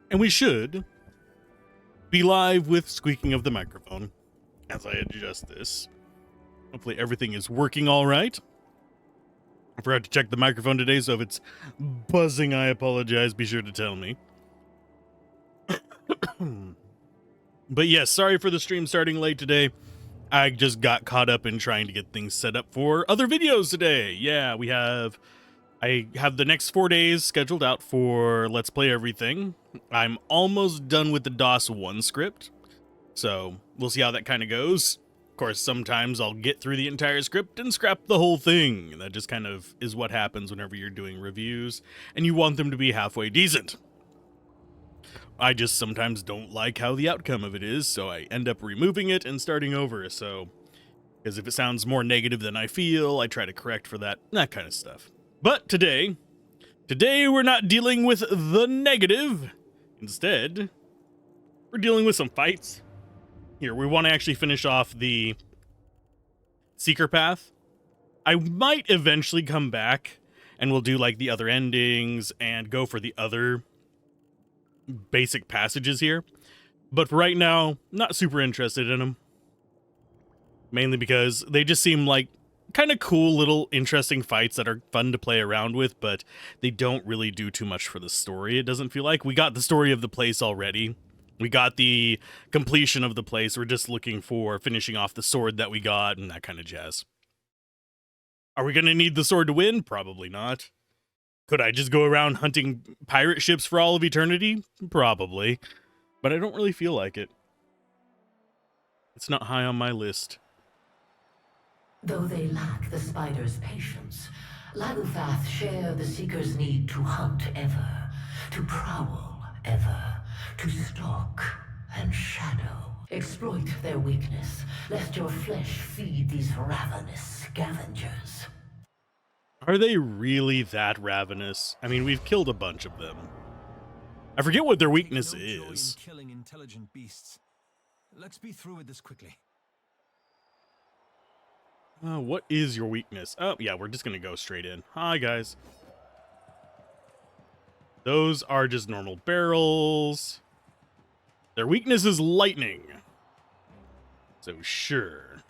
And we should be live with squeaking of the microphone as I adjust this. Hopefully everything is working all right. I forgot to check the microphone today, so if it's buzzing, I apologize. Be sure to tell me. But yes, sorry for the stream starting late today. I just got caught up in trying to get things set up for other videos today. Yeah, I have the next 4 days scheduled out for Let's Play Everything. I'm almost done with the DOS 1 script, so we'll see how that kind of goes. Of course, sometimes I'll get through the entire script and scrap the whole thing. That just kind of is what happens whenever you're doing reviews, and you want them to be halfway decent. I just sometimes don't like how the outcome of it is, so I end up removing it and starting over, so... Because if it sounds more negative than I feel, I try to correct for that kind of stuff. But today we're not dealing with the negative. Instead, we're dealing with some fights. Here, we want to actually finish off the Seeker Path. I might eventually come back and we'll do like the other endings and go for the other basic passages here. But for right now, not super interested in them. Mainly because they just seem like kind of cool little interesting fights that are fun to play around with, but they don't really do too much for the story. It doesn't feel like we got the story of the place already. We got the completion of the place. We're just looking for finishing off the sword that we got and that kind of jazz. Are we going to need the sword to win? Probably not. Could I just go around hunting pirate ships for all of eternity? Probably. But I don't really feel like it. It's not high on my list. Though they lack the spider's patience, Lagufath share the Seeker's need to hunt ever, to prowl ever, to stalk and shadow. Exploit their weakness, lest your flesh feed these ravenous scavengers. Are they really that ravenous? I mean, we've killed a bunch of them. I forget what their weakness is. Killing intelligent beasts. Let's be through with this quickly. What is your weakness? Oh, yeah, we're just gonna go straight in. Hi, guys. Those are just normal barrels. Their weakness is lightning. So, sure.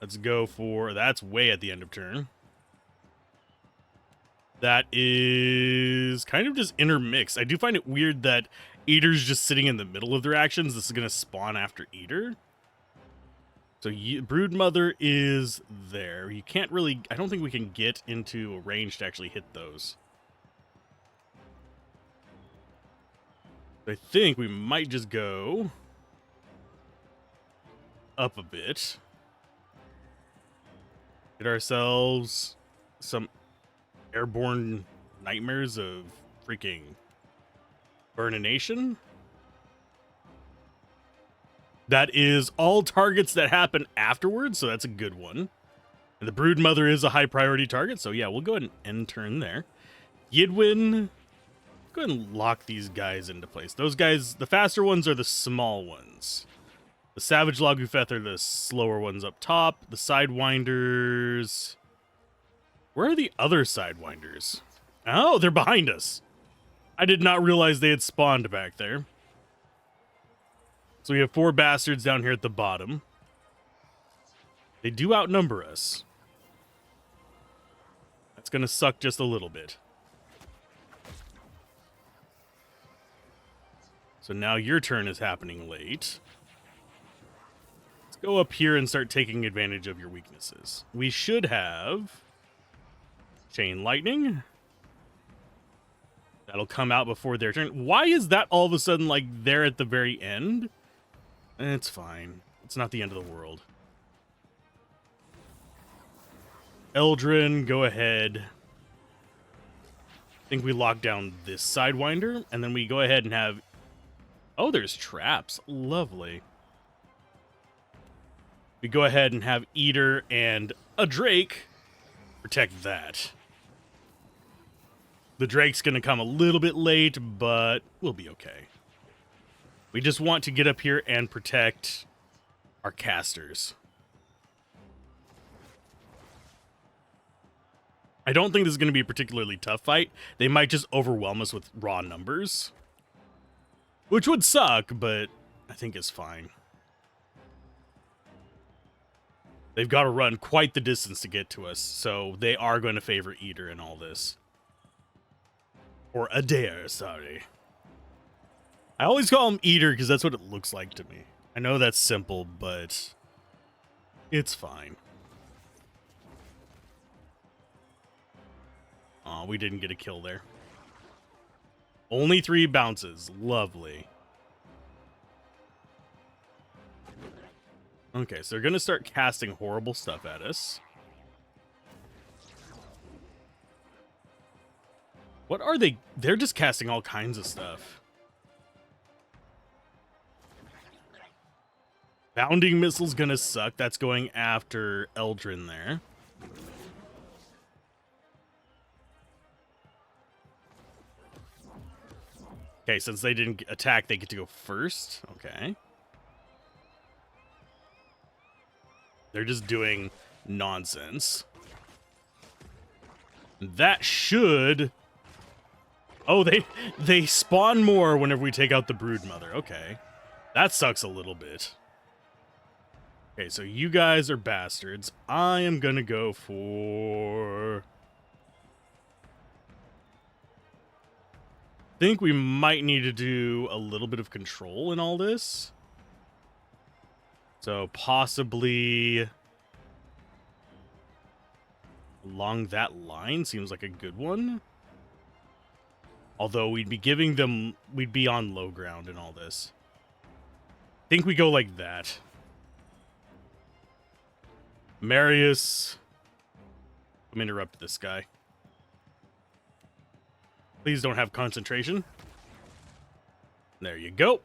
Let's go for... That's way at the end of turn. That is kind of just intermixed. I do find it weird that Eater's just sitting in the middle of their actions. This is gonna spawn after Eater. So Broodmother is there. You can't really... I don't think we can get into a range to actually hit those. I think we might just go up a bit. Get ourselves some airborne nightmares of freaking burnination. That is all targets that happen afterwards, so that's a good one. And the Broodmother is a high priority target, so yeah, we'll go ahead and end turn there. Yidwin, go ahead and lock these guys into place. Those guys, the faster ones are the small ones. The Savage Lagufeth are the slower ones up top. The Sidewinders... Where are the other Sidewinders? Oh, they're behind us. I did not realize they had spawned back there. So we have 4 bastards down here at the bottom. They do outnumber us. That's going to suck just a little bit. So now your turn is happening late. Let's go up here and start taking advantage of your weaknesses. We should have Chain Lightning. That'll come out before their turn. Why is that all of a sudden like there at the very end? It's fine. It's not the end of the world. Eldrin, go ahead. I think we lock down this Sidewinder, and then we go ahead and have... Oh, there's traps. Lovely. We go ahead and have Eater and a Drake protect that. The Drake's going to come a little bit late, but we'll be okay. We just want to get up here and protect our casters. I don't think this is going to be a particularly tough fight. They might just overwhelm us with raw numbers, which would suck, but I think it's fine. They've got to run quite the distance to get to us, so they are going to favor Eater in all this. Or Adair, sorry. I always call him Eater because that's what it looks like to me. I know that's simple, but it's fine. Aw, we didn't get a kill there. Only 3 bounces. Lovely. Okay, so they're going to start casting horrible stuff at us. What are they? They're just casting all kinds of stuff. Bounding missile's going to suck. That's going after Eldrin there. Okay, since they didn't attack, they get to go first. Okay. They're just doing nonsense. That should... Oh, they spawn more whenever we take out the Broodmother. Okay. That sucks a little bit. Okay, so you guys are bastards. I am gonna go for... I think we might need to do a little bit of control in all this. So possibly along that line seems like a good one. Although we'd be giving them, we'd be on low ground in all this. I think we go like that. Marius, let me interrupt this guy. Please don't have concentration. There you go.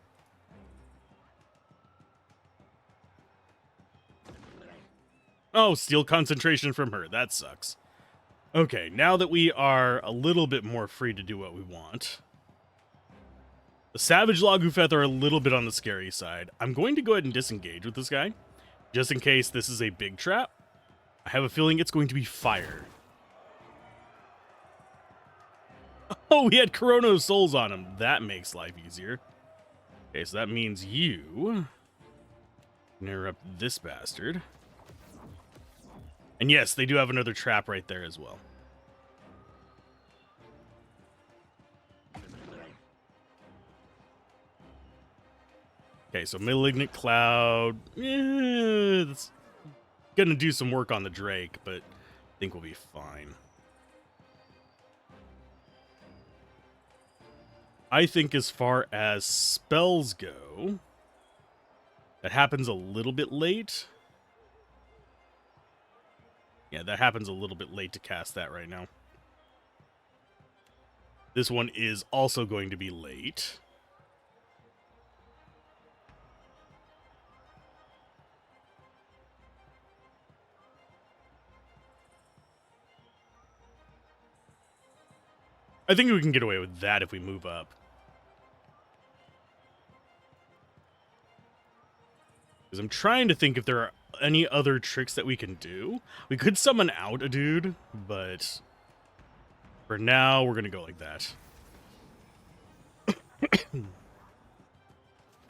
Oh, steal concentration from her. That sucks. Okay, now that we are a little bit more free to do what we want. The Savage Lagufeth are a little bit on the scary side. I'm going to go ahead and disengage with this guy, just in case this is a big trap. I have a feeling it's going to be fire. Oh, he had Corono Souls on him. That makes life easier. Okay, so that means you interrupt this bastard. And yes, they do have another trap right there as well. Okay, so Malignant Cloud. It's gonna do some work on the Drake, but I think we'll be fine. I think as far as spells go, that happens a little bit late. Yeah, that happens a little bit late to cast that right now. This one is also going to be late. I think we can get away with that if we move up. Because I'm trying to think if there are any other tricks that we can do. We could summon out a dude, but for now, we're going to go like that.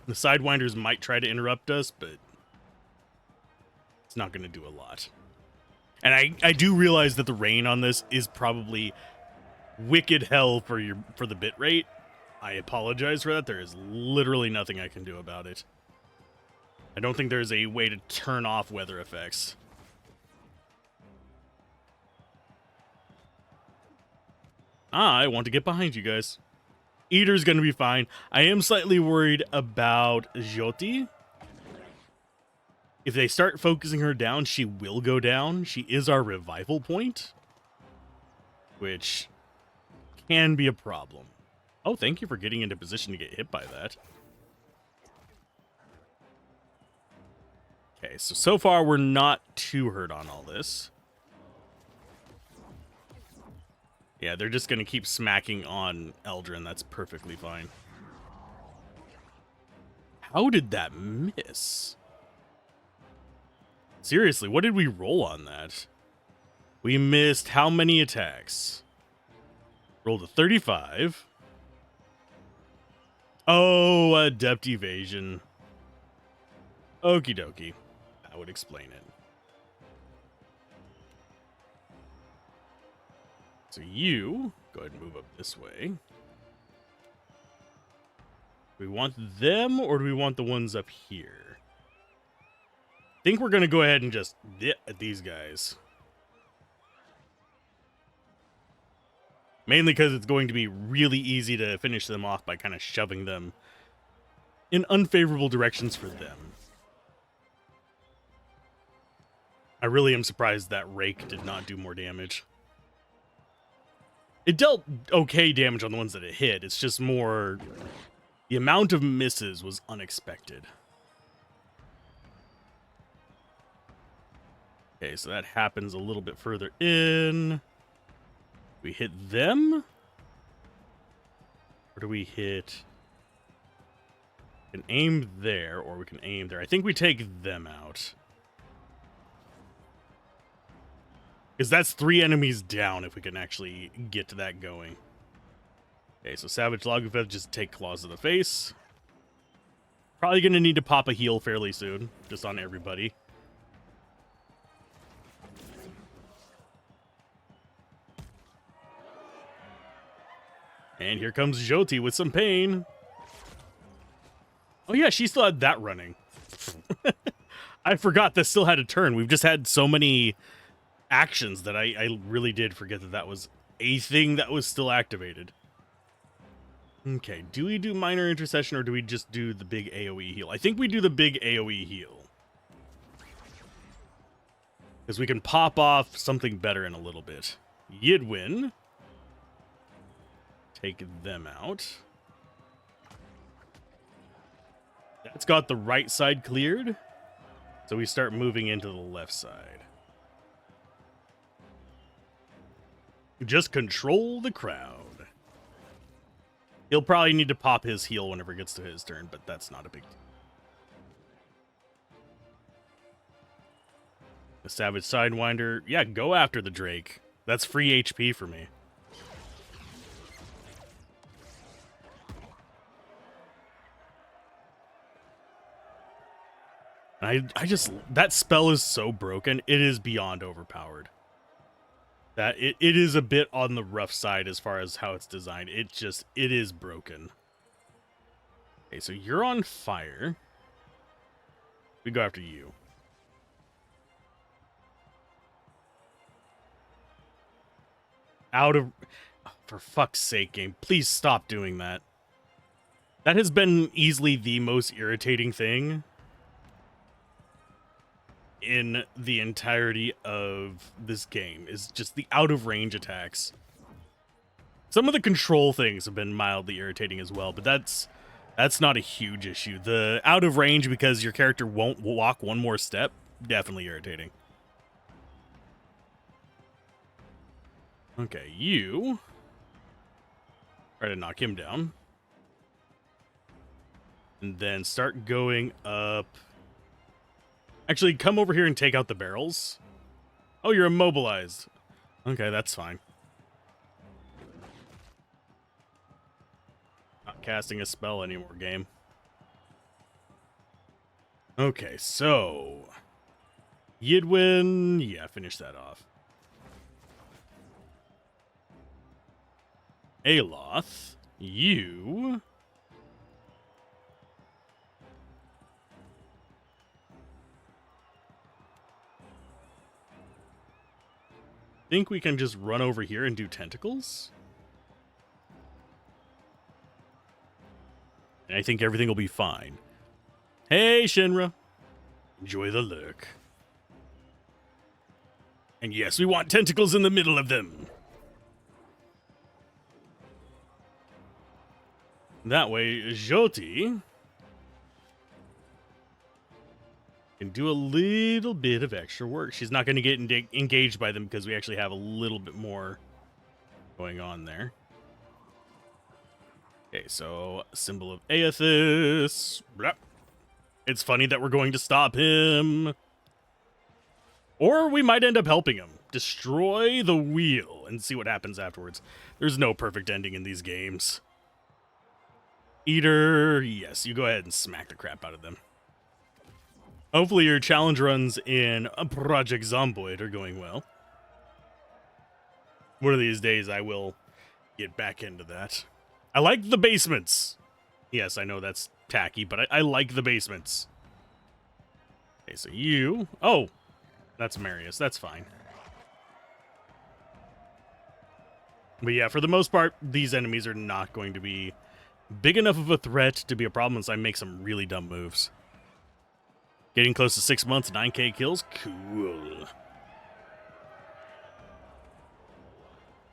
The Sidewinders might try to interrupt us, but it's not going to do a lot. And I do realize that the rain on this is probably wicked hell for the bitrate. I apologize for that. There is literally nothing I can do about it. I don't think there's a way to turn off weather effects. I want to get behind you guys. Eater's going to be fine. I am slightly worried about Jyoti. If they start focusing her down, she will go down. She is our revival point, which can be a problem. Oh, thank you for getting into position to get hit by that. Okay, so far we're not too hurt on all this. Yeah, they're just going to keep smacking on Eldrin. That's perfectly fine. How did that miss? Seriously, what did we roll on that? We missed how many attacks? Rolled a 35. Oh, adept evasion. Okie dokie. That would explain it. So you go ahead and move up this way. Do we want them or do we want the ones up here? I think we're going to go ahead and just dip at these guys. Mainly because it's going to be really easy to finish them off by kind of shoving them in unfavorable directions for them. I really am surprised that Rake did not do more damage. It dealt okay damage on the ones that it hit. It's just more... The amount of misses was unexpected. Okay, so that happens a little bit further in. We hit them? Or do we hit... We can aim there, or we can aim there. I think we take them out. Because that's 3 enemies down if we can actually get to that going. Okay, so Savage Lagufeth just take claws to the face. Probably going to need to pop a heal fairly soon, just on everybody. And here comes Jyoti with some pain. Oh yeah, she still had that running. I forgot that still had a turn. We've just had so many actions that I really did forget that that was a thing that was still activated. Okay, do we do minor intercession or do we just do the big AoE heal? I think we do the big AoE heal. Because we can pop off something better in a little bit. Yidwin. Take them out. That's got the right side cleared. So we start moving into the left side. Just control the crowd. He'll probably need to pop his heal whenever it gets to his turn, but that's not a big deal. The Savage Sidewinder. Yeah, go after the Drake. That's free HP for me. I just... That spell is so broken. It is beyond overpowered. That it is a bit on the rough side as far as how it's designed. It is broken. Okay, so you're on fire. We go after you. Out of... Oh, for fuck's sake, game. Please stop doing that. That has been easily the most irritating thing in the entirety of this game, is just the out of range attacks. Some of the control things have been mildly irritating as well, but that's not a huge issue. The out of range because your character won't walk one more step, definitely irritating. Okay, you try to knock him down. And then start going up. Actually, come over here and take out the barrels. Oh, you're immobilized. Okay, that's fine. Not casting a spell anymore, game. Okay, so... Yidwin... Yeah, finish that off. Aloth, you... think we can just run over here and do tentacles? And I think everything will be fine. Hey, Shinra. Enjoy the look. And yes, we want tentacles in the middle of them. That way, Jyoti can do a little bit of extra work. She's not going to get engaged by them because we actually have a little bit more going on there. Okay, so symbol of Aethys. Blah. It's funny that we're going to stop him. Or we might end up helping him. destroy the wheel and see what happens afterwards. There's no perfect ending in these games. Eater, yes, you go ahead and smack the crap out of them. Hopefully your challenge runs in Project Zomboid are going well. One of these days I will get back into that. I like the basements. Yes, I know that's tacky, but I like the basements. Okay, so you... Oh, that's Marius. That's fine. But yeah, for the most part, these enemies are not going to be big enough of a threat to be a problem unless I make some really dumb moves. Getting close to 6 months, 9k kills? Cool.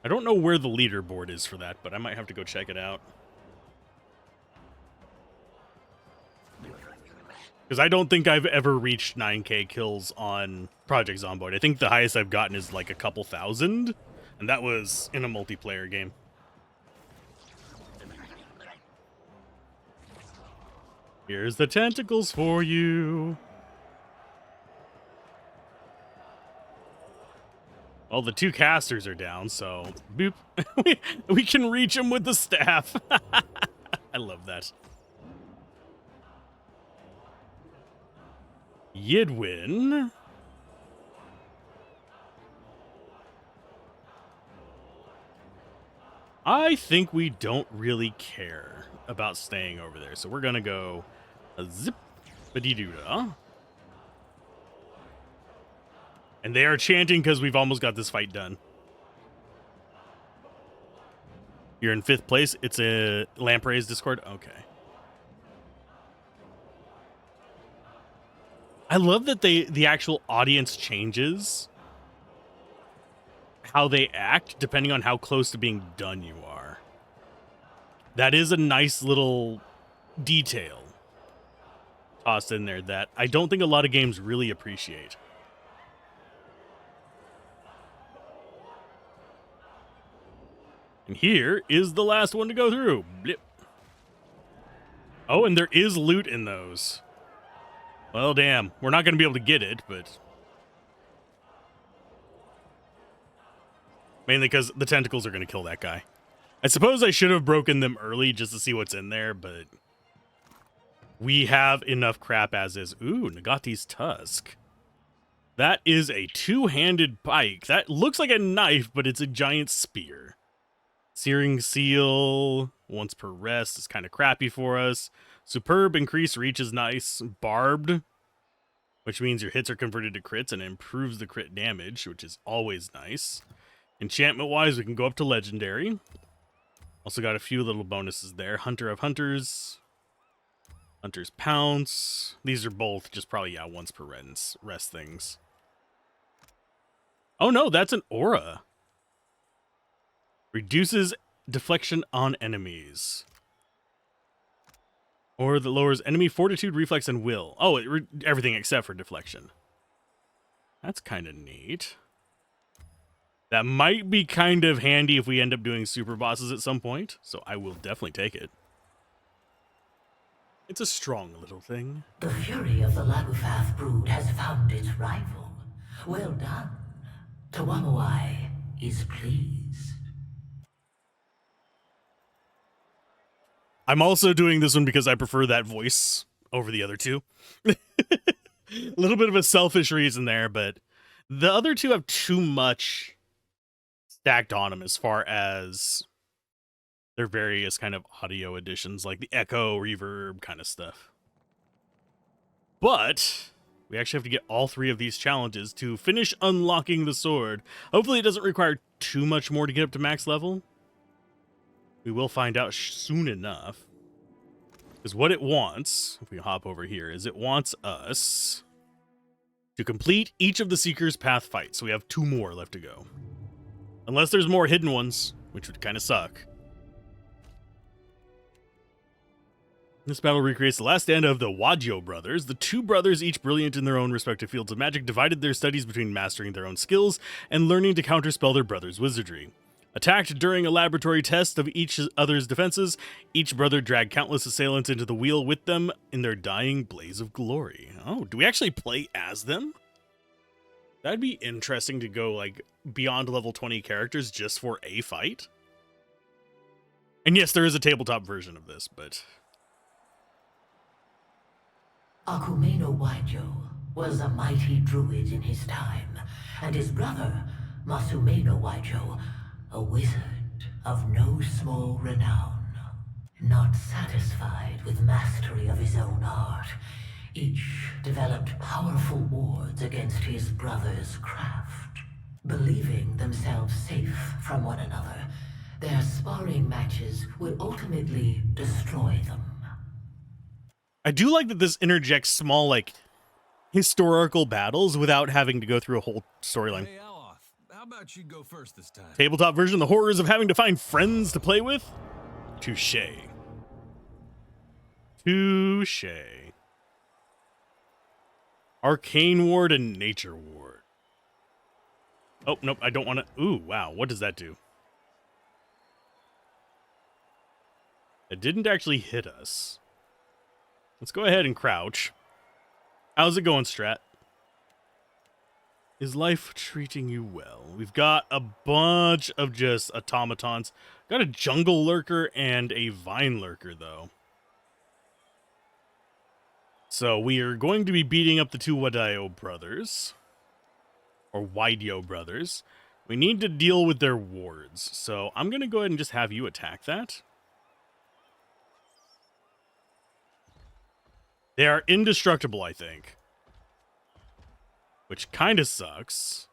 I don't know where the leaderboard is for that, but I might have to go check it out. Because I don't think I've ever reached 9k kills on Project Zomboid. I think the highest I've gotten is like a couple thousand, and that was in a multiplayer game. Here's the tentacles for you. Well, the 2 casters are down, so boop. we can reach them with the staff. I love that. Yidwin. I think we don't really care about staying over there, so we're gonna go a zip badidoo. And they are chanting because we've almost got this fight done. You're in 5th place. It's a Lamprey's Discord. Okay. I love that the actual audience changes how they act depending on how close to being done you are. That is a nice little detail tossed in there that I don't think a lot of games really appreciate. And here is the last one to go through. Blip. Oh, and there is loot in those. Well, damn. We're not going to be able to get it, but... Mainly because the tentacles are going to kill that guy. I suppose I should have broken them early just to see what's in there, but... We have enough crap as is. Ooh, Nagati's Tusk. That is a 2-handed pike. That looks like a knife, but it's a giant spear. Searing Seal, once per rest, is kind of crappy for us. Superb, increased reach is nice. Barbed, which means your hits are converted to crits and improves the crit damage, which is always nice. Enchantment-wise, we can go up to Legendary. Also got a few little bonuses there. Hunter of Hunters. Hunter's Pounce. These are both just probably, yeah, once per rest things. Oh no, that's an aura. Reduces deflection on enemies. Or that lowers enemy fortitude, reflex, and will. Oh, everything except for deflection. That's kind of neat. That might be kind of handy if we end up doing super bosses at some point. So I will definitely take it. It's a strong little thing. The fury of the Lagufath brood has found its rival. Well done. Tawamawai is pleased. I'm also doing this one because I prefer that voice over the other two. A little bit of a selfish reason there, but the other two have too much stacked on them as far as their various kind of audio additions, like the echo, reverb kind of stuff. But we actually have to get all 3 of these challenges to finish unlocking the sword. Hopefully it doesn't require too much more to get up to max level. We will find out soon enough. Because what it wants, if we hop over here, is it wants us to complete each of the Seeker's Path fights. So we have 2 more left to go. Unless there's more hidden ones, which would kind of suck. This battle recreates the last stand of the Wadio brothers. The 2 brothers, each brilliant in their own respective fields of magic, divided their studies between mastering their own skills and learning to counterspell their brother's wizardry. Attacked during a laboratory test of each other's defenses, each brother dragged countless assailants into the wheel with them in their dying blaze of glory. Oh, do we actually play as them? That'd be interesting to go like beyond level 20 characters just for a fight. And yes, there is a tabletop version of this, but Akumeno Waijo was a mighty druid in his time, and his brother, Masumeno Waijo, a wizard of no small renown. Not satisfied with mastery of his own art, each developed powerful wards against his brother's craft. Believing themselves safe from one another, their sparring matches would ultimately destroy them. I do like that this interjects small, like, historical battles without having to go through a whole storyline. Hey, Aloth, how about you go first this time? Tabletop version, the horrors of having to find friends to play with? Touche. Touche. Arcane Ward and Nature Ward. Oh, nope, I don't want to... Ooh, wow, what does that do? It didn't actually hit us. Let's go ahead and crouch. How's it going, Strat? Is life treating you well? We've got a bunch of just automatons. Got a jungle lurker and a vine lurker, though. So we are going to be beating up the two Wadayo brothers. Or Waidio brothers. We need to deal with their wards. So I'm going to go ahead and just have you attack that. They are indestructible, I think. Which kind of sucks.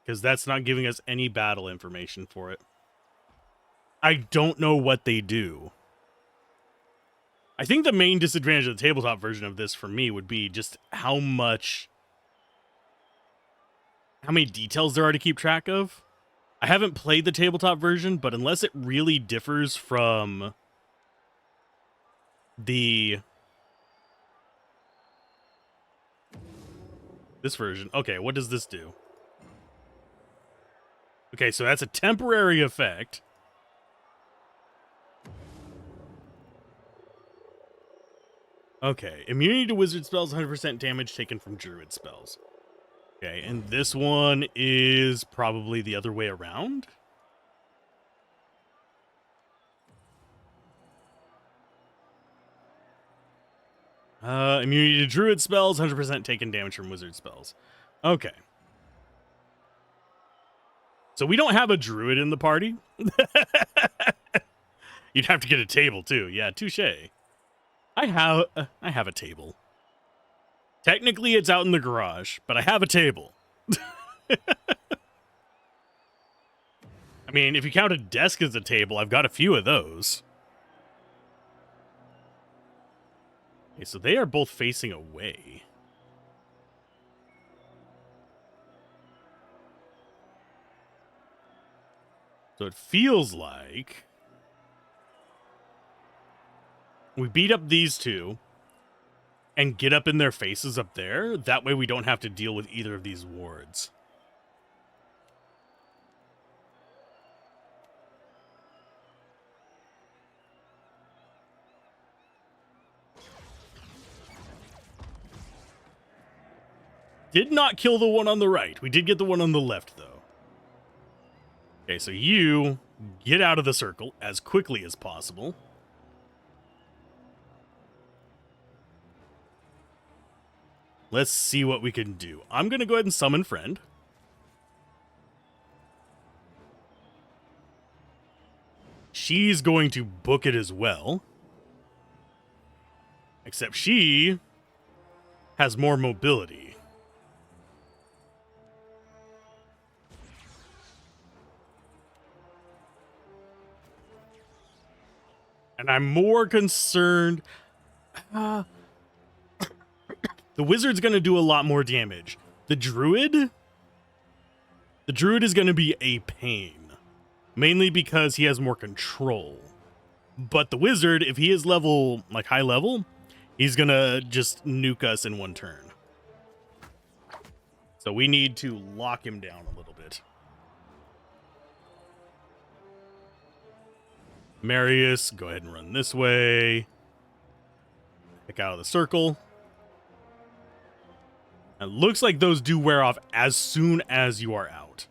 Because that's not giving us any battle information for it. I don't know what they do. I think the main disadvantage of the tabletop version of this for me would be just how many details there are to keep track of. I haven't played the tabletop version, but unless it really differs from this version. Okay, what does this do? Okay, so that's a temporary effect. Okay, immunity to wizard spells, 100% damage taken from druid spells. Okay, and this one is probably the other way around. Immunity to druid spells, 100% taken damage from wizard spells. Okay. So we don't have a druid in the party. You'd have to get a table too. Yeah, touche. I have a table. Technically, it's out in the garage, but I have a table. I mean, if you count a desk as a table, I've got a few of those. Okay, so they are both facing away. So it feels like we beat up these two and get up in their faces up there. That way we don't have to deal with either of these wards. Did not kill the one on the right. We did get the one on the left, though. Okay, so you get out of the circle as quickly as possible. Let's see what we can do. I'm going to go ahead and summon friend. She's going to book it as well. Except she has more mobility. And I'm more concerned... the wizard's going to do a lot more damage. The druid is going to be a pain. Mainly because he has more control. But the wizard, if he is level, like high level, he's going to just nuke us in one turn. So we need to lock him down a little bit. Marius, go ahead and run this way. Back out of the circle. It looks like those do wear off as soon as you are out.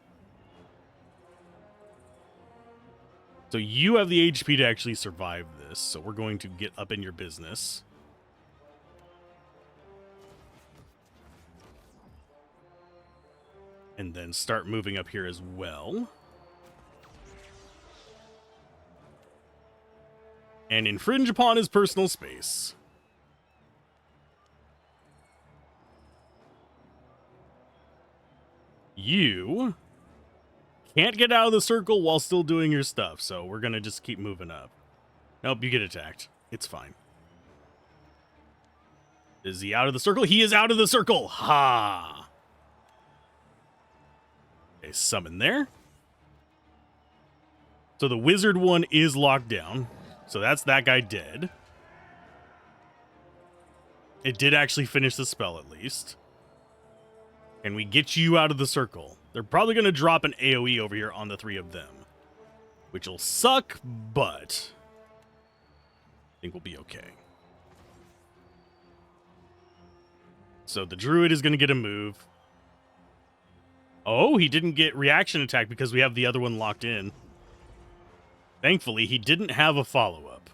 So you have the HP to actually survive this. So we're going to get up in your business. And then start moving up here as well. And infringe upon his personal space. You can't get out of the circle while still doing your stuff, so we're gonna just keep moving up. Nope, you get attacked. It's fine. Is he out of the circle? He is out of the circle! Ha! Okay, summon there. So the wizard one is locked down. So that's that guy dead. It did actually finish the spell at least. And we get you out of the circle. They're probably going to drop an AoE over here on the three of them. Which will suck, but I think we'll be okay. So the druid is going to get a move. Oh, he didn't get reaction attack because we have the other one locked in. Thankfully, he didn't have a follow-up.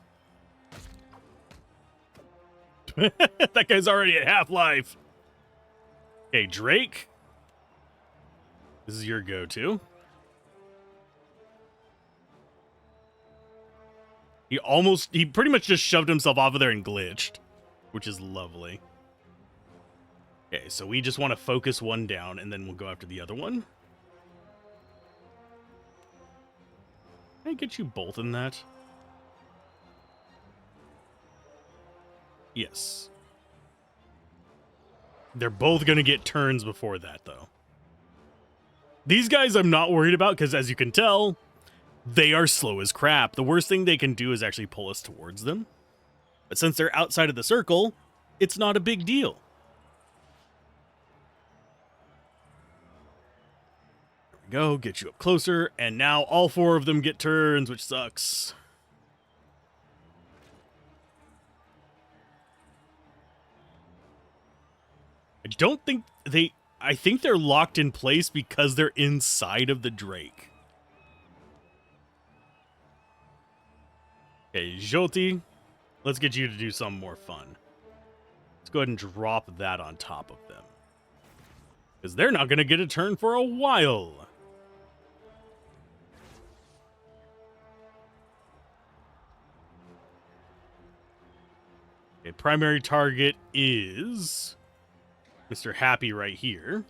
That guy's already at half-life. Okay, Drake. This is your go-to. He pretty much just shoved himself off of there and glitched, which is lovely. Okay, so we just want to focus one down, and then we'll go after the other one. Can I get you both in that? Yes. They're both going to get turns before that, though. These guys I'm not worried about, because as you can tell, they are slow as crap. The worst thing they can do is actually pull us towards them. But since they're outside of the circle, it's not a big deal. Go, get you up closer, and now all four of them get turns, which sucks. I think they're locked in place because they're inside of the Drake. Okay, Jyoti, let's get you to do something more fun. Let's go ahead and drop that on top of them. Because they're not going to get a turn for a while. Okay, primary target is Mr. Happy right here.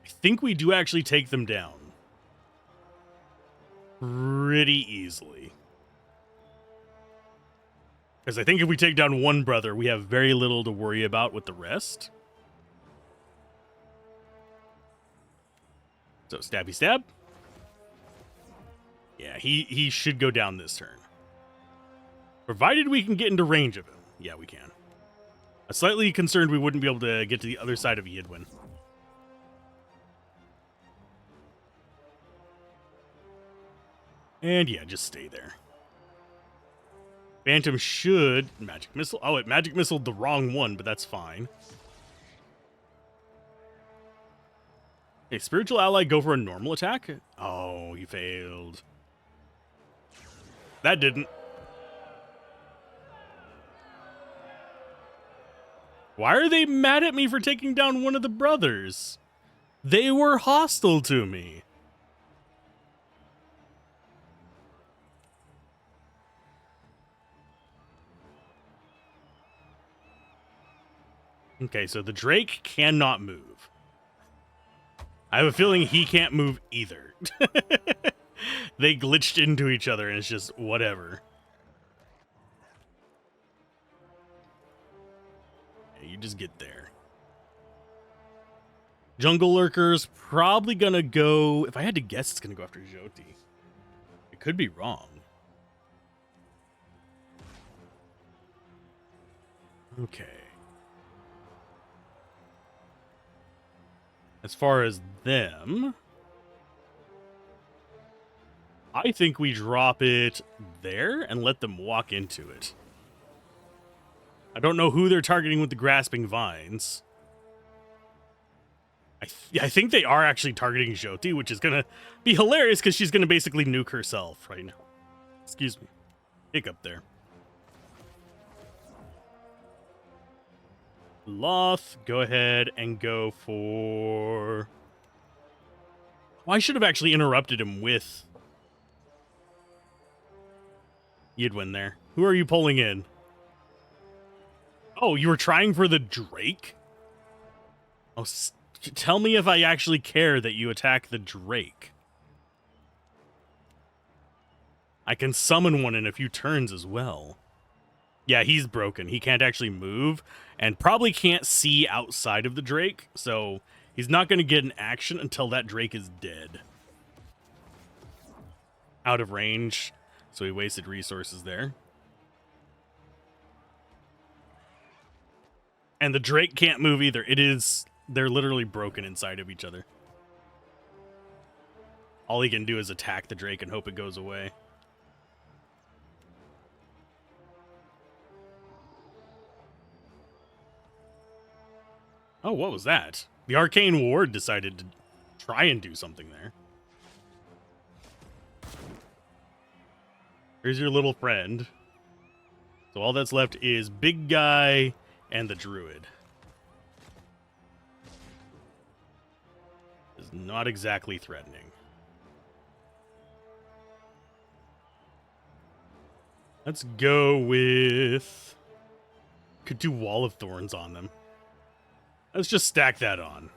I think we do actually take them down pretty easily. Because I think if we take down one brother, we have very little to worry about with the rest. So, stabby stab. Yeah, he should go down this turn. Provided we can get into range of him. Yeah, we can. I'm slightly concerned we wouldn't be able to get to the other side of Yidwin. And yeah, just stay there. Phantom should... Magic Missile? Oh, it Magic Missiled the wrong one, but that's fine. Okay, Spiritual Ally go for a normal attack? Oh, he failed. That didn't. Why are they mad at me for taking down one of the brothers? They were hostile to me. Okay, so the Drake cannot move. I have a feeling he can't move either. They glitched into each other and it's just whatever. Yeah, you just get there. Jungle Lurker's probably gonna go... If I had to guess, it's gonna go after Jyoti. It could be wrong. Okay. As far as them, I think we drop it there and let them walk into it. I don't know who they're targeting with the grasping vines. I think they are actually targeting Jyoti, which is going to be hilarious because she's going to basically nuke herself right now. Excuse me. Hiccup there. Loth, go ahead and go for... Oh, I should have actually interrupted him with Yidwin there. Who are you pulling in? Oh, you were trying for the Drake? Oh, tell me if I actually care that you attack the Drake. I can summon one in a few turns as well. Yeah, he's broken. He can't actually move and probably can't see outside of the Drake, so he's not going to get an action until that Drake is dead. Out of range, so he wasted resources there. And the Drake can't move either. They're literally broken inside of each other. All he can do is attack the Drake and hope it goes away. Oh, what was that? The Arcane Ward decided to try and do something there. Here's your little friend. So all that's left is Big Guy and the Druid. Is not exactly threatening. Let's go with... Could do Wall of Thorns on them. Let's just stack that on.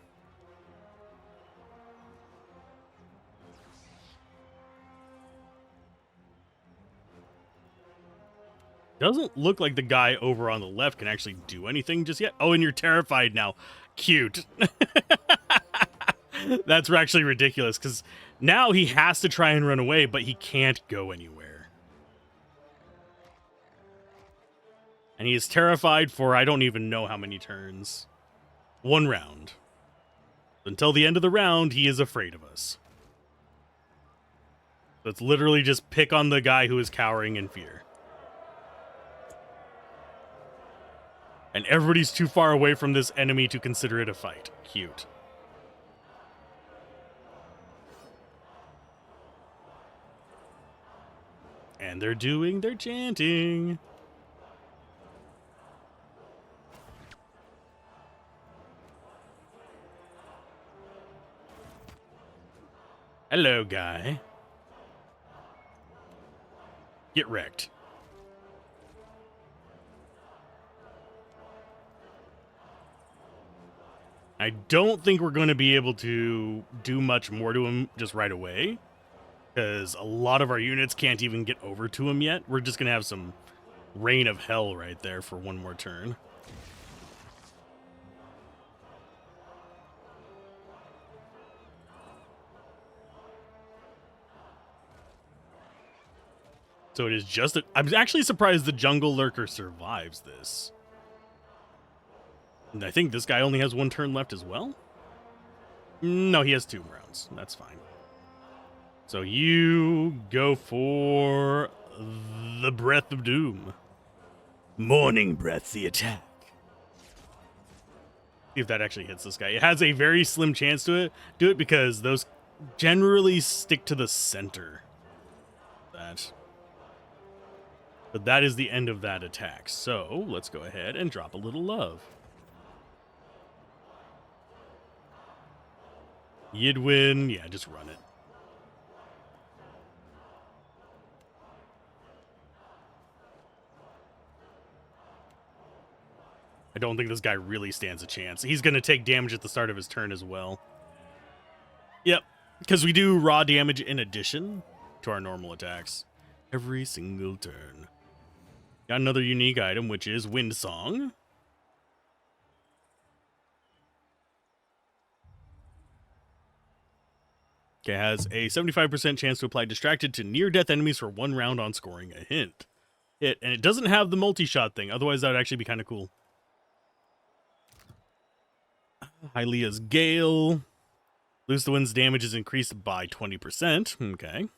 Doesn't look like the guy over on the left can actually do anything just yet. Oh, and you're terrified now. Cute. That's actually ridiculous, because now he has to try and run away, but he can't go anywhere. And he is terrified for I don't even know how many turns. 1 round. Until the end of the round, he is afraid of us. Let's literally just pick on the guy who is cowering in fear. And everybody's too far away from this enemy to consider it a fight. Cute. And they're doing their chanting. Hello, guy. Get wrecked. I don't think we're going to be able to do much more to him just right away, because a lot of our units can't even get over to him yet. We're just going to have some rain of hell right there for 1 more turn. So it is just I'm actually surprised the Jungle Lurker survives this. And I think this guy only has 1 turn left as well. No, he has 2 rounds. That's fine. So you go for the Breath of Doom. Morning Breath, the attack. See if that actually hits this guy. It has a very slim chance to do it because those generally stick to the center. But that is the end of that attack. So let's go ahead and drop a little love. Yidwin, yeah, just run it. I don't think this guy really stands a chance. He's going to take damage at the start of his turn as well. Yep, because we do raw damage in addition to our normal attacks. Every single turn. Got another unique item, which is Wind Song. Okay, has a 75% chance to apply Distracted to near-death enemies for 1 round on scoring a hint. And it doesn't have the multi-shot thing, otherwise that would actually be kind of cool. Hylia's Gale. Loose the Wind's damage is increased by 20%. Okay.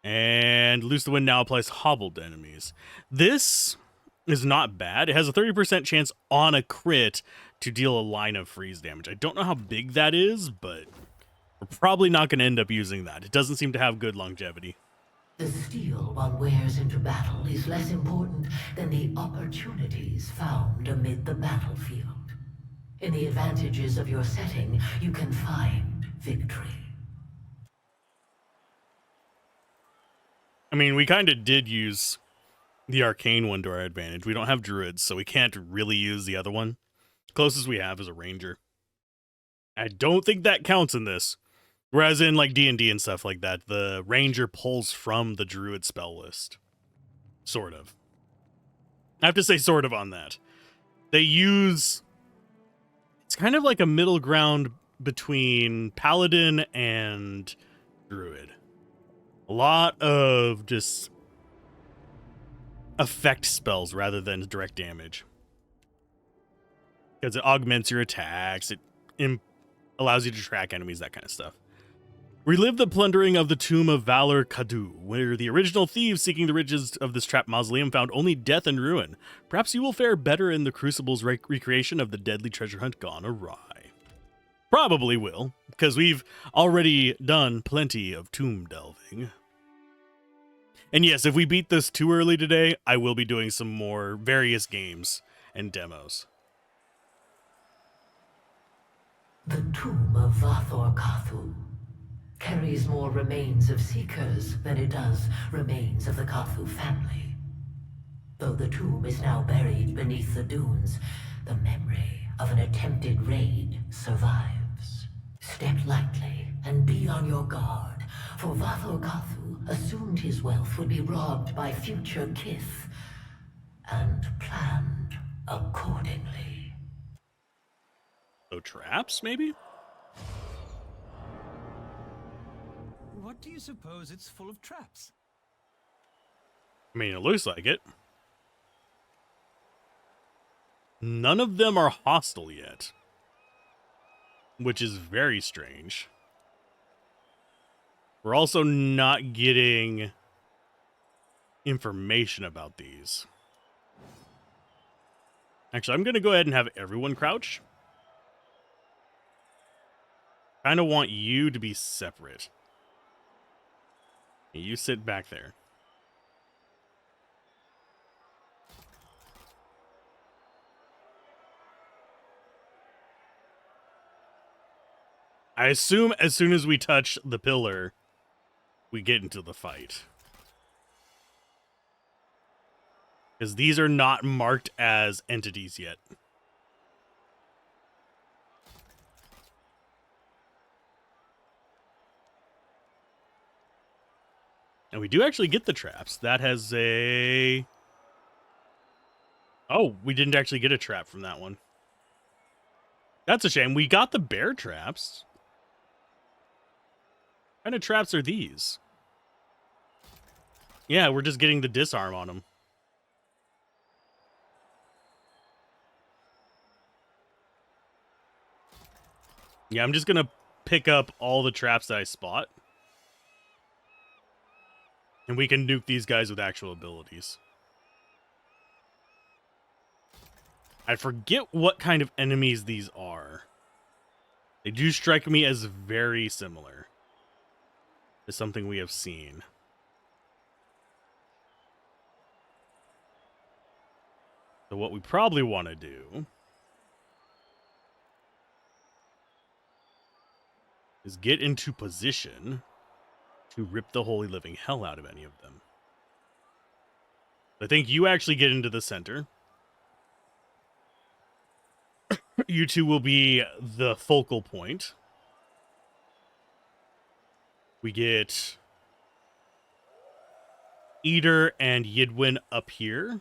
And Loose the Wind now applies hobbled to enemies. This is not bad. It has a 30% chance on a crit to deal a line of freeze damage. I don't know how big that is, but we're probably not going to end up using that. It doesn't seem to have good longevity. The steel one wears into battle is less important than the opportunities found amid the battlefield. In the advantages of your setting, you can find victory. I mean, we kind of did use the arcane one to our advantage. We don't have druids, so we can't really use the other one. Closest we have is a ranger. I don't think that counts in this. Whereas in like D&D and stuff like that, the ranger pulls from the druid spell list. Sort of. I have to say sort of on that. They use... It's kind of like a middle ground between paladin and druid. A lot of just effect spells rather than direct damage. Because it augments your attacks, it allows you to track enemies, that kind of stuff. Relive the plundering of the Tomb of Valor Kadu, where the original thieves seeking the riches of this trapped mausoleum found only death and ruin. Perhaps you will fare better in the Crucible's recreation of the deadly treasure hunt gone awry. Probably will, because we've already done plenty of tomb delving. And yes, if we beat this too early today, I will be doing some more various games and demos. The tomb of Vathor Kathu carries more remains of Seekers than it does remains of the Kathu family. Though the tomb is now buried beneath the dunes, the memory of an attempted raid survives. Step lightly and be on your guard, for Vathor Kathu assumed his wealth would be robbed by future kith, and planned accordingly. So traps, maybe? What do you suppose it's full of traps? I mean, it looks like it. None of them are hostile yet, which is very strange. We're also not getting information about these. Actually, I'm going to go ahead and have everyone crouch. Kind of want you to be separate. You sit back there. I assume as soon as we touch the pillar, we get into the fight. Because these are not marked as entities yet. And we do actually get the traps. That has a... Oh, we didn't actually get a trap from that one. That's a shame. We got the bear traps. What kind of traps are these? Yeah, we're just getting the disarm on them. Yeah, I'm just going to pick up all the traps that I spot. And we can nuke these guys with actual abilities. I forget what kind of enemies these are. They do strike me as very similar to something we have seen. So what we probably want to do is get into position to rip the holy living hell out of any of them. I think you actually get into the center. You two will be the focal point. We get Eater and Yidwin up here.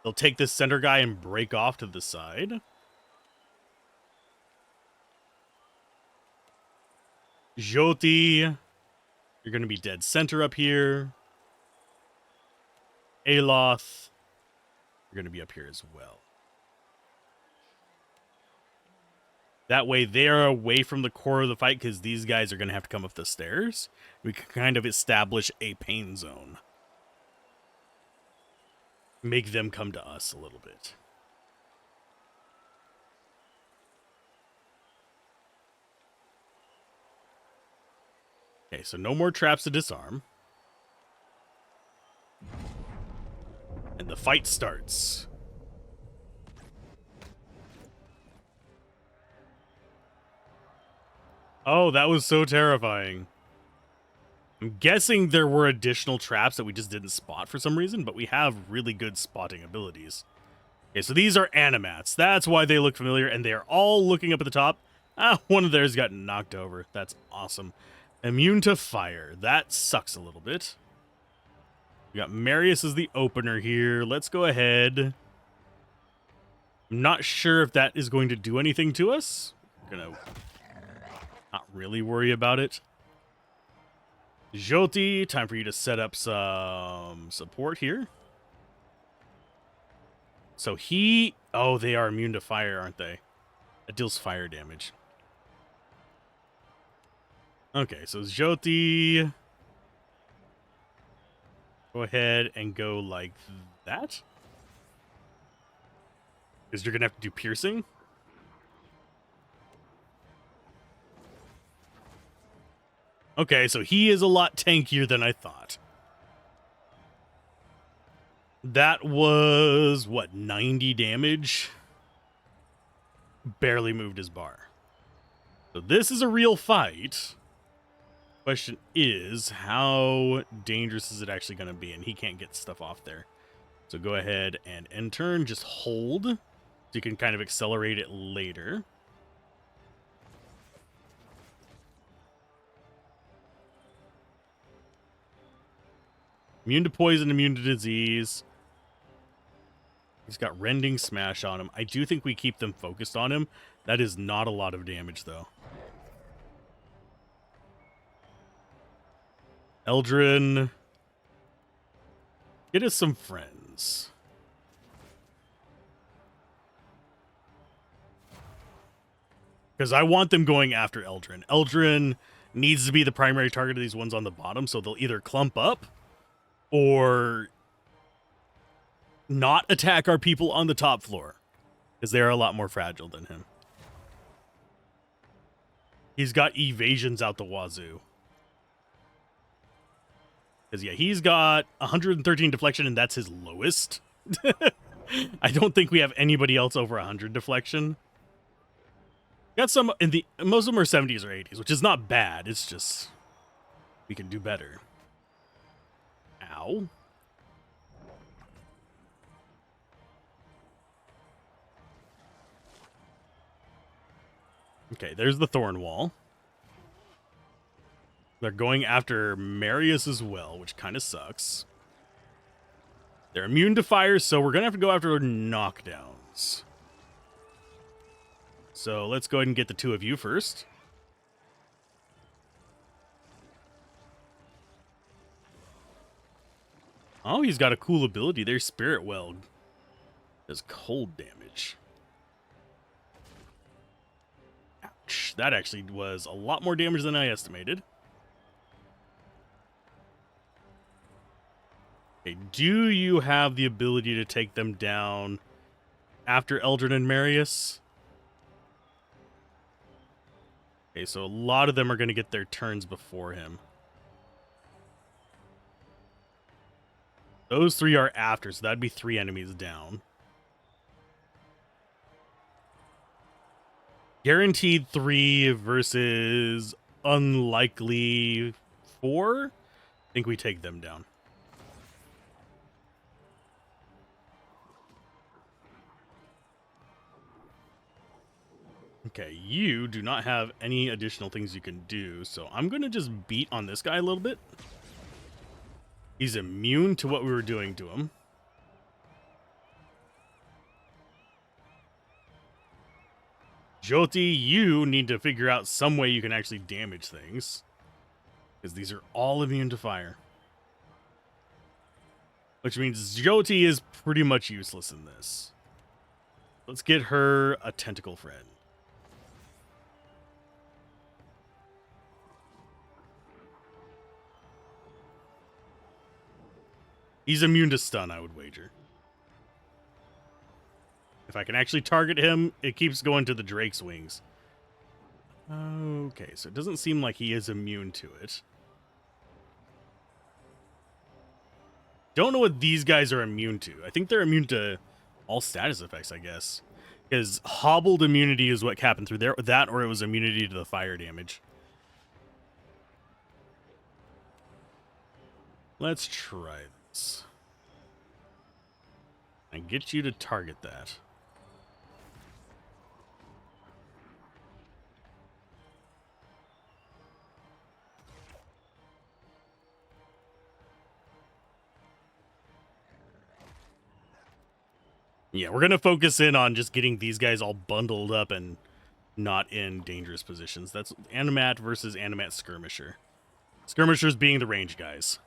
They'll take this center guy and break off to the side. Jyoti, you're going to be dead center up here. Aloth, you're going to be up here as well. That way they're away from the core of the fight because these guys are going to have to come up the stairs. We can kind of establish a pain zone. Make them come to us a little bit. Okay, so no more traps to disarm. And the fight starts. Oh, that was so terrifying. I'm guessing there were additional traps that we just didn't spot for some reason, but we have really good spotting abilities. Okay, so these are animats. That's why they look familiar, and they're all looking up at the top. Ah, one of theirs got knocked over. That's awesome. Immune to fire. That sucks a little bit. We got Marius as the opener here. Let's go ahead. I'm not sure if that is going to do anything to us. I'm gonna not really worry about it. Jyoti, time for you to set up some support here. So he... Oh, they are immune to fire, aren't they? That deals fire damage. Okay, so Jyoti... Go ahead and go like that. Because you're going to have to do piercing. Okay, so he is a lot tankier than I thought. That was, what, 90 damage? Barely moved his bar. So this is a real fight. Question is, how dangerous is it actually going to be? And he can't get stuff off there. So go ahead and end turn, just hold. So you can kind of accelerate it later. Immune to poison, immune to disease. He's got Rending Smash on him. I do think we keep them focused on him. That is not a lot of damage, though. Eldrin. Get us some friends. Because I want them going after Eldrin. Eldrin needs to be the primary target of these ones on the bottom, so they'll either clump up or not attack our people on the top floor, because they're a lot more fragile than him. He's got evasions out the wazoo. Because, yeah, he's got 113 deflection, and that's his lowest. I don't think we have anybody else over 100 deflection. Got some in the... Most of them are 70s or 80s, which is not bad. It's just... we can do better. Ow. Okay, there's the Thorn Wall. They're going after Marius as well, which kind of sucks. They're immune to fire, so we're going to have to go after knockdowns. So let's go ahead and get the two of you first. Oh, he's got a cool ability there. Spirit Weld does cold damage. Ouch. That actually was a lot more damage than I estimated. Okay, do you have the ability to take them down after Eldrin and Marius? Okay, so a lot of them are going to get their turns before him. Those three are after, so that'd be 3 enemies down. Guaranteed 3 versus unlikely 4. I think we take them down. Okay, you do not have any additional things you can do, so I'm going to just beat on this guy a little bit. He's immune to what we were doing to him. Jyoti, you need to figure out some way you can actually damage things, because these are all immune to fire. Which means Jyoti is pretty much useless in this. Let's get her a tentacle friend. He's immune to stun, I would wager. If I can actually target him, it keeps going to the Drake's wings. Okay, so it doesn't seem like he is immune to it. Don't know what these guys are immune to. I think they're immune to all status effects, I guess. Because hobbled immunity is what happened through there. That or it was immunity to the fire damage. Let's try this. And get you to target that. Yeah, we're going to focus in on just getting these guys all bundled up and not in dangerous positions. That's Animat versus Animat Skirmisher. Skirmishers being the range guys.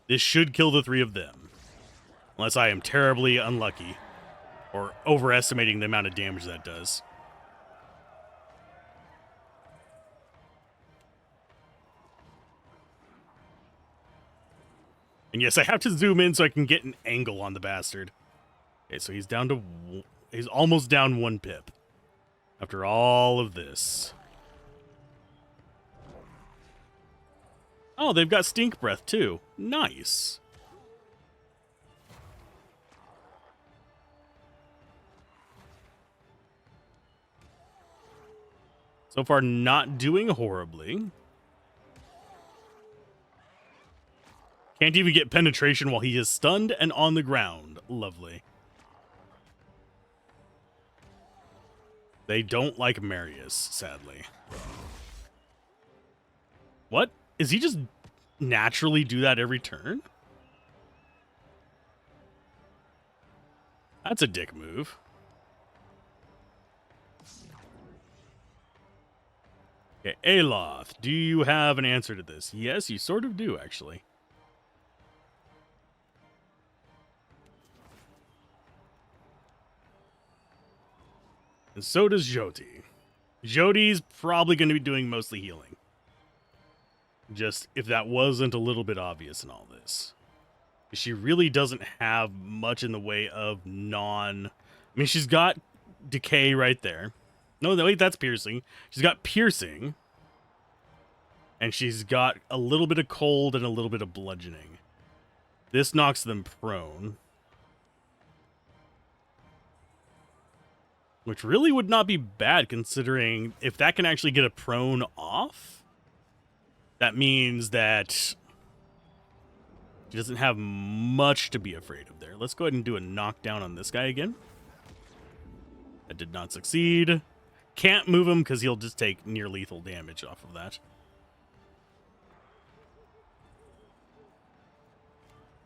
This should kill the three of them. Unless I am terribly unlucky. Or overestimating the amount of damage that does. And yes, I have to zoom in so I can get an angle on the bastard. Okay, so he's down to... He's almost down 1 pip. After all of this. Oh, they've got Stink Breath, too. Nice. So far, not doing horribly. Can't even get penetration while he is stunned and on the ground. Lovely. They don't like Marius, sadly. What? Is he just naturally do that every turn? That's a dick move. Okay, Aloth, do you have an answer to this? Yes, you sort of do, actually. And so does Jyoti. Jyoti's probably going to be doing mostly healing. Just if that wasn't a little bit obvious in all this. She really doesn't have much in the way of non... I mean, she's got decay right there. No, wait, that's piercing. She's got piercing. And she's got a little bit of cold and a little bit of bludgeoning. This knocks them prone. Which really would not be bad considering if that can actually get a prone off, that means that she doesn't have much to be afraid of there. Let's go ahead and do a knockdown on this guy again. That did not succeed. Can't move him because he'll just take near lethal damage off of that.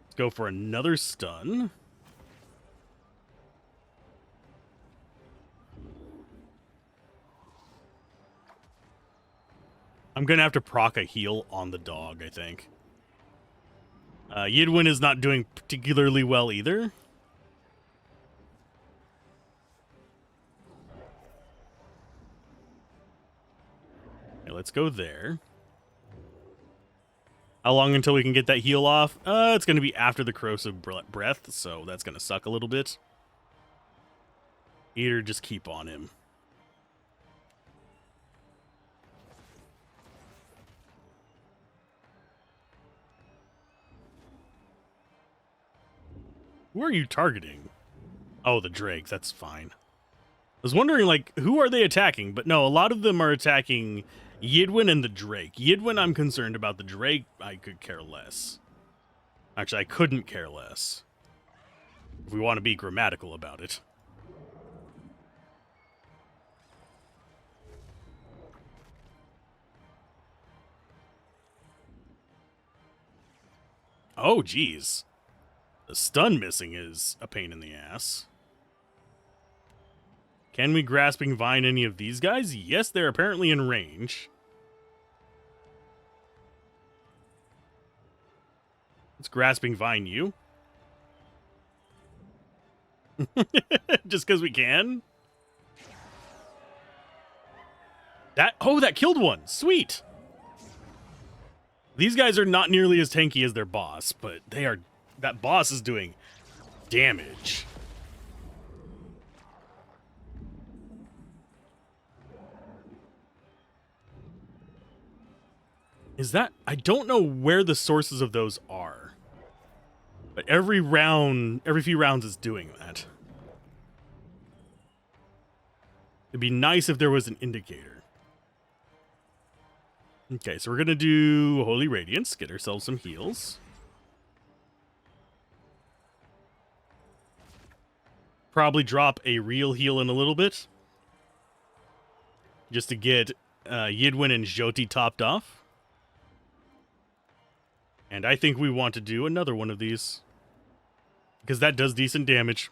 Let's go for another stun. I'm going to have to proc a heal on the dog, I think. Yidwin is not doing particularly well either. Okay, let's go there. How long until we can get that heal off? It's going to be after the corrosive breath, so that's going to suck a little bit. Either just keep on him. Who are you targeting? Oh, the Drake. That's fine. I was wondering, like, who are they attacking? But no, a lot of them are attacking Yidwin and the Drake. Yidwin, I'm concerned about. The Drake, I could care less. Actually, I couldn't care less. If we want to be grammatical about it. Oh, geez. The stun missing is a pain in the ass. Can we Grasping Vine any of these guys? Yes, they're apparently in range. Let's Grasping Vine you. Just because we can? That killed one. Sweet. These guys are not nearly as tanky as their boss, but that boss is doing damage. I don't know where the sources of those are. But every few rounds is doing that. It'd be nice if there was an indicator. Okay, so we're gonna do Holy Radiance, get ourselves some heals. Probably drop a real heal in a little bit. Just to get Yidwin and Jyoti topped off. And I think we want to do another one of these. Because that does decent damage.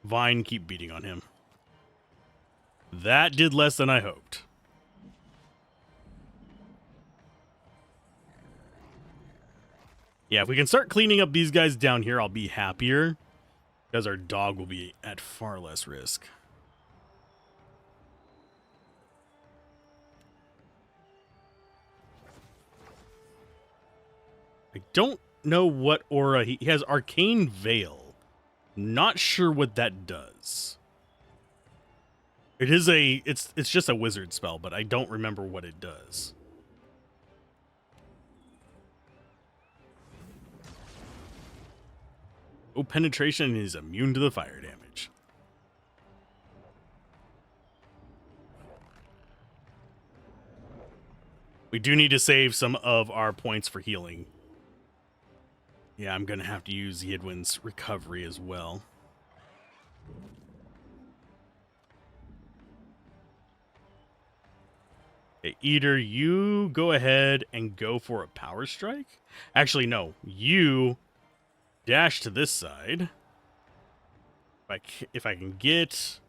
Vine, keep beating on him. That did less than I hoped. Yeah, if we can start cleaning up these guys down here, I'll be happier. Because our dog will be at far less risk. I don't know what aura he has. Arcane Veil. Not sure what that does. It's just a wizard spell, but I don't remember what it does. Oh, penetration is immune to the fire damage. We do need to save some of our points for healing. Yeah, I'm going to have to use Yidwin's recovery as well. Okay, Eater, you go ahead and go for a power strike. Actually, no. You dash to this side. If I can get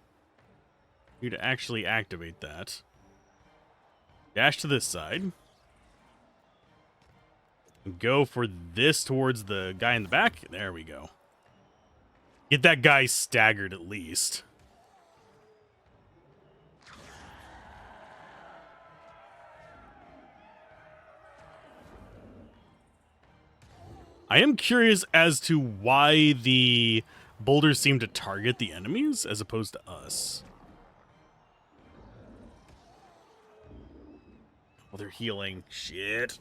you to actually activate that. Dash to this side. Go for this towards the guy in the back. There we go. Get that guy staggered at least. I am curious as to why the boulders seem to target the enemies as opposed to us. Well, they're healing. Shit.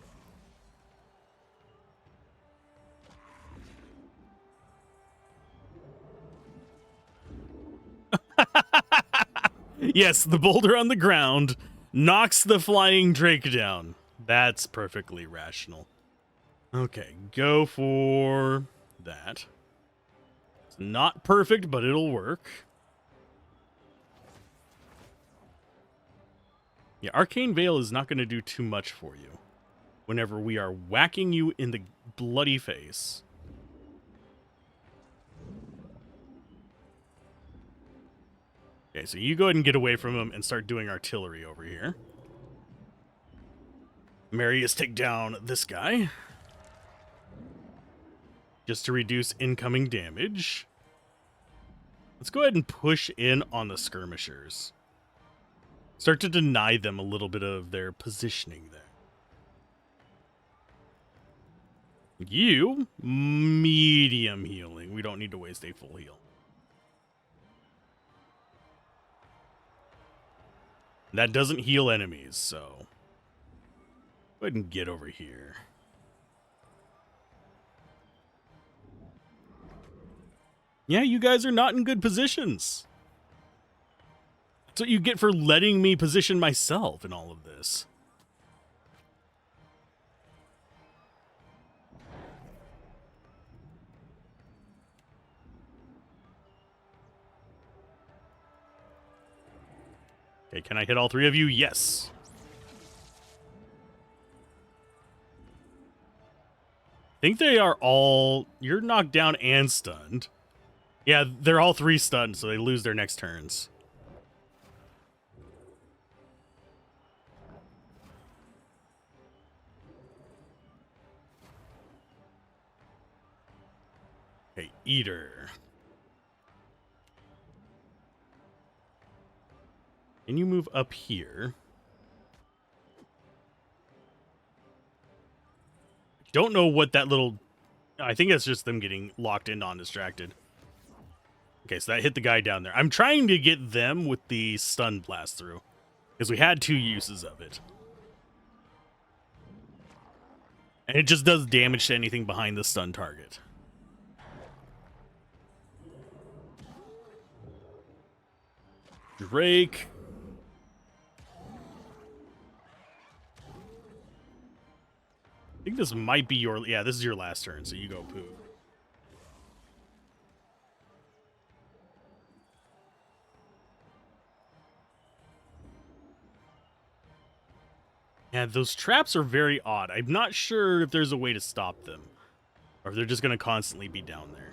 Yes, the boulder on the ground knocks the flying drake down. That's perfectly rational. Okay, go for that. It's not perfect, but it'll work. Yeah, Arcane Veil is not going to do too much for you whenever we are whacking you in the bloody face. Okay, so you go ahead and get away from him and start doing artillery over here. Marius, take down this guy. Just to reduce incoming damage. Let's go ahead and push in on the skirmishers. Start to deny them a little bit of their positioning there. You, medium healing. We don't need to waste a full heal. That doesn't heal enemies, so go ahead and get over here. Yeah, you guys are not in good positions. That's what you get for letting me position myself in all of this. Okay, can I hit all three of you? Yes. I think they are all... You're knocked down and stunned. Yeah, they're all three stunned, so they lose their next turns. Okay, Eater. Can you move up here? Don't know what that little... I think that's just them getting locked in on distracted. Okay, so that hit the guy down there. I'm trying to get them with the stun blast through, because we had 2 uses of it. And it just does damage to anything behind the stun target. Drake. I think this might be your... Yeah, this is your last turn, so you go poo. Yeah, those traps are very odd. I'm not sure if there's a way to stop them, or if they're just going to constantly be down there.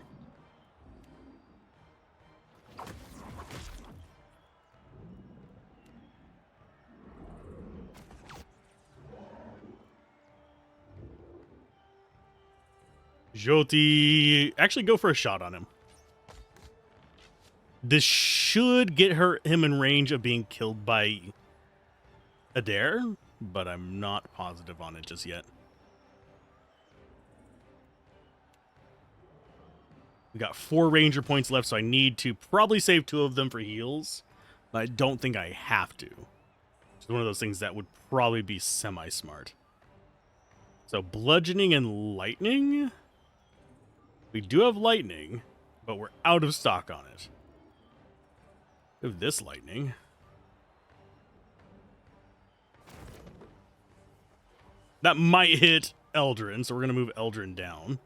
Jyoti, actually go for a shot on him. This should get him in range of being killed by Adair, but I'm not positive on it just yet. We got 4 ranger points left, so I need to probably save 2 of them for heals, but I don't think I have to. It's one of those things that would probably be semi-smart. So bludgeoning and lightning. We do have lightning, but we're out of stock on it. We have this lightning. That might hit Eldrin, so we're going to move Eldrin down.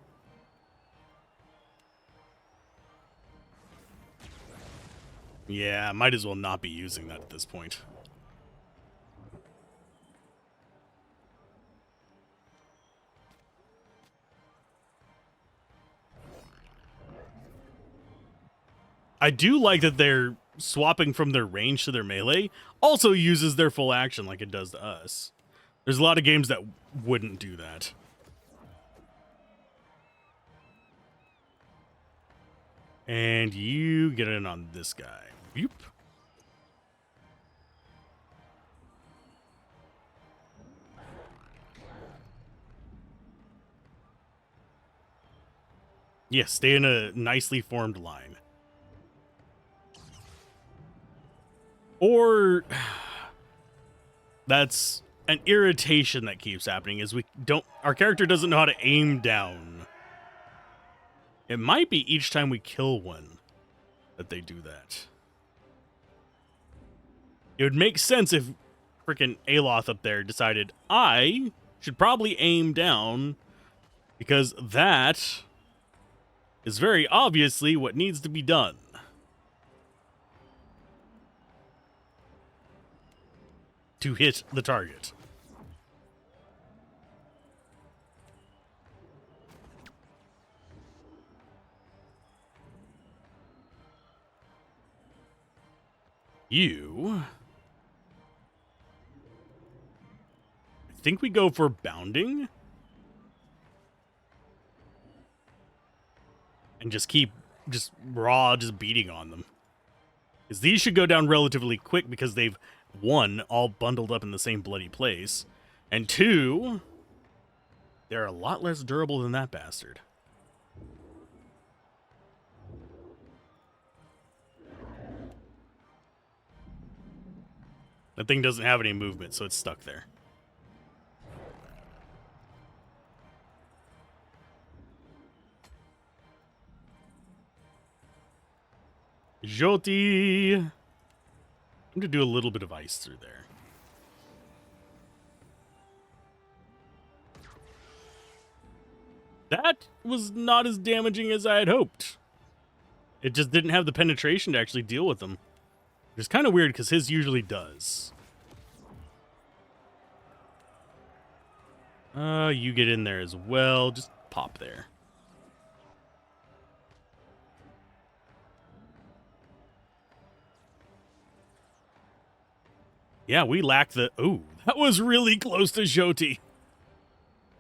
Yeah, might as well not be using that at this point. I do like that they're swapping from their range to their melee. Also uses their full action like it does to us. There's a lot of games that wouldn't do that. And you get in on this guy. Whoop. Yeah, stay in a nicely formed line. Or that's an irritation that keeps happening is our character doesn't know how to aim down. It might be each time we kill one that they do that. It would make sense if freaking Aloth up there decided I should probably aim down, because that is very obviously what needs to be done. To hit the target. I think we go for bounding. And just keep just beating on them. Because these should go down relatively quick because they've, 1, all bundled up in the same bloody place. And 2, they're a lot less durable than that bastard. That thing doesn't have any movement, so it's stuck there. Jyoti. I'm going to do a little bit of ice through there. That was not as damaging as I had hoped. It just didn't have the penetration to actually deal with them. It's kind of weird because his usually does. You get in there as well. Just pop there. Yeah, we lack the... Ooh, that was really close to Jyoti.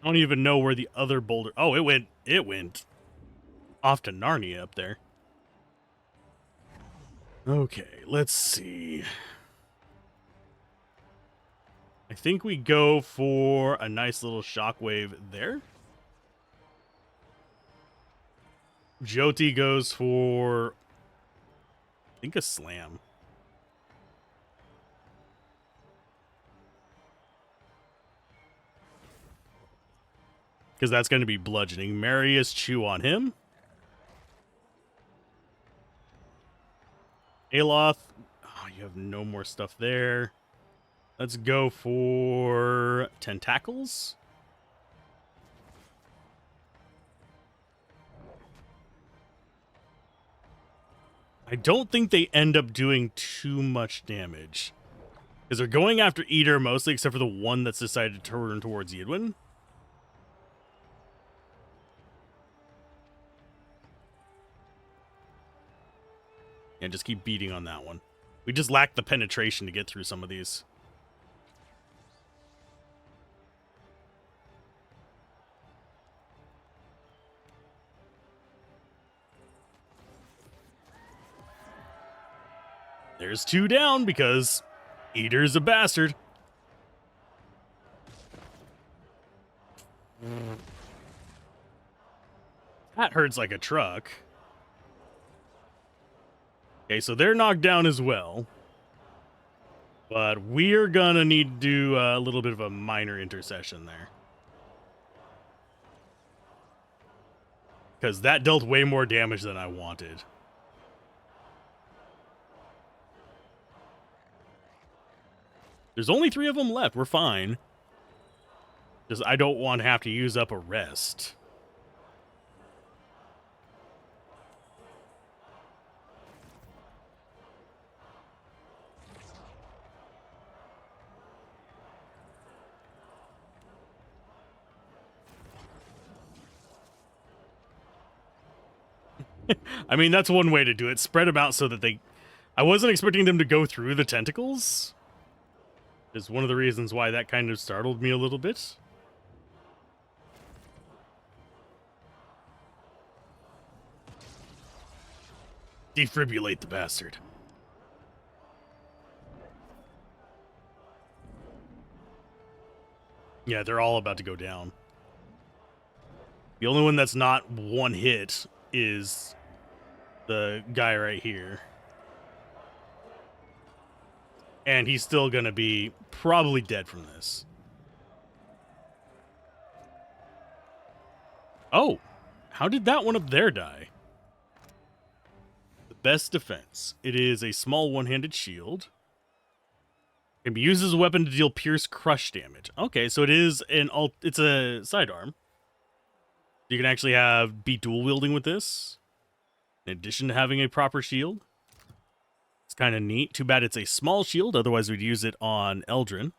I don't even know where the other boulder... Oh, it went off to Narnia up there. Okay, let's see. think we go for a nice little shockwave there. Jyoti goes for, I think, a slam. Because that's going to be bludgeoning. Marius chew on him. Aloth, oh, you have no more stuff there. Let's go for tentacles. I don't think they end up doing too much damage. Because they're going after Eater mostly, except for the one that's decided to turn towards Yidwin. And just keep beating on that one. We just lack the penetration to get through some of these. There's 2 down because Eater's a bastard. That hurts like a truck. Okay, so they're knocked down as well. But we're gonna need to do a little bit of a minor intercession there. Because that dealt way more damage than I wanted. There's only 3 of them left. We're fine. Just I don't want to have to use up a rest. I mean, that's one way to do it. Spread them out so that they... I wasn't expecting them to go through the tentacles. Is one of the reasons why that kind of startled me a little bit. Defibrillate the bastard. Yeah, they're all about to go down. The only one that's not one hit is the guy right here. And he's still going to be probably dead from this. Oh, how did that one up there die? The best defense. It is a small one-handed shield. Can be used as a weapon to deal pierce crush damage. Okay, so it is it's a sidearm. You can actually be dual wielding with this, in addition to having a proper shield. It's kind of neat. Too bad it's a small shield, otherwise we'd use it on Eldrin.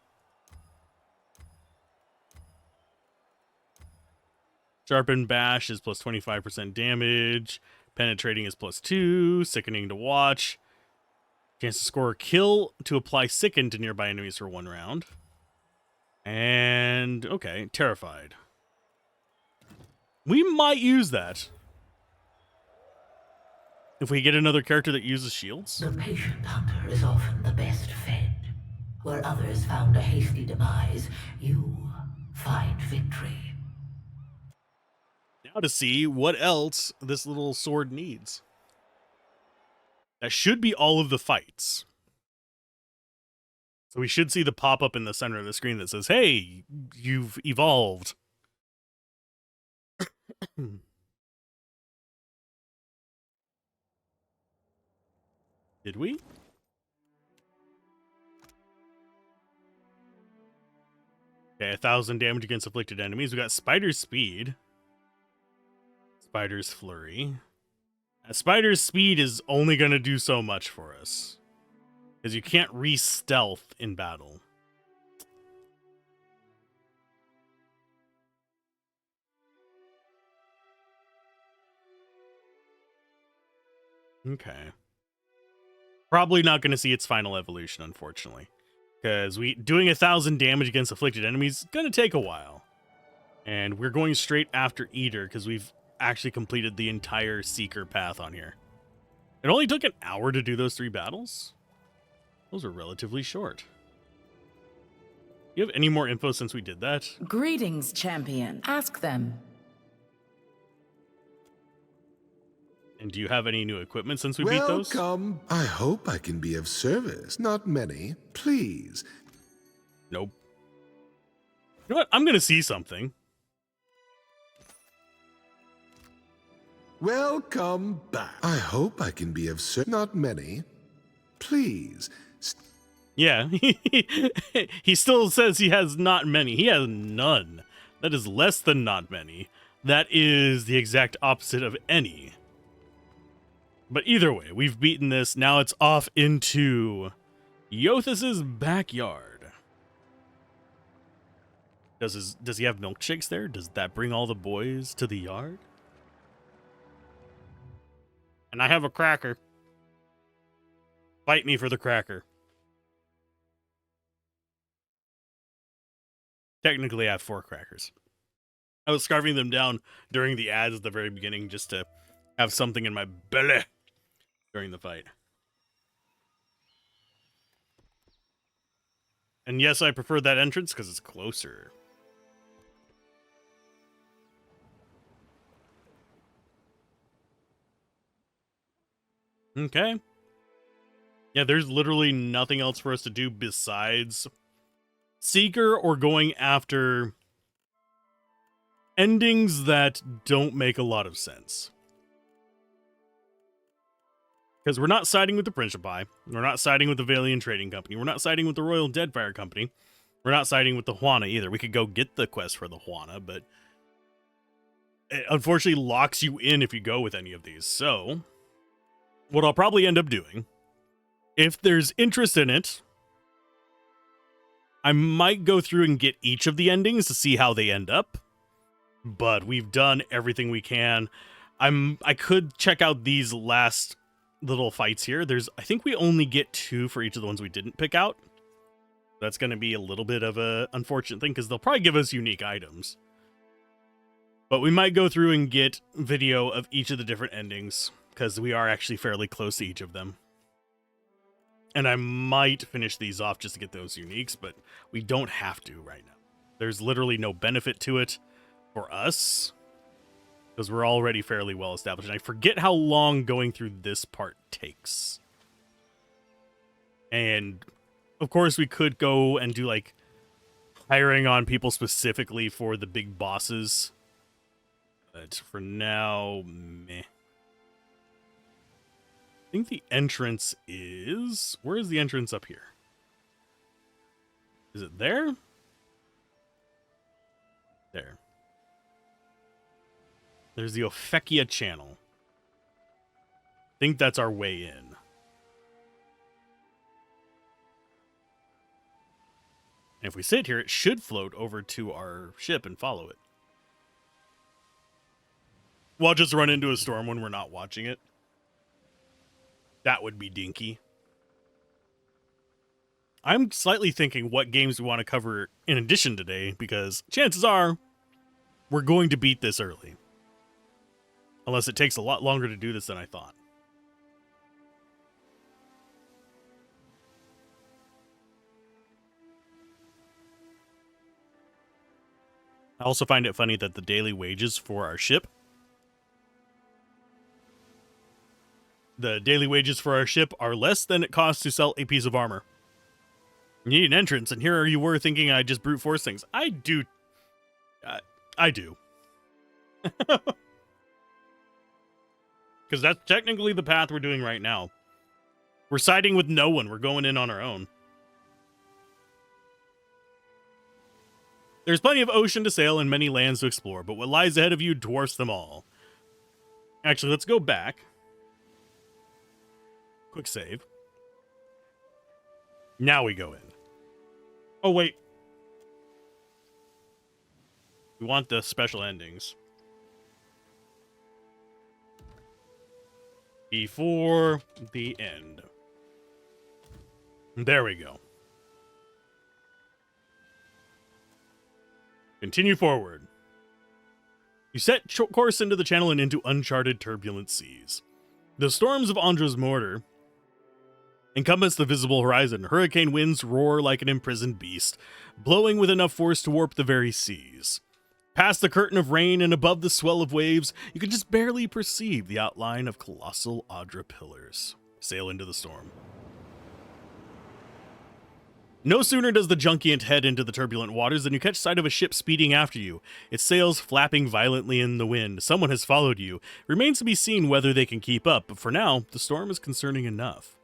Sharpen Bash is plus 25% damage. Penetrating is plus 2. Sickening to watch. Chance to score a kill to apply Sicken to nearby enemies for 1 round. And, okay, Terrified. We might use that. If we get another character that uses shields. The patient hunter is often the best fed. Where others found a hasty demise, you find victory. Now to see what else this little sword needs. That should be all of the fights. So we should see the pop-up in the center of the screen that says, hey, you've evolved. Did we? Okay, 1,000 damage against afflicted enemies. We got Spider's Speed. Spider's Flurry. Spider's Speed is only going to do so much for us. Because you can't re-stealth in battle. Okay. Probably not going to see its final evolution, unfortunately. Because doing 1,000 damage against afflicted enemies is going to take a while. And we're going straight after Eater because we've actually completed the entire Seeker path on here. It only took an hour to do those 3 battles. Those are relatively short. you have any more info since we did that? Greetings, champion. Ask them. And do you have any new equipment since we beat those? Welcome. I hope I can be of service. Not many. Please. Nope. You know what? I'm gonna see something. Welcome back. I hope I can be of service. Not many. Please. Yeah, he still says he has not many. He has none. That is less than not many. That is the exact opposite of any. But either way, we've beaten this. Now it's off into Yothas's backyard. Does he have milkshakes there? Does that bring all the boys to the yard? And I have a cracker. Fight me for the cracker. Technically, I have 4 crackers. I was scarfing them down during the ads at the very beginning just to have something in my belly during the fight. And yes, I prefer that entrance because it's closer. Okay. Yeah, there's literally nothing else for us to do besides Seeker or going after endings that don't make a lot of sense. Because we're not siding with the Principi. We're not siding with the Valiant Trading Company. We're not siding with the Royal Deadfire Company. We're not siding with the Juana either. We could go get the quest for the Juana, but it unfortunately locks you in if you go with any of these. So, what I'll probably end up doing, if there's interest in it, I might go through and get each of the endings to see how they end up. But we've done everything we can. I could check out these last little fights here. I think we only get 2 for each of the ones we didn't pick out. That's going to be a little bit of a unfortunate thing because they'll probably give us unique items. But we might go through and get video of each of the different endings because we are actually fairly close to each of them. And I might finish these off just to get those uniques, but we don't have to right now. There's literally no benefit to it for us because we're already fairly well established. And I forget how long going through this part takes. And of course we could go and do like hiring on people specifically for the big bosses. But for now, meh. I think the entrance is... Where is the entrance up here? Is it there? There. There's the Ophecchia channel. I think that's our way in. And if we sit here, it should float over to our ship and follow it. We'll just run into a storm when we're not watching it. That would be dinky. I'm slightly thinking what games we want to cover in addition today, because chances are we're going to beat this early. Unless it takes a lot longer to do this than I thought. I also find it funny that the daily wages for our ship are less than it costs to sell a piece of armor. You need an entrance, and here you were thinking I just brute force things. I do. I do. Because that's technically the path we're doing right now. We're siding with no one. We're going in on our own. There's plenty of ocean to sail and many lands to explore, but what lies ahead of you dwarfs them all. Actually, let's go back. Quick save. Now we go in. Oh, wait. We want the special endings. Before the end. There we go. Continue forward. You set course into the channel and into uncharted turbulent seas. The storms of Andra's mortar encompass the visible horizon. Hurricane winds roar like an imprisoned beast, blowing with enough force to warp the very seas. Past the curtain of rain and above the swell of waves, you can just barely perceive the outline of colossal Audra pillars. Sail into the storm. No sooner does the Junkiant head into the turbulent waters than you catch sight of a ship speeding after you, its sails flapping violently in the wind. Someone has followed you. It remains to be seen whether they can keep up, but for now, the storm is concerning enough.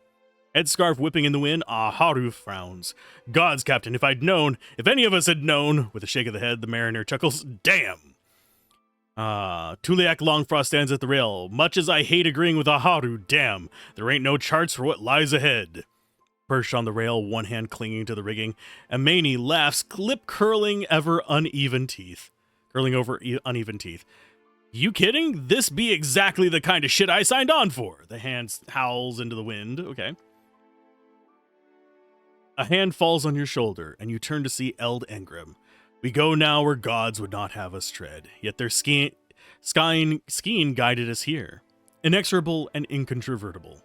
Headscarf whipping in the wind, Haru frowns. Gods, Captain, if I'd known, if any of us had known. With a shake of the head, the mariner chuckles, damn. Tuliak Longfrost stands at the rail. Much as I hate agreeing with Haru, damn, there ain't no charts for what lies ahead. Perched on the rail, one hand clinging to the rigging, Amani laughs, lip curling over uneven teeth. You kidding? This be exactly the kind of shit I signed on for. The hand howls into the wind. Okay. A hand falls on your shoulder, and you turn to see Eld Engram. We go now where gods would not have us tread, yet their skiing guided us here. Inexorable and incontrovertible.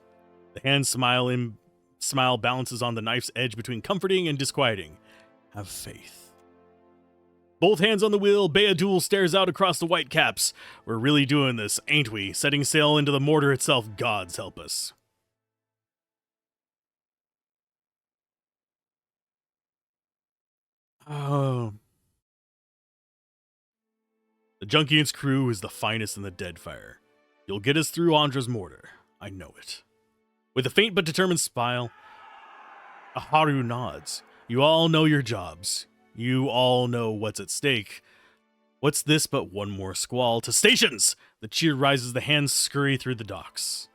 The hand smile balances on the knife's edge between comforting and disquieting. Have faith. Both hands on the wheel, Beadul stares out across the white caps. We're really doing this, ain't we? Setting sail into the mortar itself, gods help us. Oh. The Junkiant's crew is the finest in the Deadfire. You'll get us through Andra's mortar. I know it. With a faint but determined smile, Haru nods. You all know your jobs. You all know what's at stake. What's this but one more squall? To stations! The cheer rises, the hands scurry through the decks.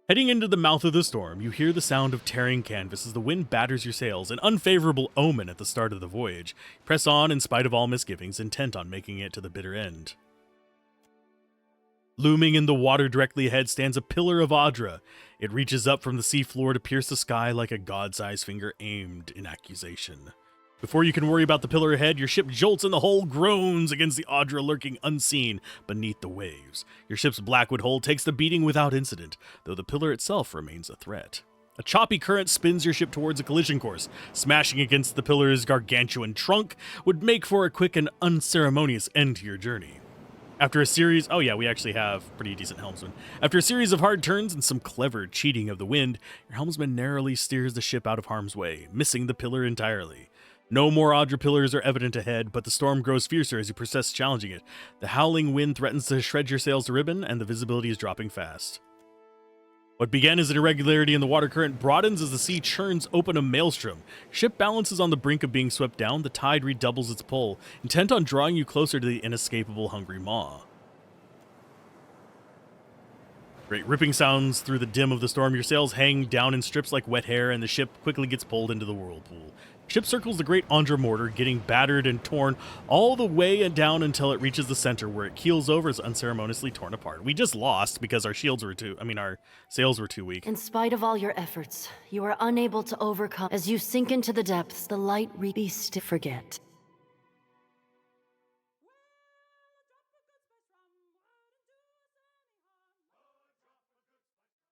Heading into the mouth of the storm, you hear the sound of tearing canvas as the wind batters your sails, an unfavorable omen at the start of the voyage. Press on in spite of all misgivings, intent on making it to the bitter end. Looming in the water directly ahead stands a pillar of Audra. It reaches up from the seafloor to pierce the sky like a god-sized finger aimed in accusation. Before you can worry about the pillar ahead, your ship jolts and the hull groans against the Audra lurking unseen beneath the waves. Your ship's blackwood hull takes the beating without incident, though the pillar itself remains a threat. A choppy current spins your ship towards a collision course. Smashing against the pillar's gargantuan trunk would make for a quick and unceremonious end to your journey. After a series... Oh yeah, we actually have pretty decent helmsmen. After a series of hard turns and some clever cheating of the wind, your helmsman narrowly steers the ship out of harm's way, missing the pillar entirely. No more Audra pillars are evident ahead, but the storm grows fiercer as you persist challenging it. The howling wind threatens to shred your sails to ribbon, and the visibility is dropping fast. What began as an irregularity in the water current broadens as the sea churns open a maelstrom. Ship balances on the brink of being swept down, the tide redoubles its pull, intent on drawing you closer to the inescapable hungry maw. Great ripping sounds through the dim of the storm. Your sails hang down in strips like wet hair, and the ship quickly gets pulled into the whirlpool. Ship circles the great Andra mortar, getting battered and torn all the way and down until it reaches the center, where it keels over as unceremoniously torn apart. We just lost because our sails were too weak. In spite of all your efforts, you are unable to overcome. As you sink into the depths, the light beast to forget.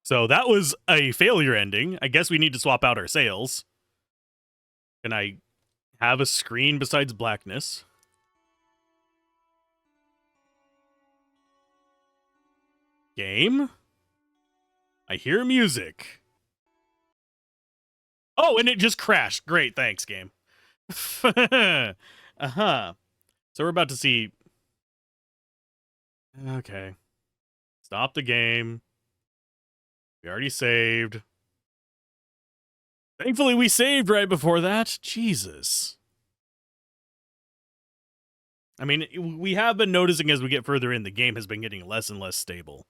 So that was a failure ending. I guess we need to swap out our sails. Can I have a screen besides blackness? Game? I hear music. Oh, and it just crashed. Great, thanks, game. Uh-huh. So we're about to see... Okay. Stop the game. We already saved. Thankfully, we saved right before that. Jesus. I mean, we have been noticing as we get further in, the game has been getting less and less stable.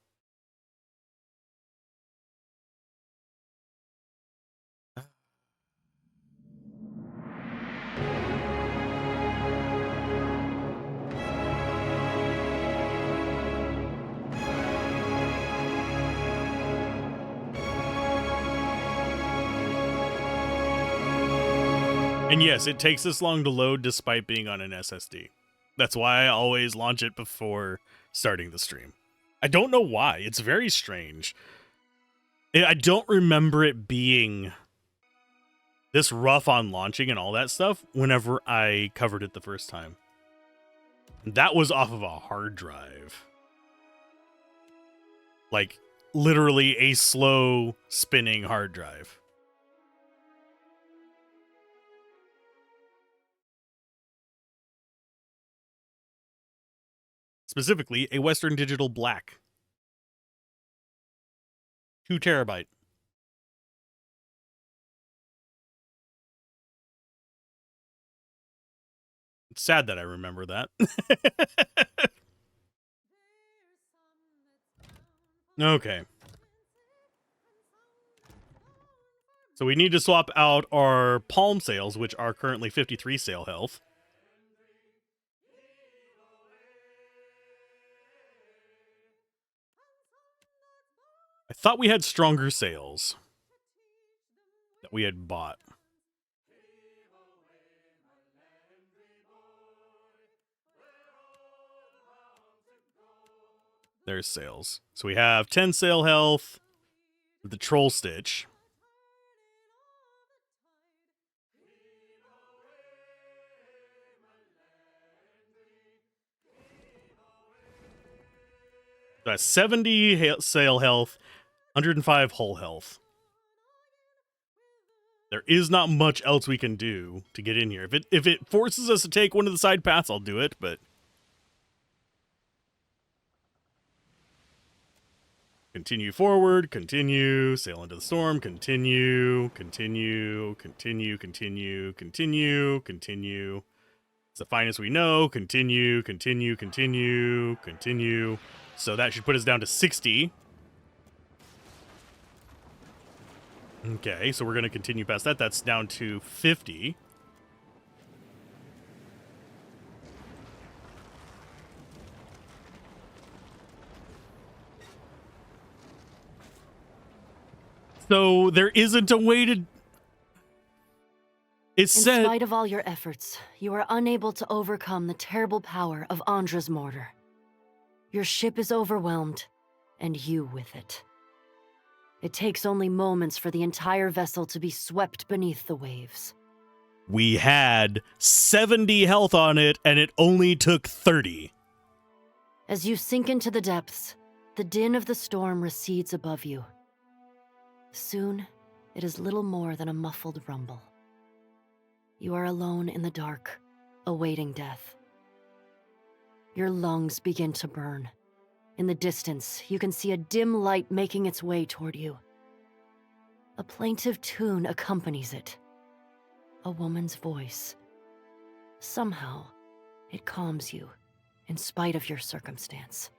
And yes, it takes this long to load despite being on an SSD. That's why I always launch it before starting the stream. I don't know why. It's very strange. I don't remember it being this rough on launching and all that stuff whenever I covered it the first time. That was off of a hard drive. Like, literally a slow spinning hard drive. Specifically, a Western Digital Black. 2 terabyte. It's sad that I remember that. Okay. So we need to swap out our palm sails, which are currently 53 sail health. I thought we had stronger sails that we had bought. There's sails. So we have 10 sail health with the troll stitch. So that's 70 sail health, 105 hull health. There is not much else we can do to get in here. If it forces us to take one of the side paths, I'll do it, but continue forward, continue, sail into the storm, continue, continue, continue, continue, continue, continue. It's the finest we know. Continue, continue, continue, continue. So that should put us down to 60. Okay, so we're going to continue past that. That's down to 50. So there isn't a way to... In spite of all your efforts, you are unable to overcome the terrible power of Andra's mortar. Your ship is overwhelmed, and you with it. It takes only moments for the entire vessel to be swept beneath the waves. We had 70 health on it, and it only took 30. As you sink into the depths, the din of the storm recedes above you. Soon, it is little more than a muffled rumble. You are alone in the dark, awaiting death. Your lungs begin to burn. In the distance, you can see a dim light making its way toward you. A plaintive tune accompanies it. A woman's voice. Somehow, it calms you, in spite of your circumstance.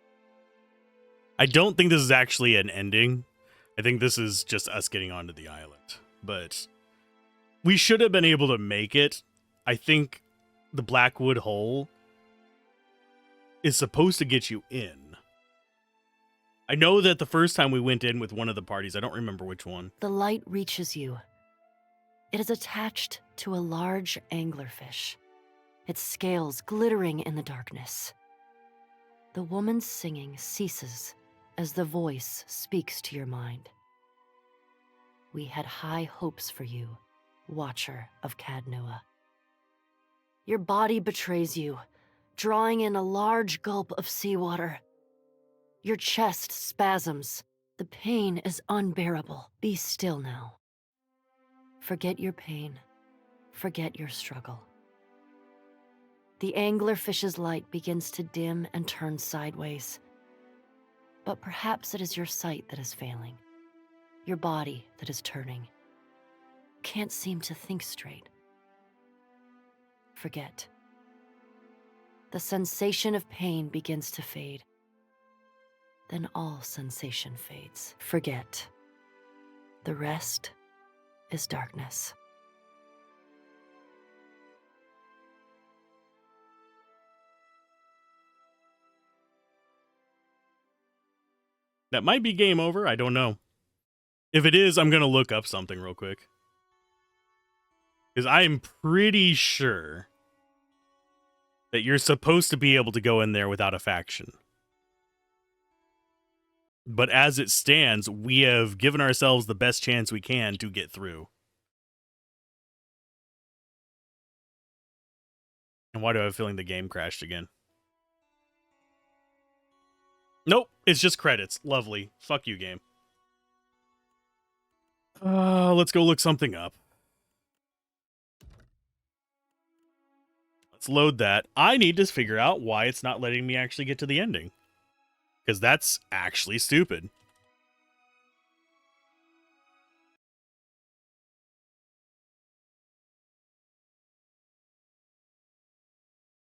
I don't think this is actually an ending. I think this is just us getting onto the island. But we should have been able to make it. I think the Blackwood Hole is supposed to get you in. I know that the first time we went in with one of the parties, I don't remember which one. The light reaches you. It is attached to a large anglerfish, its scales glittering in the darkness. The woman's singing ceases as the voice speaks to your mind. We had high hopes for you, Watcher of Cadnua. Your body betrays you, drawing in a large gulp of seawater. Your chest spasms. The pain is unbearable. Be still now. Forget your pain. Forget your struggle. The anglerfish's light begins to dim and turn sideways. But perhaps it is your sight that is failing. Your body that is turning. Can't seem to think straight. Forget. The sensation of pain begins to fade. Then all sensation fades. Forget. The rest is darkness. That might be game over. I don't know. If it is, I'm going to look up something real quick. Because I'm pretty sure that you're supposed to be able to go in there without a faction. But as it stands, we have given ourselves the best chance we can to get through. And why do I have a feeling the game crashed again? Nope, it's just credits. Lovely. Fuck you, game. Let's go look something up. Let's load that. I need to figure out why it's not letting me actually get to the ending. Because that's actually stupid.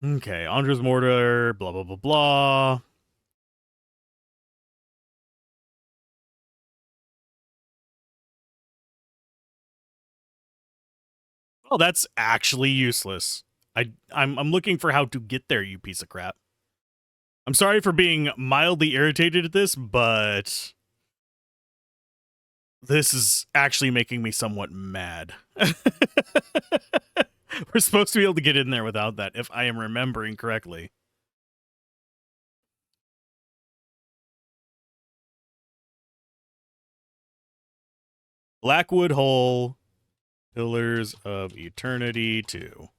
Okay, Andres Mortar, blah, blah, blah, blah. Oh, that's actually useless. I'm looking for how to get there, you piece of crap. I'm sorry for being mildly irritated at this, but this is actually making me somewhat mad. We're supposed to be able to get in there without that, if I am remembering correctly. Blackwood Hole, Pillars of Eternity 2.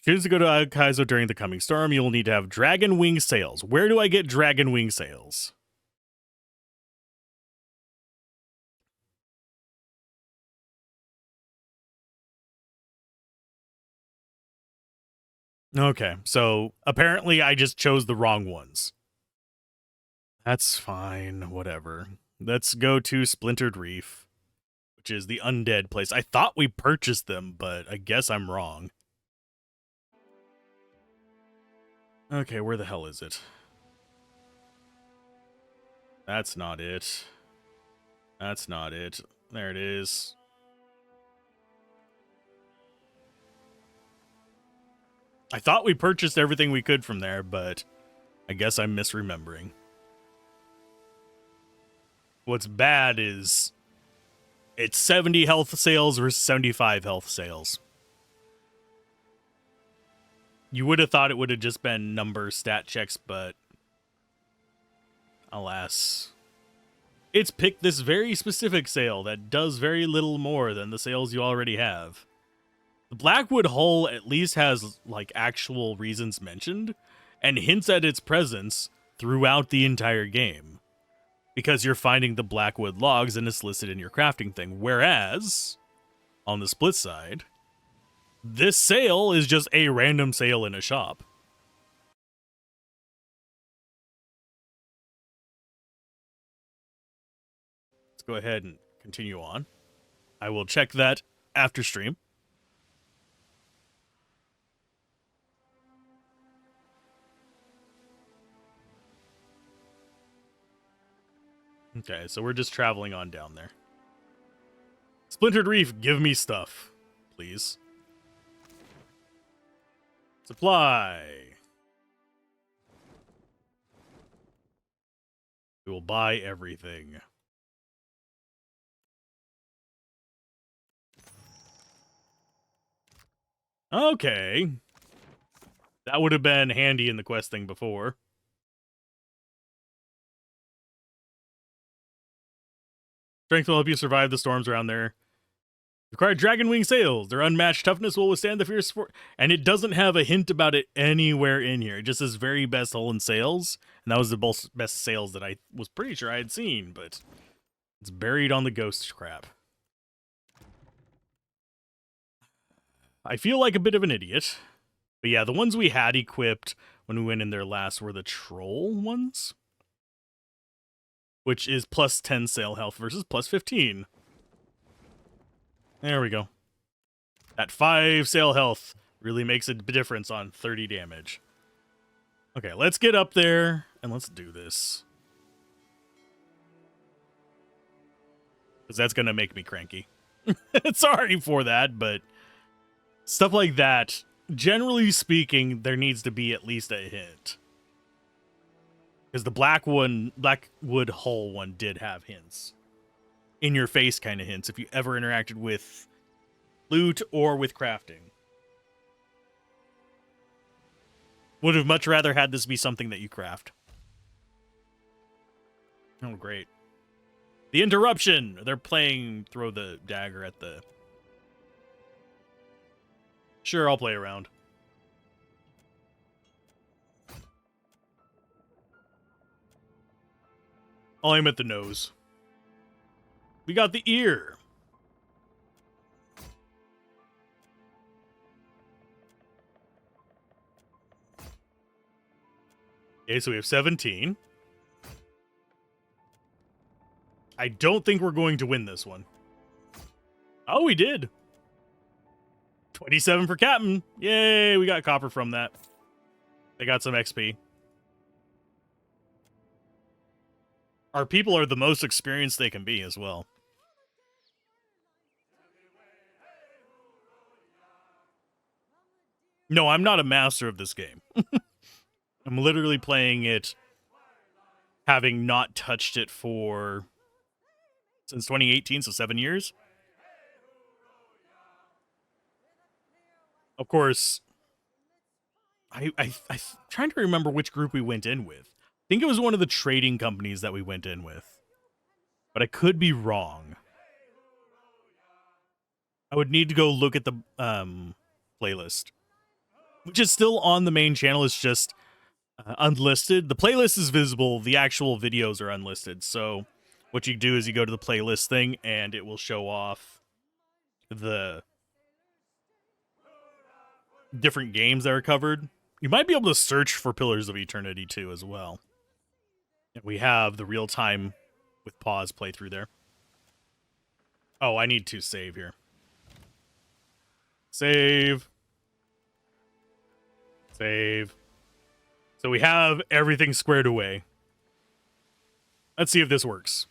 Choose to go to Kaizo during the coming storm. You'll need to have Dragon Wing Sails. Where do I get Dragon Wing Sails? Okay, so apparently I just chose the wrong ones. That's fine, whatever. Let's go to Splintered Reef, which is the undead place. I thought we purchased them, but I guess I'm wrong. Okay, where the hell is it? That's not it. That's not it. There it is. I thought we purchased everything we could from there, but I guess I'm misremembering. What's bad is it's 70 health sales versus 75 health sales. You would have thought it would have just been number stat checks, but alas. It's picked this very specific sale that does very little more than the sales you already have. The Blackwood Hull at least has, like, actual reasons mentioned and hints at its presence throughout the entire game. Because you're finding the Blackwood logs and it's listed in your crafting thing. Whereas, on the split side, this sale is just a random sale in a shop. Let's go ahead and continue on. I will check that after stream. Okay, so we're just traveling on down there. Splintered Reef, give me stuff, please. Supply. We will buy everything. Okay. That would have been handy in the quest thing before. Strength will help you survive the storms around there. Require Dragon Wing Sails. Their unmatched toughness will withstand the fierce and it doesn't have a hint about it anywhere in here. It just says very best hull and sails. And that was the best sails that I was pretty sure I had seen, but it's buried on the ghost crap. I feel like a bit of an idiot. But yeah, the ones we had equipped when we went in there last were the troll ones. Which is plus 10 sail health versus plus 15. There we go. That 5 sail health really makes a difference on 30 damage. Okay, let's get up there and let's do this. Because that's going to make me cranky. Sorry for that, but stuff like that, generally speaking, there needs to be at least a hint. Because the Blackwood Hull one did have hints. In your face kind of hints if you ever interacted with loot or with crafting. Would have much rather had this be something that you craft. Oh, great. The interruption! They're playing throw the dagger at the... Sure, I'll play around. I'll aim at the nose. We got the ear. Okay, so we have 17. I don't think we're going to win this one. Oh, we did. 27 for Captain. Yay, we got copper from that. They got some XP. Our people are the most experienced they can be as well. No, I'm not a master of this game. I'm literally playing it having not touched it for since 2018, so 7 years. Of course, I'm trying to remember which group we went in with. I think it was one of the trading companies that we went in with. But I could be wrong. I would need to go look at the playlist. Which is still on the main channel, it's just unlisted. The playlist is visible, the actual videos are unlisted. So what you do is you go to the playlist thing and it will show off the different games that are covered. You might be able to search for Pillars of Eternity too as well. And we have the real-time with pause playthrough there. Oh, I need to save here. Save. Save. So we have everything squared away. Let's see if this works.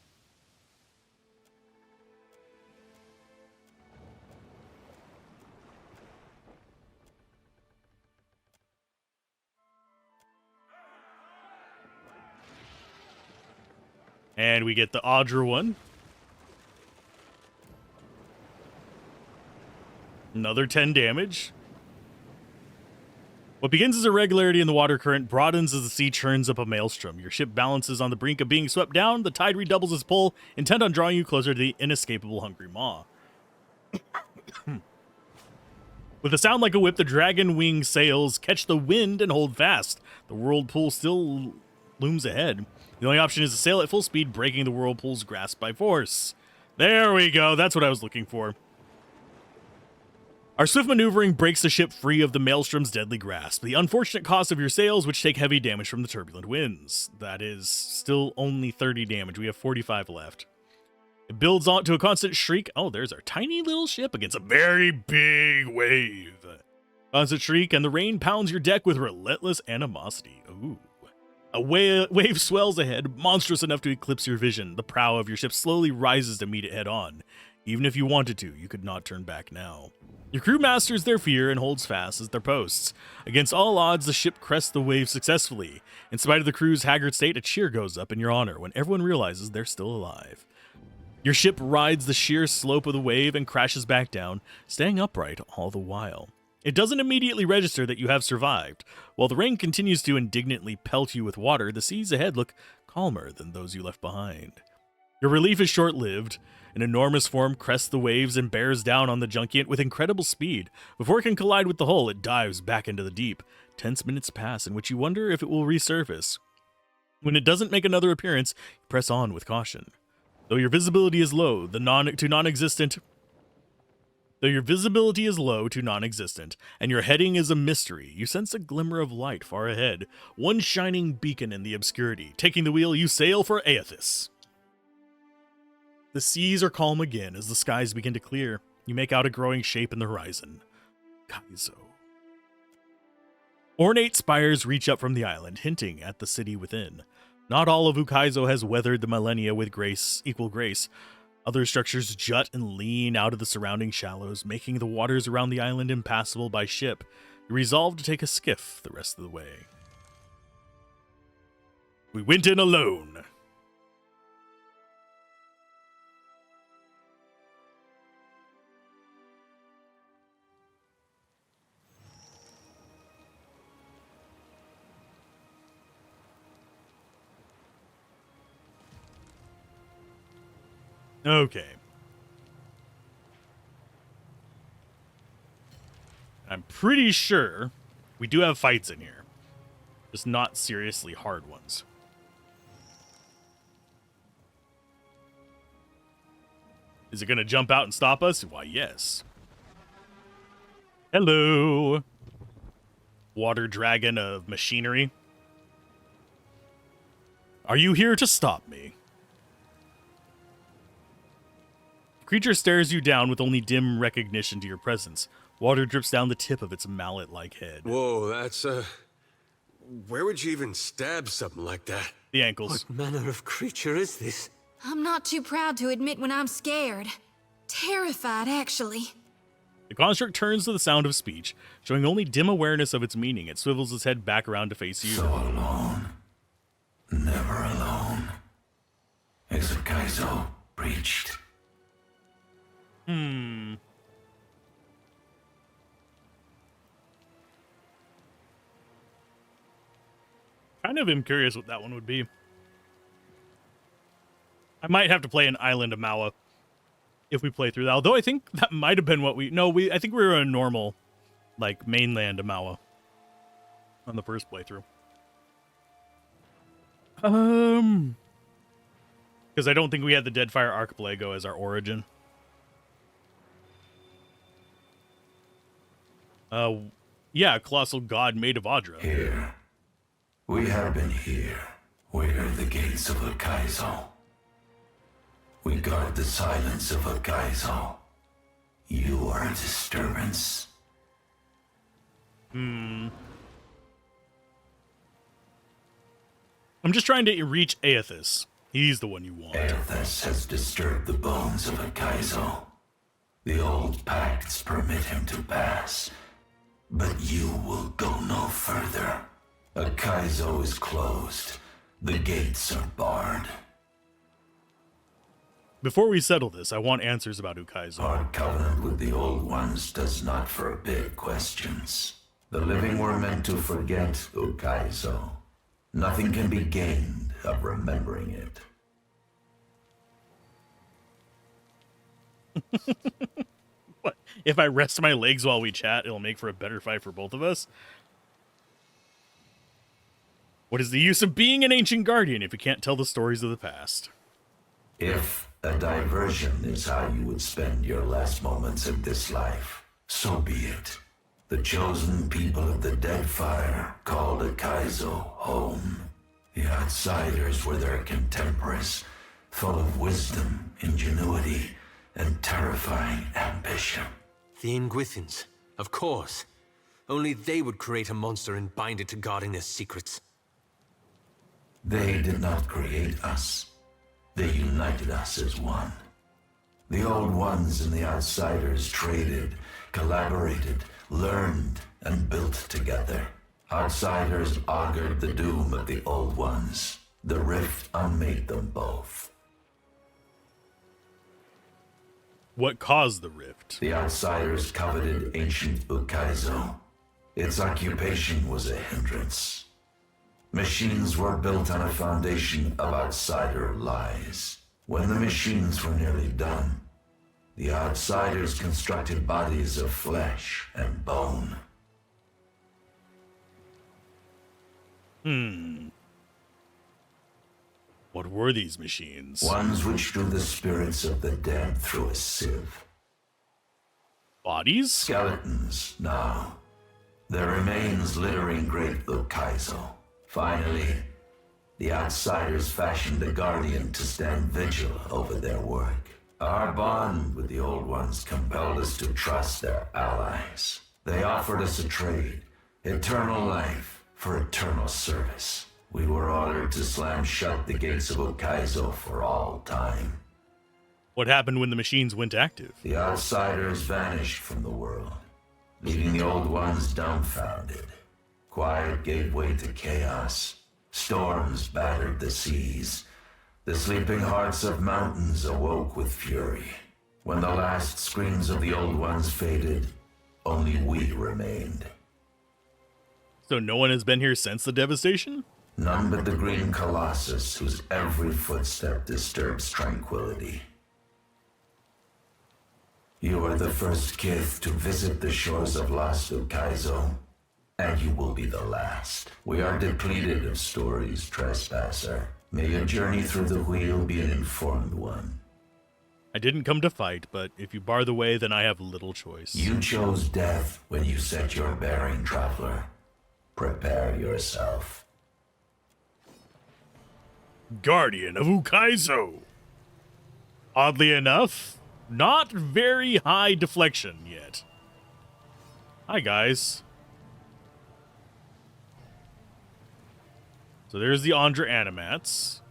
And we get the Audra one. Another 10 damage. What begins as irregularity in the water current broadens as the sea churns up a maelstrom. Your ship balances on the brink of being swept down. The tide redoubles its pull, intent on drawing you closer to the inescapable hungry maw. With a sound like a whip, the dragon wing sails catch the wind and hold fast. The whirlpool still looms ahead. The only option is to sail at full speed, breaking the whirlpool's grasp by force. There we go. That's what I was looking for. Our swift maneuvering breaks the ship free of the maelstrom's deadly grasp. The unfortunate cost of your sails, which take heavy damage from the turbulent winds. That is still only 30 damage. We have 45 left. It builds on to a constant shriek. Oh, there's our tiny little ship against a very big wave. Constant shriek, and the rain pounds your deck with relentless animosity. Ooh. A wave swells ahead, monstrous enough to eclipse your vision. The prow of your ship slowly rises to meet it head on. Even if you wanted to, you could not turn back now. Your crew masters their fear and holds fast at their posts. Against all odds, the ship crests the wave successfully. In spite of the crew's haggard state, a cheer goes up in your honor when everyone realizes they're still alive. Your ship rides the sheer slope of the wave and crashes back down, staying upright all the while. It doesn't immediately register that you have survived. While the rain continues to indignantly pelt you with water, the seas ahead look calmer than those you left behind. Your relief is short-lived. An enormous form crests the waves and bears down on the Junkiet with incredible speed. Before it can collide with the hull, it dives back into the deep. Tense minutes pass in which you wonder if it will resurface. When it doesn't make another appearance, you press on with caution. Though your visibility is low to non-existent, and your heading is a mystery, you sense a glimmer of light far ahead, one shining beacon in the obscurity. Taking the wheel, you sail for Aethys. The seas are calm again as the skies begin to clear. You make out a growing shape in the horizon. Kaizo. Ornate spires reach up from the island, hinting at the city within. Not all of Ukaizo has weathered the millennia with equal grace. Other structures jut and lean out of the surrounding shallows, making the waters around the island impassable by ship. You resolve to take a skiff the rest of the way. We went in alone. Okay. I'm pretty sure we do have fights in here. Just not seriously hard ones. Is it going to jump out and stop us? Why, yes. Hello. Water dragon of machinery. Are you here to stop me? The creature stares you down with only dim recognition to your presence. Water drips down the tip of its mallet-like head. Whoa, that's, where would you even stab something like that? The ankles. What manner of creature is this? I'm not too proud to admit when I'm scared. Terrified, actually. The construct turns to the sound of speech, showing only dim awareness of its meaning. It swivels its head back around to face you. So alone. Never alone. Exokaizo breached. Kind of am curious what that one would be. I might have to play an Island of Maua if we play through that. Although I think that might have been what I think we were a normal, like, mainland of Maua on the first playthrough. Because I don't think we had the Deadfire Archipelago as our origin. Yeah, colossal god made of Audra. Here. We have been here. Where the gates of Akaizo. We guard the silence of Akaizo. You are a disturbance. I'm just trying to reach Aethys. He's the one you want. Aethys has disturbed the bones of Akaizo. The old pacts permit him to pass. But you will go no further. Akaizo is closed. The gates are barred. Before we settle this, I want answers about Ukaizo. Our covenant with the Old Ones does not forbid questions. The living were meant to forget Ukaizo. Nothing can be gained of remembering it. What? If I rest my legs while we chat, it'll make for a better fight for both of us? What is the use of being an ancient guardian if you can't tell the stories of the past? If a diversion is how you would spend your last moments in this life, so be it. The chosen people of the Deadfire called Akaizo home. The outsiders were their contemporaries, full of wisdom, ingenuity, and terrifying ambition. The Ingwithans, of course. Only they would create a monster and bind it to guarding their secrets. They did not create us. They united us as one. The Old Ones and the Outsiders traded, collaborated, learned, and built together. Outsiders augured the doom of the Old Ones. The rift unmade them both. What caused the rift? The Outsiders coveted ancient Ukaizo. Its occupation was a hindrance. Machines were built on a foundation of outsider lies. When the machines were nearly done, the Outsiders constructed bodies of flesh and bone. What were these machines? Ones which drew the spirits of the dead through a sieve. Bodies? Skeletons, now. Their remains littering Great Ukaizo. Finally, the Outsiders fashioned a guardian to stand vigil over their work. Our bond with the Old Ones compelled us to trust their allies. They offered us a trade, eternal life for eternal service. We were ordered to slam shut the gates of Ukaizo for all time. What happened when the machines went active? The Outsiders vanished from the world, leaving the Old Ones dumbfounded. Quiet gave way to chaos. Storms battered the seas. The sleeping hearts of mountains awoke with fury. When the last screams of the Old Ones faded, only we remained. So no one has been here since the devastation? None but the green colossus whose every footstep disturbs tranquility. You are the first kith to visit the shores of Las Kaizo, and you will be the last. We are depleted of stories, trespasser. May your journey through the wheel be an informed one. I didn't come to fight, but if you bar the way, then I have little choice. You chose death when you set your bearing, traveler. Prepare yourself. Guardian of Ukaizo. Oddly enough, not very high deflection yet. Hi, guys. So there's the Andra Animats.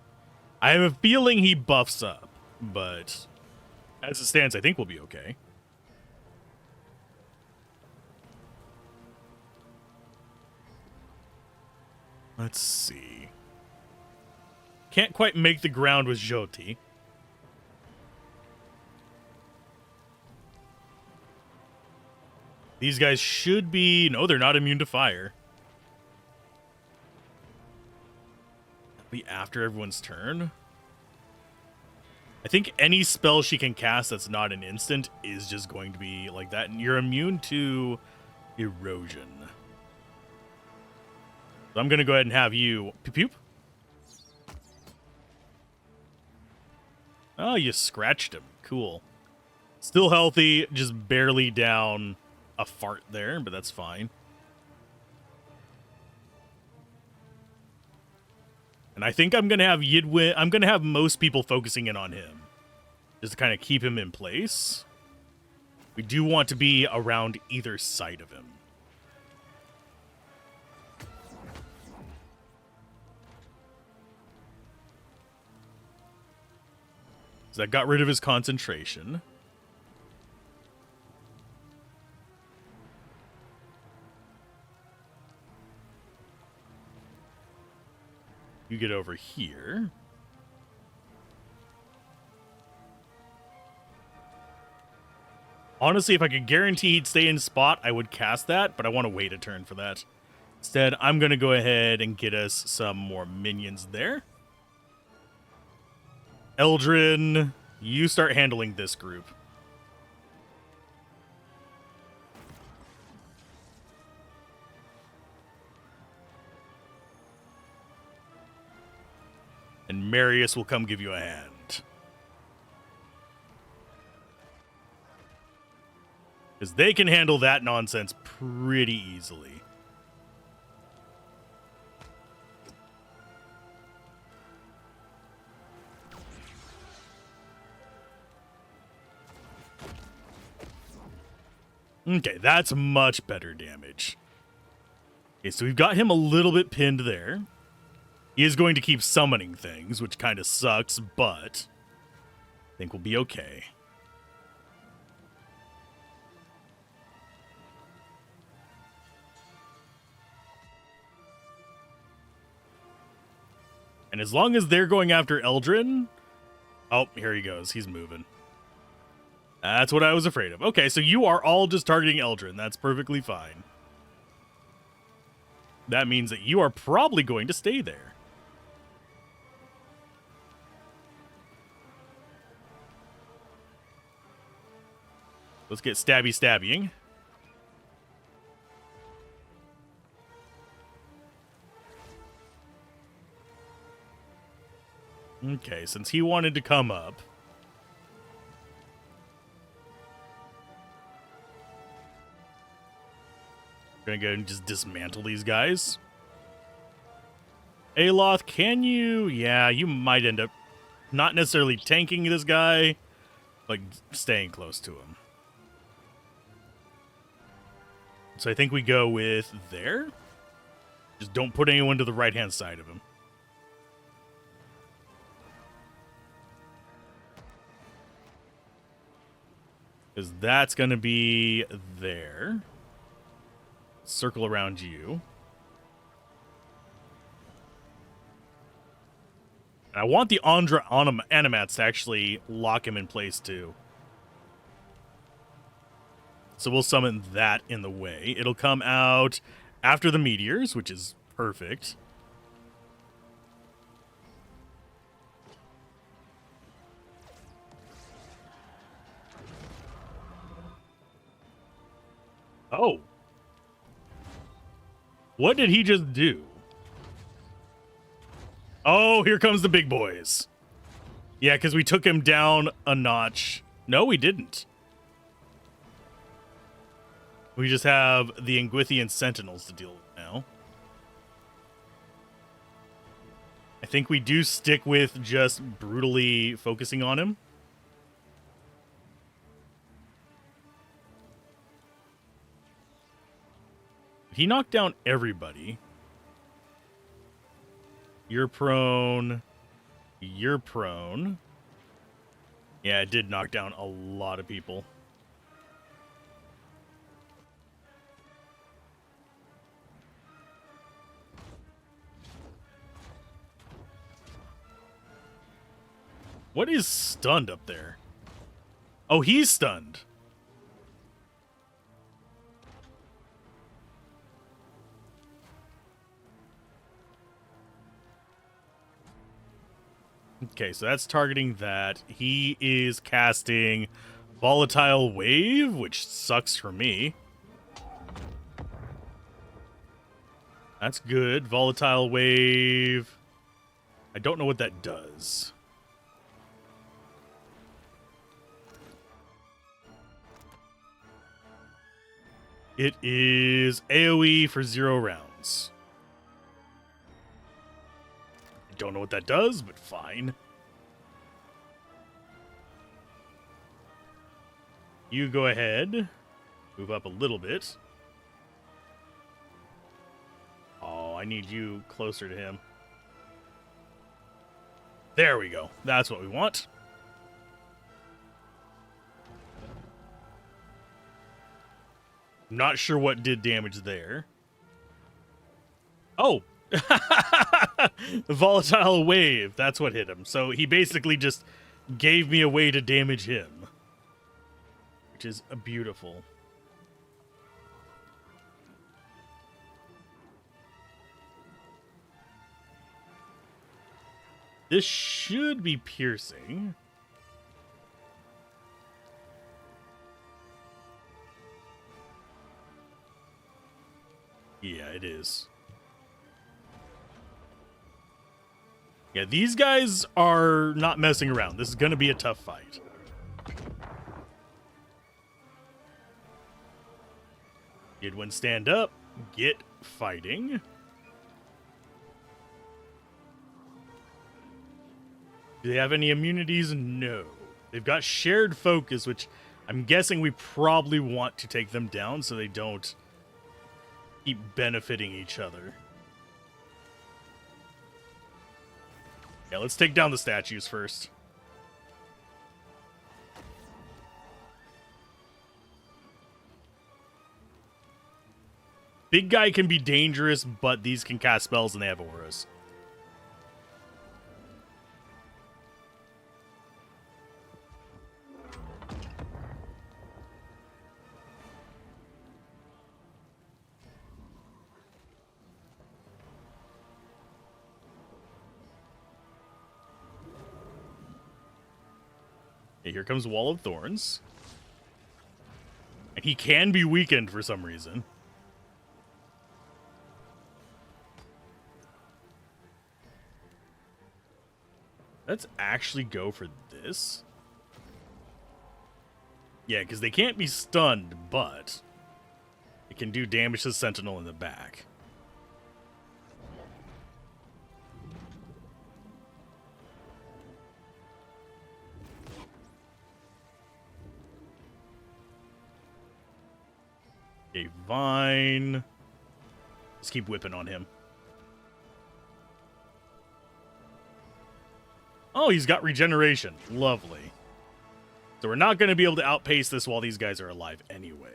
I have a feeling he buffs up, but as it stands, I think we'll be okay. Let's see. Can't quite make the ground with Jyoti. These guys should be... No, they're not immune to fire. That'll be after everyone's turn. I think any spell she can cast that's not an instant is just going to be like that. And you're immune to erosion. So I'm going to go ahead and have you... Pew pew. Oh, you scratched him. Cool. Still healthy, just barely down a fart there, but that's fine. And I think I'm going to have Yidwin... I'm going to have most people focusing in on him. Just to kind of keep him in place. We do want to be around either side of him. So that got rid of his concentration. You get over here. Honestly, if I could guarantee he'd stay in spot, I would cast that, but I want to wait a turn for that. Instead, I'm going to go ahead and get us some more minions there. Eldrin, you start handling this group. And Marius will come give you a hand. Because they can handle that nonsense pretty easily. Okay, that's much better damage. Okay, so we've got him a little bit pinned there. He is going to keep summoning things, which kind of sucks, but I think we'll be okay. And as long as they're going after Eldrin... Oh, here he goes. He's moving. That's what I was afraid of. Okay, so you are all just targeting Eldrin. That's perfectly fine. That means that you are probably going to stay there. Let's get stabby-stabbying. Okay, since he wanted to come up... Gonna go and just dismantle these guys. Aloth, can you... Yeah, you might end up not necessarily tanking this guy, but staying close to him. So I think we go with there. Just don't put anyone to the right-hand side of him. Because that's going to be there. Circle around you. And I want the Andra Animats to actually lock him in place too. So we'll summon that in the way. It'll come out after the meteors, which is perfect. Oh. What did he just do? Oh, here comes the big boys. Yeah, because we took him down a notch. No, we didn't. We just have the Ingwithian Sentinels to deal with now. I think we do stick with just brutally focusing on him. He knocked down everybody. You're prone. You're prone. Yeah, it did knock down a lot of people. What is stunned up there? Oh, he's stunned. Okay, so that's targeting that. He is casting Volatile Wave, which sucks for me. That's good. Volatile Wave. I don't know what that does. It is AoE for 0 rounds. Don't know what that does, but fine. You go ahead. Move up a little bit. Oh, I need you closer to him. There we go. That's what we want. Not sure what did damage there. Oh! Volatile Wave. That's what hit him. So he basically just gave me a way to damage him. Which is beautiful. This should be piercing. Yeah, it is. Yeah, these guys are not messing around. This is going to be a tough fight. Idwin, stand up. Get fighting. Do they have any immunities? No. They've got shared focus, which I'm guessing we probably want to take them down so they don't keep benefiting each other. Yeah, let's take down the statues first. Big guy can be dangerous, but these can cast spells and they have auras. Okay, here comes Wall of Thorns. And he can be weakened for some reason. Let's actually go for this. Yeah, because they can't be stunned, but it can do damage to the Sentinel in the back. Okay, Vine. Let's keep whipping on him. Oh, he's got regeneration. Lovely. So we're not going to be able to outpace this while these guys are alive anyway.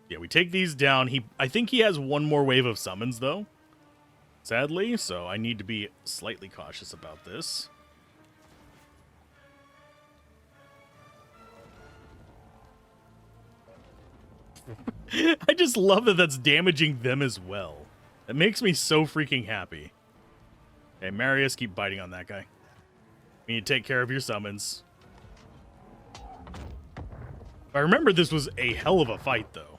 Yeah, we take these down. I think he has one more wave of summons, though. Sadly, so I need to be slightly cautious about this. I just love that that's damaging them as well. That makes me so freaking happy. Okay, Marius, keep biting on that guy. We need to take care of your summons. I remember this was a hell of a fight, though.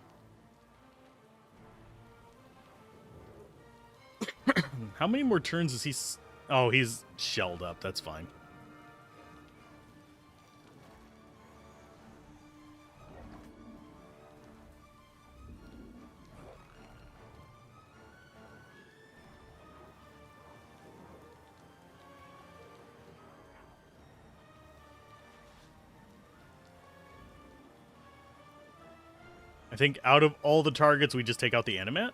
How many more turns is he... Oh, he's shelled up. That's fine. I think out of all the targets, we just take out the Animat.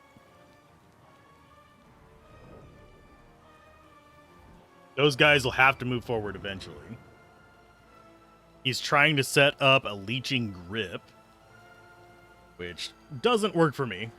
Those guys will have to move forward eventually. He's trying to set up a leeching grip, which doesn't work for me.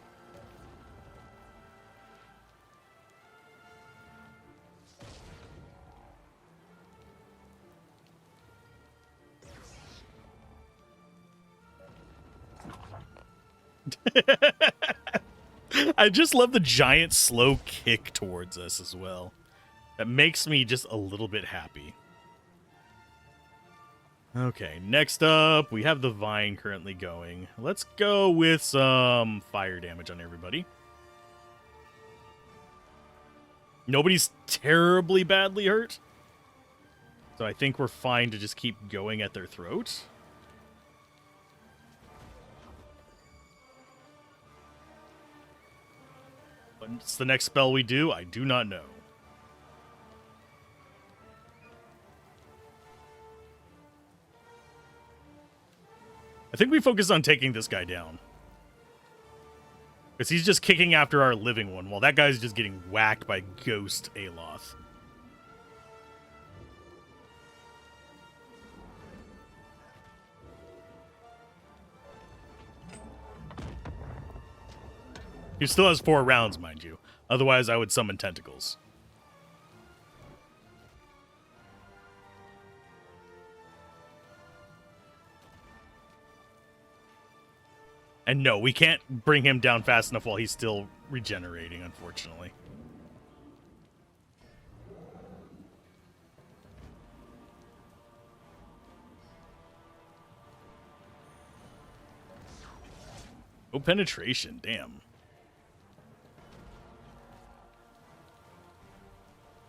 I just love the giant slow kick towards us as well. That makes me just a little bit happy. Okay, next up, we have the Vine currently going. Let's go with some fire damage on everybody. Nobody's terribly badly hurt. So I think we're fine to just keep going at their throat. What's the next spell we do? I do not know. I think we focus on taking this guy down. Because he's just kicking after our living one, while that guy's just getting whacked by Ghost Aloth. He still has 4 rounds, mind you. Otherwise, I would summon tentacles. And no, we can't bring him down fast enough while he's still regenerating, unfortunately. Oh, penetration, damn.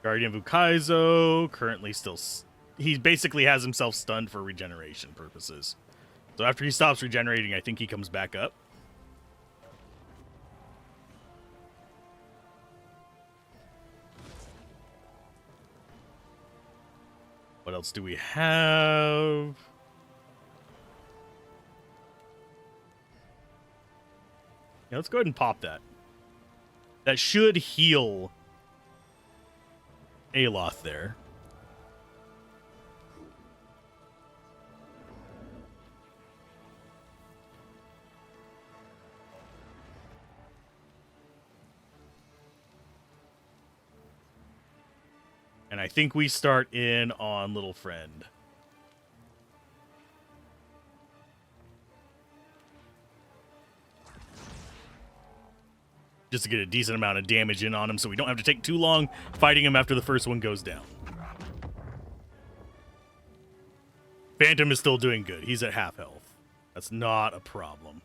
Guardian Vukaizo, currently still... He basically has himself stunned for regeneration purposes. So after he stops regenerating, I think he comes back up. What else do we have? Yeah, let's go ahead and pop that. That should heal Aloth there. And I think we start in on Little Friend. Just to get a decent amount of damage in on him so we don't have to take too long fighting him after the first one goes down. Phantom is still doing good. He's at half health. That's not a problem.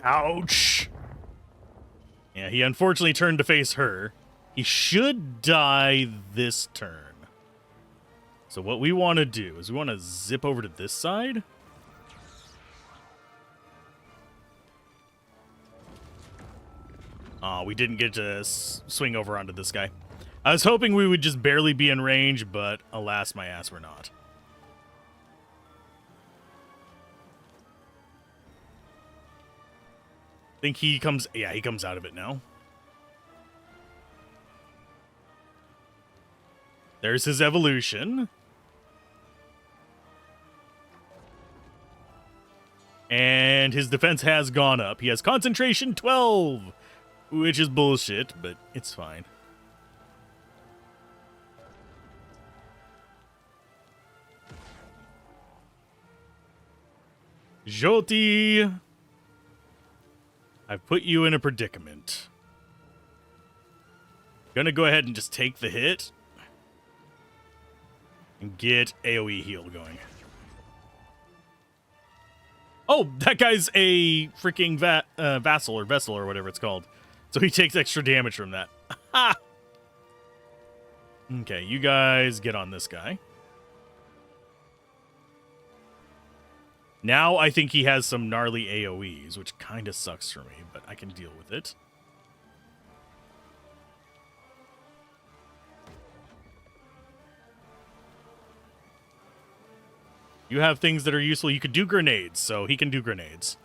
Ouch! Yeah, he unfortunately turned to face her. He should die this turn. So what we want to do is we want to zip over to this side. Oh, we didn't get to swing over onto this guy. I was hoping we would just barely be in range, but alas, my ass, we're not. I think he comes... Yeah, he comes out of it now. There's his evolution. And and his defense has gone up. He has concentration 12, which is bullshit, but it's fine. Jyoti, I've put you in a predicament. Gonna go ahead and just take the hit and get AoE heal going. Oh, that guy's a freaking vassal or vessel or whatever it's called. So he takes extra damage from that. Ha! Okay, you guys get on this guy. Now I think he has some gnarly AoEs, which kind of sucks for me, but I can deal with it. You have things that are useful. You could do grenades, so he can do grenades.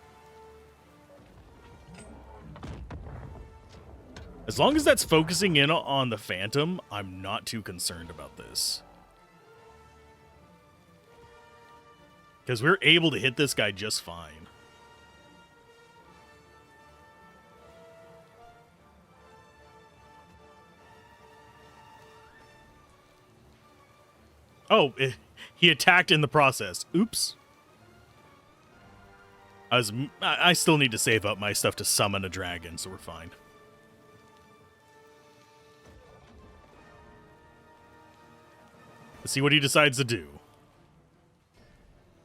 As long as that's focusing in on the Phantom, I'm not too concerned about this. Because we're able to hit this guy just fine. Oh, he attacked in the process. Oops. I still need to save up my stuff to summon a dragon, so we're fine. Let's see what he decides to do.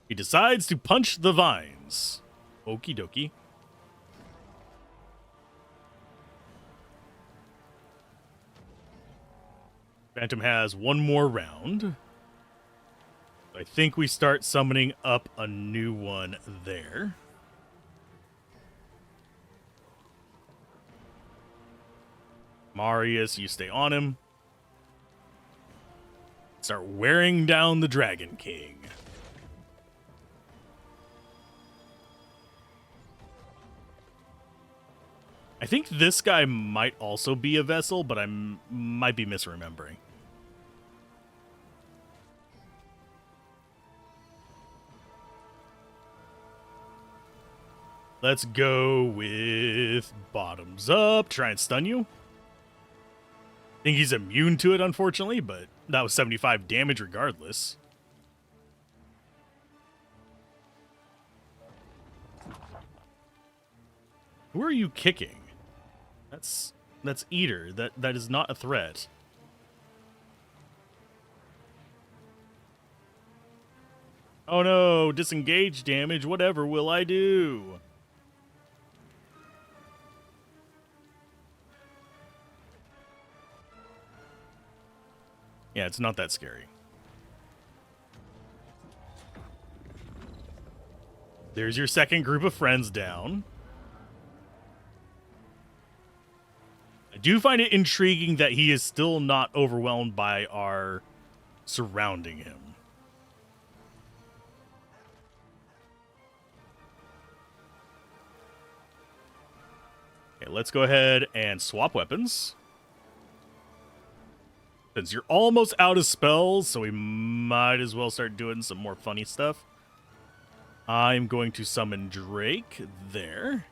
He decides to punch the vines. Okie dokie. Phantom has one more round. I think we start summoning up a new one there. Marius, you stay on him. Start wearing down the Dragon King. I think this guy might also be a vessel, but I might be misremembering. Let's go with bottoms up. Try and stun you. I think he's immune to it, unfortunately, but that was 75 damage regardless. Who are you kicking? That's Eater. That is not a threat. Oh no, disengage damage. Whatever will I do? Yeah, it's not that scary. There's your second group of friends down. I do find it intriguing that he is still not overwhelmed by our surrounding him. Okay, let's go ahead and swap weapons. Since you're almost out of spells, so we might as well start doing some more funny stuff. I'm going to summon Drake there.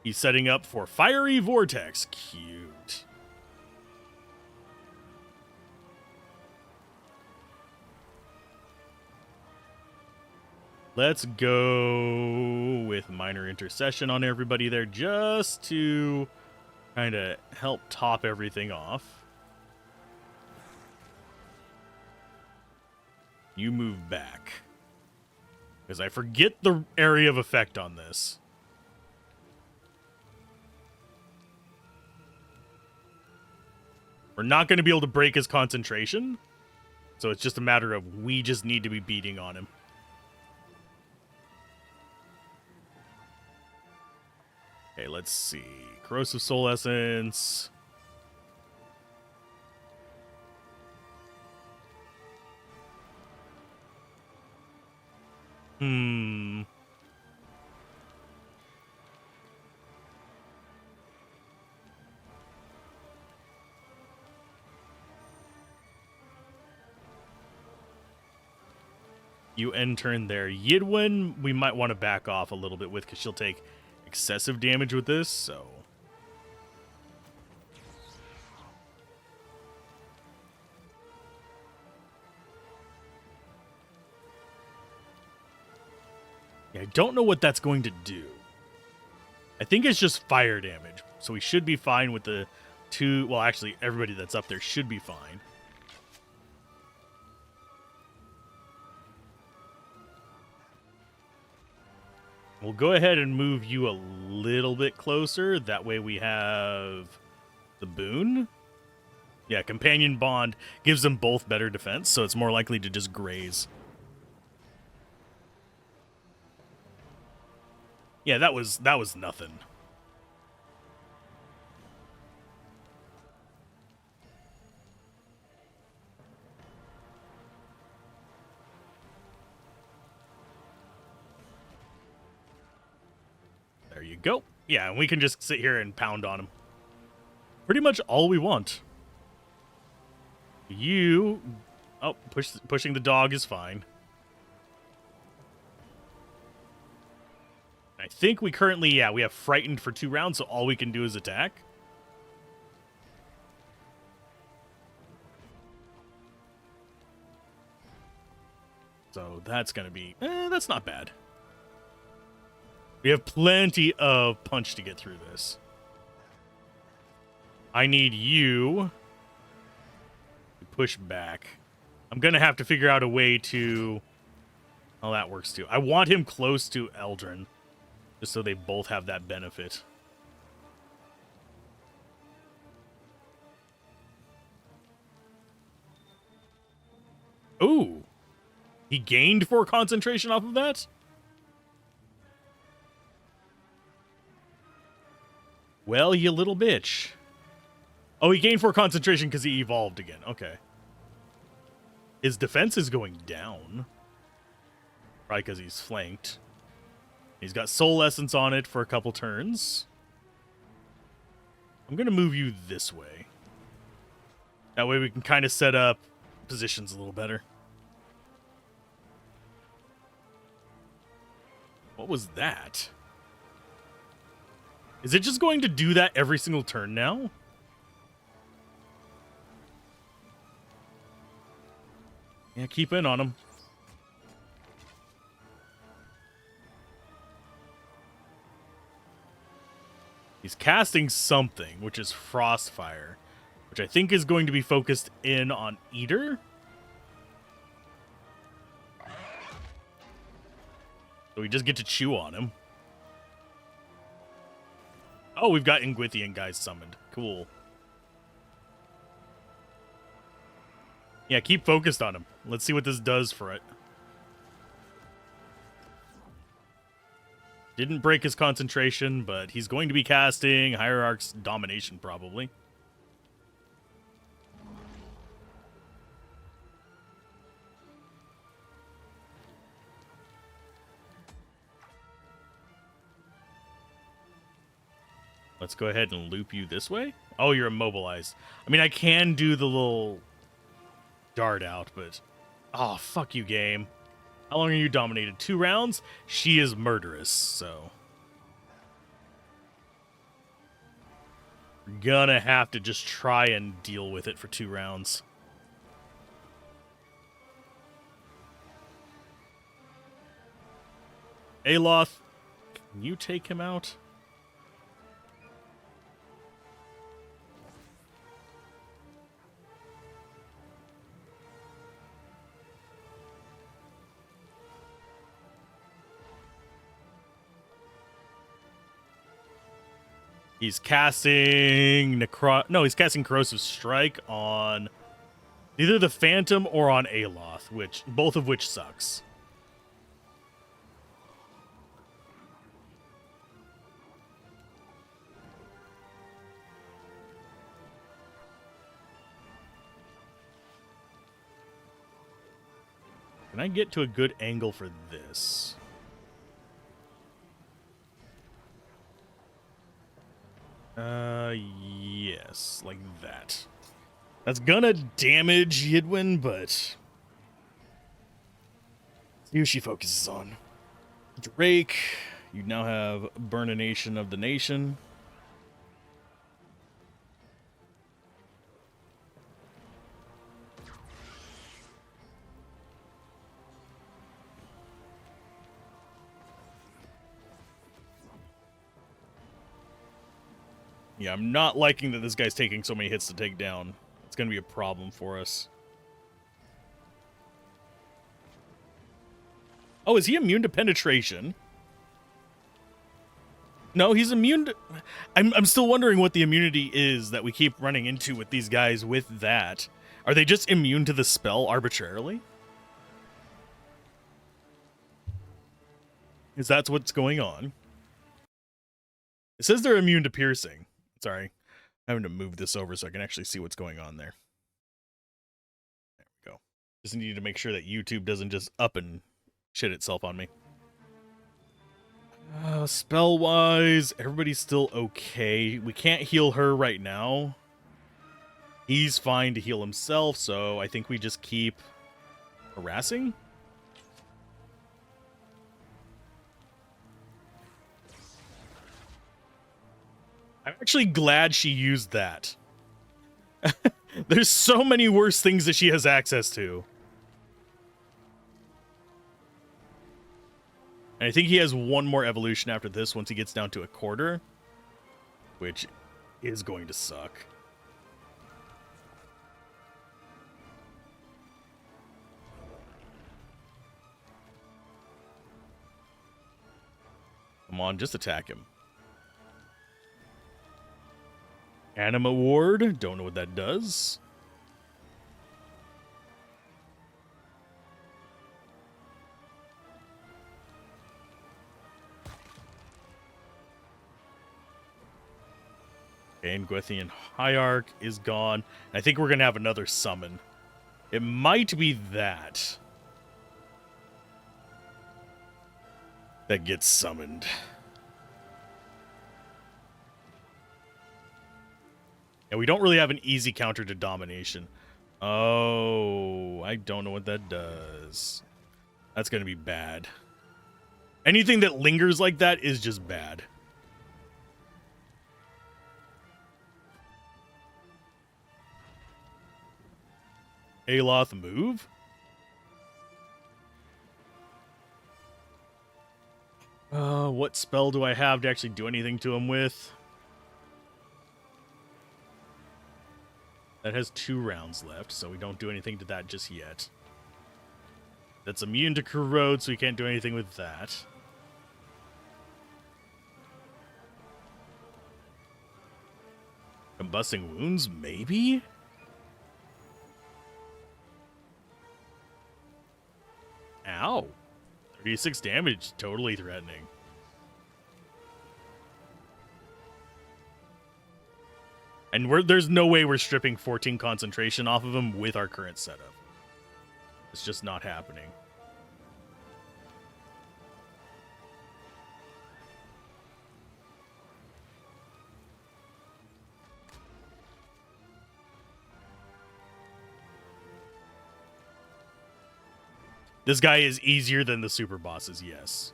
He's setting up for Fiery Vortex. Cute. Let's go with Minor Intercession on everybody there just to kind of help top everything off. You move back. Because I forget the area of effect on this. We're not going to be able to break his concentration. So it's just a matter of we just need to be beating on him. Okay, let's see. Corrosive Soul Essence. You end turn there. Yidwin, we might want to back off a little bit with, because she'll take excessive damage with this, so... Yeah, I don't know what that's going to do. I think it's just fire damage, so we should be fine with the two... Well, actually, everybody that's up there should be fine. We'll go ahead and move you a little bit closer. That way we have the boon. Yeah, companion bond gives them both better defense, so it's more likely to just graze. Yeah, that was nothing. There you go. Yeah, and we can just sit here and pound on him. Pretty much all we want. You... Oh, pushing the dog is fine. I think we currently, yeah, we have frightened for 2 rounds, so all we can do is attack. So that's going to be... that's not bad. We have plenty of punch to get through this. I need you to push back. I'm going to have to figure out a way to... Oh, that works too. I want him close to Eldrin, just so they both have that benefit. Ooh. He gained 4 concentration off of that? Well, you little bitch. Oh, he gained 4 concentration because he evolved again. Okay. His defense is going down. Probably because he's flanked. He's got Soul Essence on it for a couple turns. I'm going to move you this way. That way we can kind of set up positions a little better. What was that? Is it just going to do that every single turn now? Yeah, keep in on him. He's casting something, which is Frostfire, which I think is going to be focused in on Eater. So we just get to chew on him. Oh, we've got Ingwithian guys summoned. Cool. Yeah, keep focused on him. Let's see what this does for it. Didn't break his concentration, but he's going to be casting Hierarch's Domination, probably. Let's go ahead and loop you this way. Oh, you're immobilized. I mean, I can do the little dart out, but... Oh, fuck you, game. How long are you dominated? 2 rounds? She is murderous, so... We're gonna have to just try and deal with it for 2 rounds. Aloth, can you take him out? He's casting he's casting Corrosive Strike on either the Phantom or on Aloth, both of which sucks. Can I get to a good angle for this? Yes, like that. That's gonna damage Yidwin, but See who she focuses on. Drake, you now have Burnination of the Nation. Yeah, I'm not liking that this guy's taking so many hits to take down. It's going to be a problem for us. Oh, is he immune to penetration? No, he's immune to... I'm still wondering what the immunity is that we keep running into with these guys with that. Are they just immune to the spell arbitrarily? Is that what's going on? It says they're immune to piercing. Sorry. I'm having to move this over so I can actually see what's going on there. There we go. Just need to make sure that YouTube doesn't just up and shit itself on me. Spell-wise, everybody's still okay. We can't heal her right now. He's fine to heal himself, so I think we just keep harassing. I'm actually glad she used that. There's so many worse things that she has access to. And I think he has one more evolution after this once he gets down to a quarter, which is going to suck. Come on, just attack him. Anima Ward, don't know what that does. Okay, and Gwethian Hierarch is gone. I think we're going to have another summon. It might be that gets summoned. And we don't really have an easy counter to domination. Oh, I don't know what that does. That's going to be bad. Anything that lingers like that is just bad. Aloth move? What spell do I have to actually do anything to him with? That has 2 rounds left, so we don't do anything to that just yet. That's immune to corrode, so we can't do anything with that. Combusting wounds, maybe? Ow. 36 damage, totally threatening. And there's no way we're stripping 14 concentration off of him with our current setup. It's just not happening. This guy is easier than the super bosses, yes.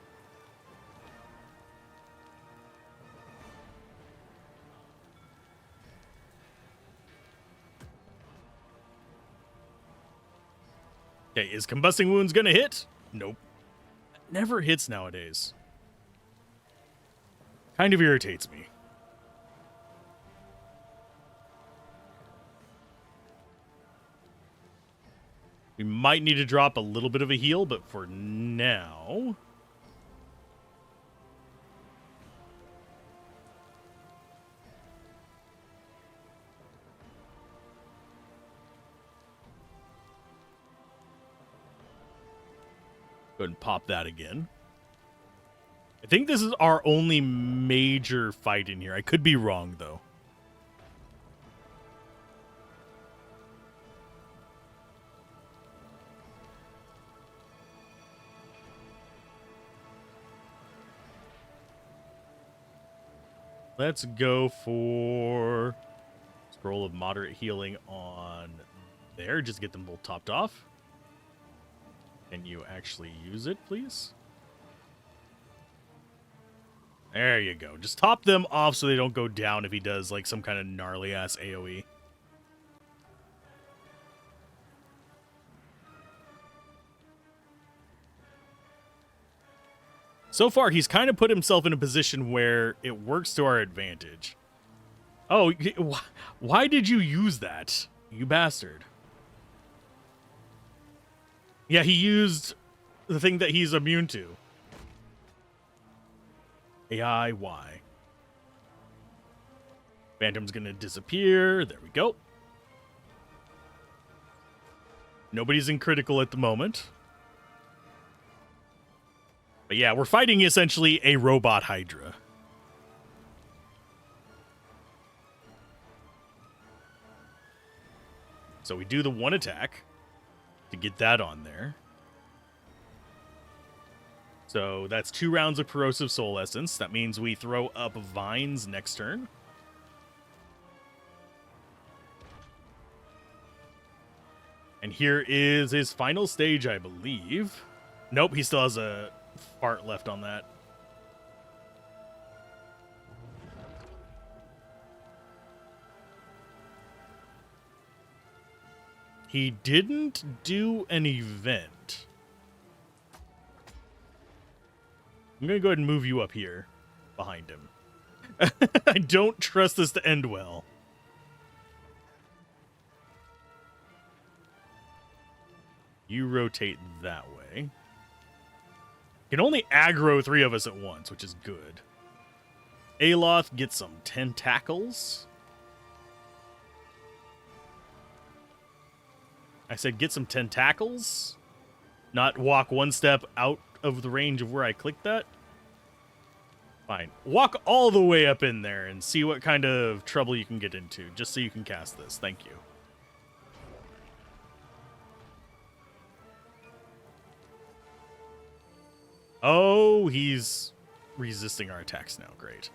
Okay, is Combusting Wounds gonna hit? Nope. Never hits nowadays. Kind of irritates me. We might need to drop a little bit of a heal, but for now... Go ahead and pop that again. I think this is our only major fight in here. I could be wrong, though. Let's go for Scroll of Moderate Healing on there. Just get them both topped off. Can you actually use it, please? There you go. Just top them off so they don't go down if he does like some kind of gnarly ass AoE. So far, he's kind of put himself in a position where it works to our advantage. Oh, why did you use that, you bastard? Yeah, he used the thing that he's immune to. AI-Y. Phantom's gonna disappear. There we go. Nobody's in critical at the moment. But yeah, we're fighting essentially a robot Hydra. So we do the one attack to get that on there. So that's 2 rounds of Corrosive Soul Essence. That means we throw up Vines next turn. And here is his final stage, I believe. Nope, he still has a fart left on that. He didn't do an event. I'm going to go ahead and move you up here behind him. I don't trust this to end well. You rotate that way. Can only aggro 3 of us at once, which is good. Aloth gets some tentacles. I said get some tentacles, not walk 1 step out of the range of where I clicked that. Fine. Walk all the way up in there and see what kind of trouble you can get into, just so you can cast this. Thank you. Oh, he's resisting our attacks now. Great.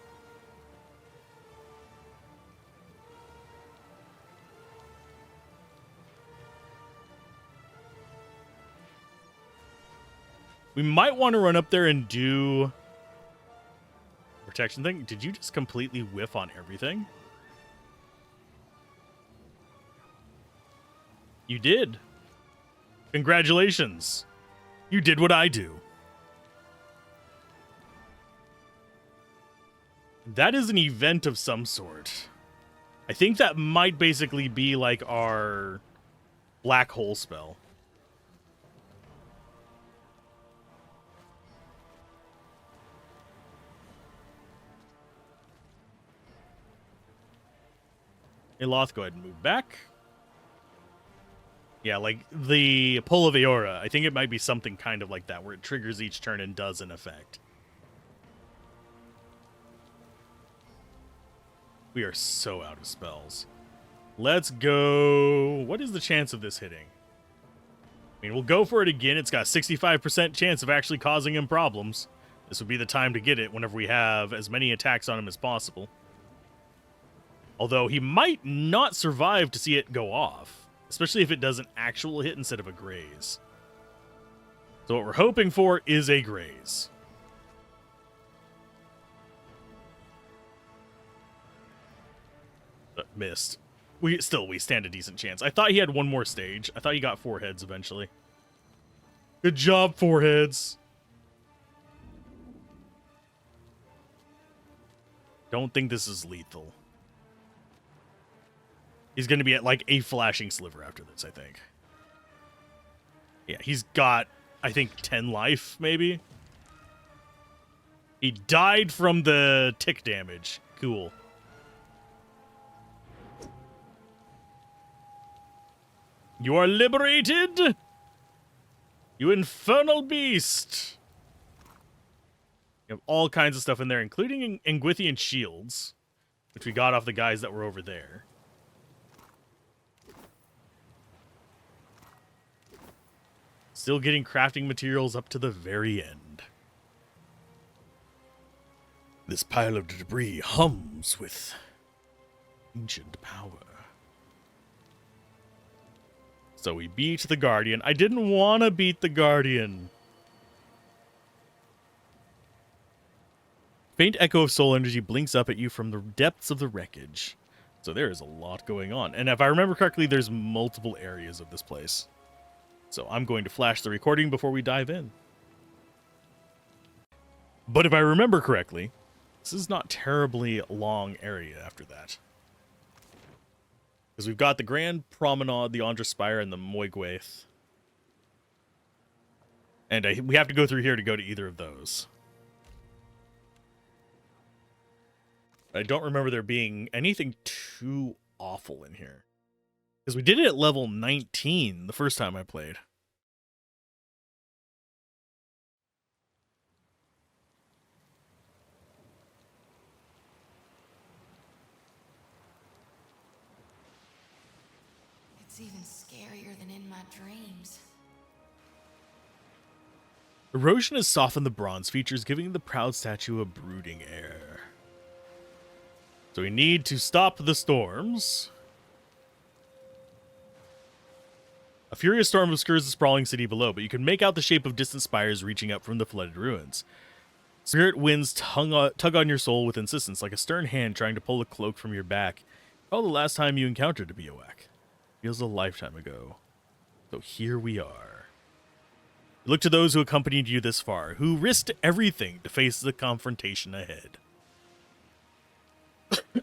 We might want to run up there and do protection thing. Did you just completely whiff on everything? You did. Congratulations. You did what I do. That is an event of some sort. I think that might basically be like our black hole spell. Aloth, go ahead and move back. Yeah, like the Pull of Aora. I think it might be something kind of like that, where it triggers each turn and does an effect. We are so out of spells. Let's go. What is the chance of this hitting? I mean, we'll go for it again. It's got a 65% chance of actually causing him problems. This would be the time to get it whenever we have as many attacks on him as possible. Although he might not survive to see it go off, especially if it does an actual hit instead of a graze. So what we're hoping for is a graze. But missed. We stand a decent chance. I thought he had 1 more stage. I thought he got 4 heads eventually. Good job, 4 heads. Don't think this is lethal. He's going to be at like a flashing sliver after this, I think. Yeah, he's got, I think, 10 life, maybe. He died from the tick damage. Cool. You are liberated, you infernal beast. You have all kinds of stuff in there, including Engwithian shields, which we got off the guys that were over there. Still getting crafting materials up to the very end. This pile of debris hums with ancient power. So we beat the Guardian. I didn't want to beat the Guardian. Faint echo of soul energy blinks up at you from the depths of the wreckage. So there is a lot going on. And if I remember correctly, there's multiple areas of this place. So I'm going to flash the recording before we dive in. But if I remember correctly, this is not terribly long area after that. Because we've got the Grand Promenade, the Andra Spire, and the Moigueth. And we have to go through here to go to either of those. I don't remember there being anything too awful in here. Because we did it at level 19 the first time I played. It's even scarier than in my dreams. Erosion has softened the bronze features, giving the proud statue a brooding air. So we need to stop the storms. A furious storm obscures the sprawling city below, but you can make out the shape of distant spires reaching up from the flooded ruins. Spirit winds tug on your soul with insistence, like a stern hand trying to pull a cloak from your back. Oh, the last time you encountered a biowac. Feels a lifetime ago. So here we are. Look to those who accompanied you this far, who risked everything to face the confrontation ahead.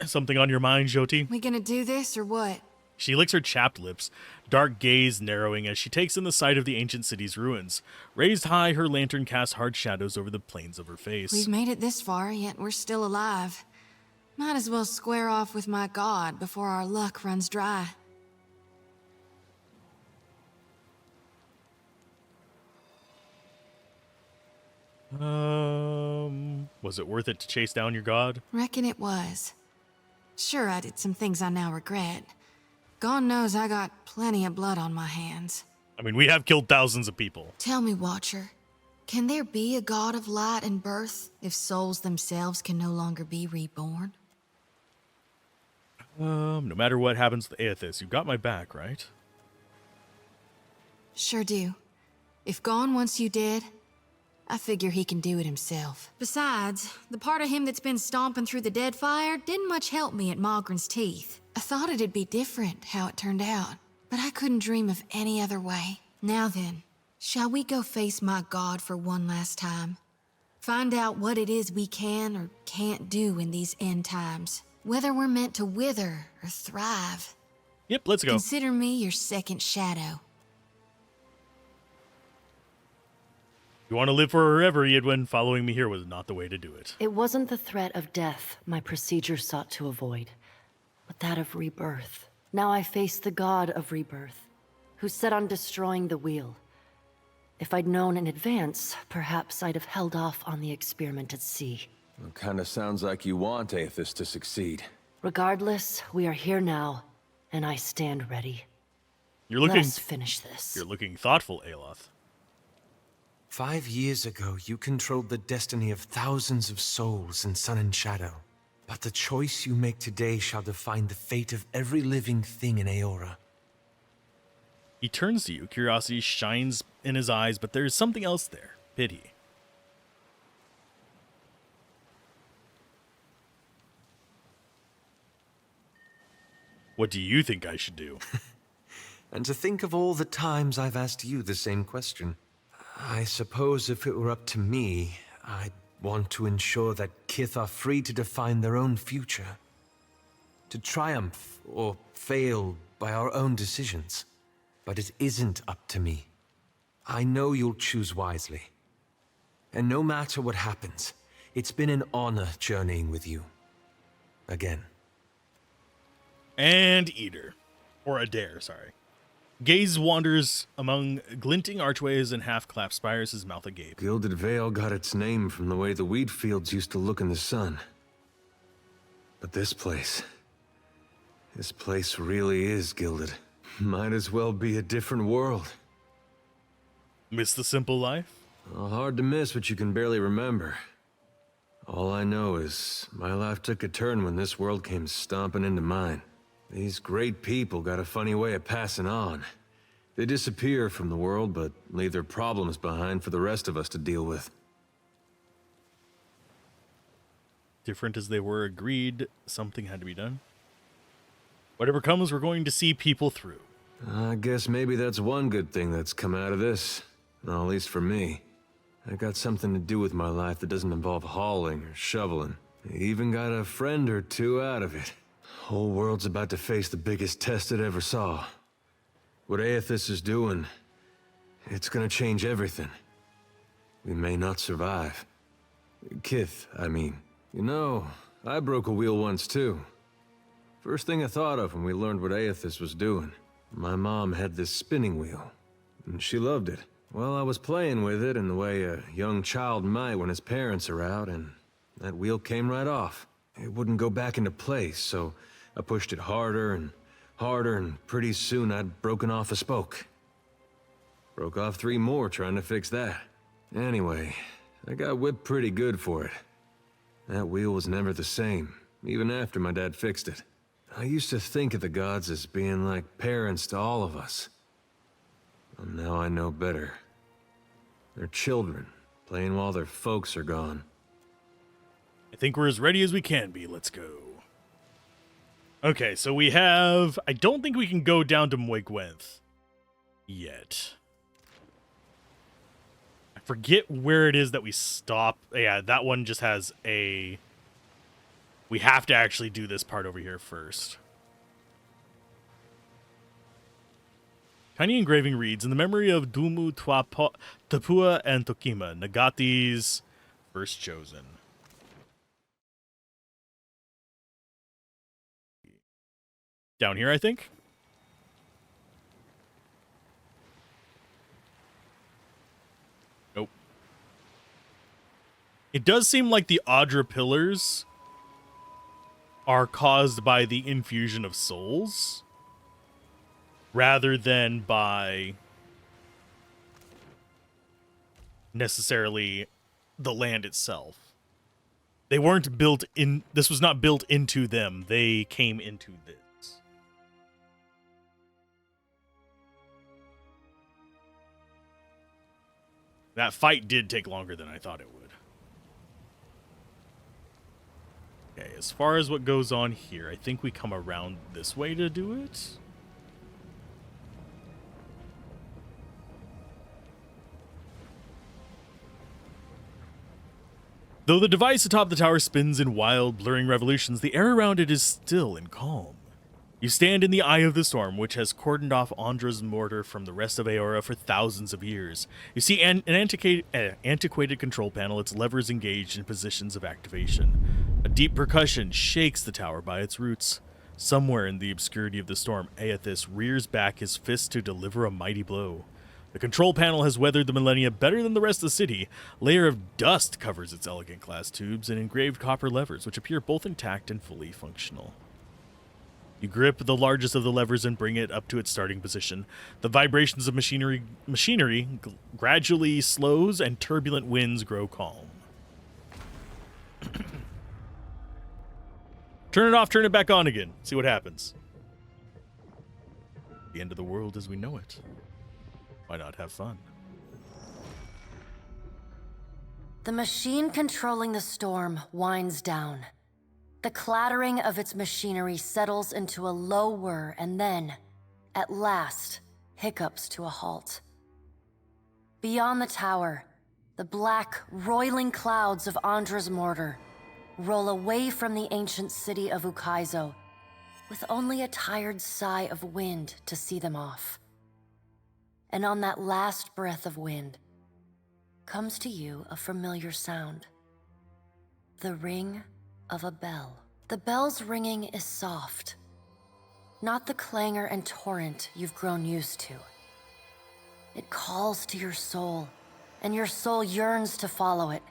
Something on your mind, Jyoti? We gonna do this or what? She licks her chapped lips, dark gaze narrowing as she takes in the sight of the ancient city's ruins. Raised high, her lantern casts hard shadows over the planes of her face. We've made it this far, yet we're still alive. Might as well square off with my god before our luck runs dry. Was it worth it to chase down your god? Reckon it was. Sure, I did some things I now regret. God knows I got plenty of blood on my hands. I mean, we have killed thousands of people. Tell me, Watcher, can there be a god of light and birth if souls themselves can no longer be reborn? No matter what happens to Aethys, you got my back, right? Sure do. If Gon wants you dead, I figure he can do it himself. Besides, the part of him that's been stomping through the Deadfire didn't much help me at Malgren's teeth. I thought it'd be different how it turned out, but I couldn't dream of any other way. Now then, shall we go face my god for one last time? Find out what it is we can or can't do in these end times. Whether we're meant to wither or thrive. Yep, let's go. Consider me your second shadow. You want to live forever, Yidwin? Following me here was not the way to do it. It wasn't the threat of death my procedure sought to avoid, but that of rebirth. Now I face the god of rebirth, who's set on destroying the wheel. If I'd known in advance, perhaps I'd have held off on the experiment at sea. It kinda sounds like you want Aethys to succeed. Regardless, we are here now, and I stand ready. You're looking. Let us finish this. You're looking thoughtful, Aloth. 5 years ago, you controlled the destiny of thousands of souls in Sun and Shadow. But the choice you make today shall define the fate of every living thing in Eora. He turns to you. Curiosity shines in his eyes, but there's something else there. Pity. What do you think I should do? And to think of all the times I've asked you the same question. I suppose if it were up to me, I'd want to ensure that Kith are free to define their own future. To triumph or fail by our own decisions. But it isn't up to me. I know you'll choose wisely. And no matter what happens, it's been an honor journeying with you. Again. And Eater. Or Adair, sorry. Gaze wanders among glinting archways and half-clapped spires, his mouth agape. Gilded Vale got its name from the way the wheat fields used to look in the sun. But this place really is gilded. Might as well be a different world. Miss the simple life? Well, hard to miss what you can barely remember. All I know is my life took a turn when this world came stomping into mine. These great people got a funny way of passing on. They disappear from the world, but leave their problems behind for the rest of us to deal with. Different as they were, agreed something had to be done. Whatever comes, we're going to see people through. I guess maybe that's one good thing that's come out of this. Well, at least for me. I got something to do with my life that doesn't involve hauling or shoveling. I even got a friend or two out of it. Whole world's about to face the biggest test it ever saw. What Aethys is doing, it's gonna change everything. We may not survive. Kith, I mean. You know, I broke a wheel once too. First thing I thought of when we learned what Aethys was doing. My mom had this spinning wheel, and she loved it. Well, I was playing with it in the way a young child might when his parents are out, and that wheel came right off. It wouldn't go back into place, so I pushed it harder, and pretty soon I'd broken off a spoke. Broke off 3 more trying to fix that. Anyway, I got whipped pretty good for it. That wheel was never the same, even after my dad fixed it. I used to think of the gods as being like parents to all of us. Well, now I know better. They're children, playing while their folks are gone. I think we're as ready as we can be. Let's go. Okay, so we have... I don't think we can go down to Moigwenth yet. I forget where it is that we stop. Yeah, that one just has a... We have to actually do this part over here first. Tiny engraving reads, in the memory of Dumu, Tapua, and Tokima, Nagati's first chosen. Down here, I think. Nope. It does seem like the Audra pillars are caused by the infusion of souls rather than by necessarily the land itself. They weren't built in, this was not built into them. They came into this. That fight did take longer than I thought it would. Okay, as far as what goes on here, I think we come around this way to do it. Though the device atop the tower spins in wild, blurring revolutions, the air around it is still and calm. You stand in the eye of the storm, which has cordoned off Andra's mortar from the rest of Aora for thousands of years. You see an antiquated control panel, its levers engaged in positions of activation. A deep percussion shakes the tower by its roots. Somewhere in the obscurity of the storm, Aethys rears back his fist to deliver a mighty blow. The control panel has weathered the millennia better than the rest of the city. A layer of dust covers its elegant glass tubes and engraved copper levers, which appear both intact and fully functional. You grip the largest of the levers and bring it up to its starting position. The vibrations of machinery gradually slows and turbulent winds grow calm. Turn it off, turn it back on again. See what happens. The end of the world as we know it. Why not have fun? The machine controlling the storm winds down. The clattering of its machinery settles into a low whir and then, at last, hiccups to a halt. Beyond the tower, the black, roiling clouds of Andra's mortar roll away from the ancient city of Ukaizo, with only a tired sigh of wind to see them off. And on that last breath of wind, comes to you a familiar sound. The ring of a bell. The bell's ringing is soft, not the clangor and torrent you've grown used to. It calls to your soul, and your soul yearns to follow it.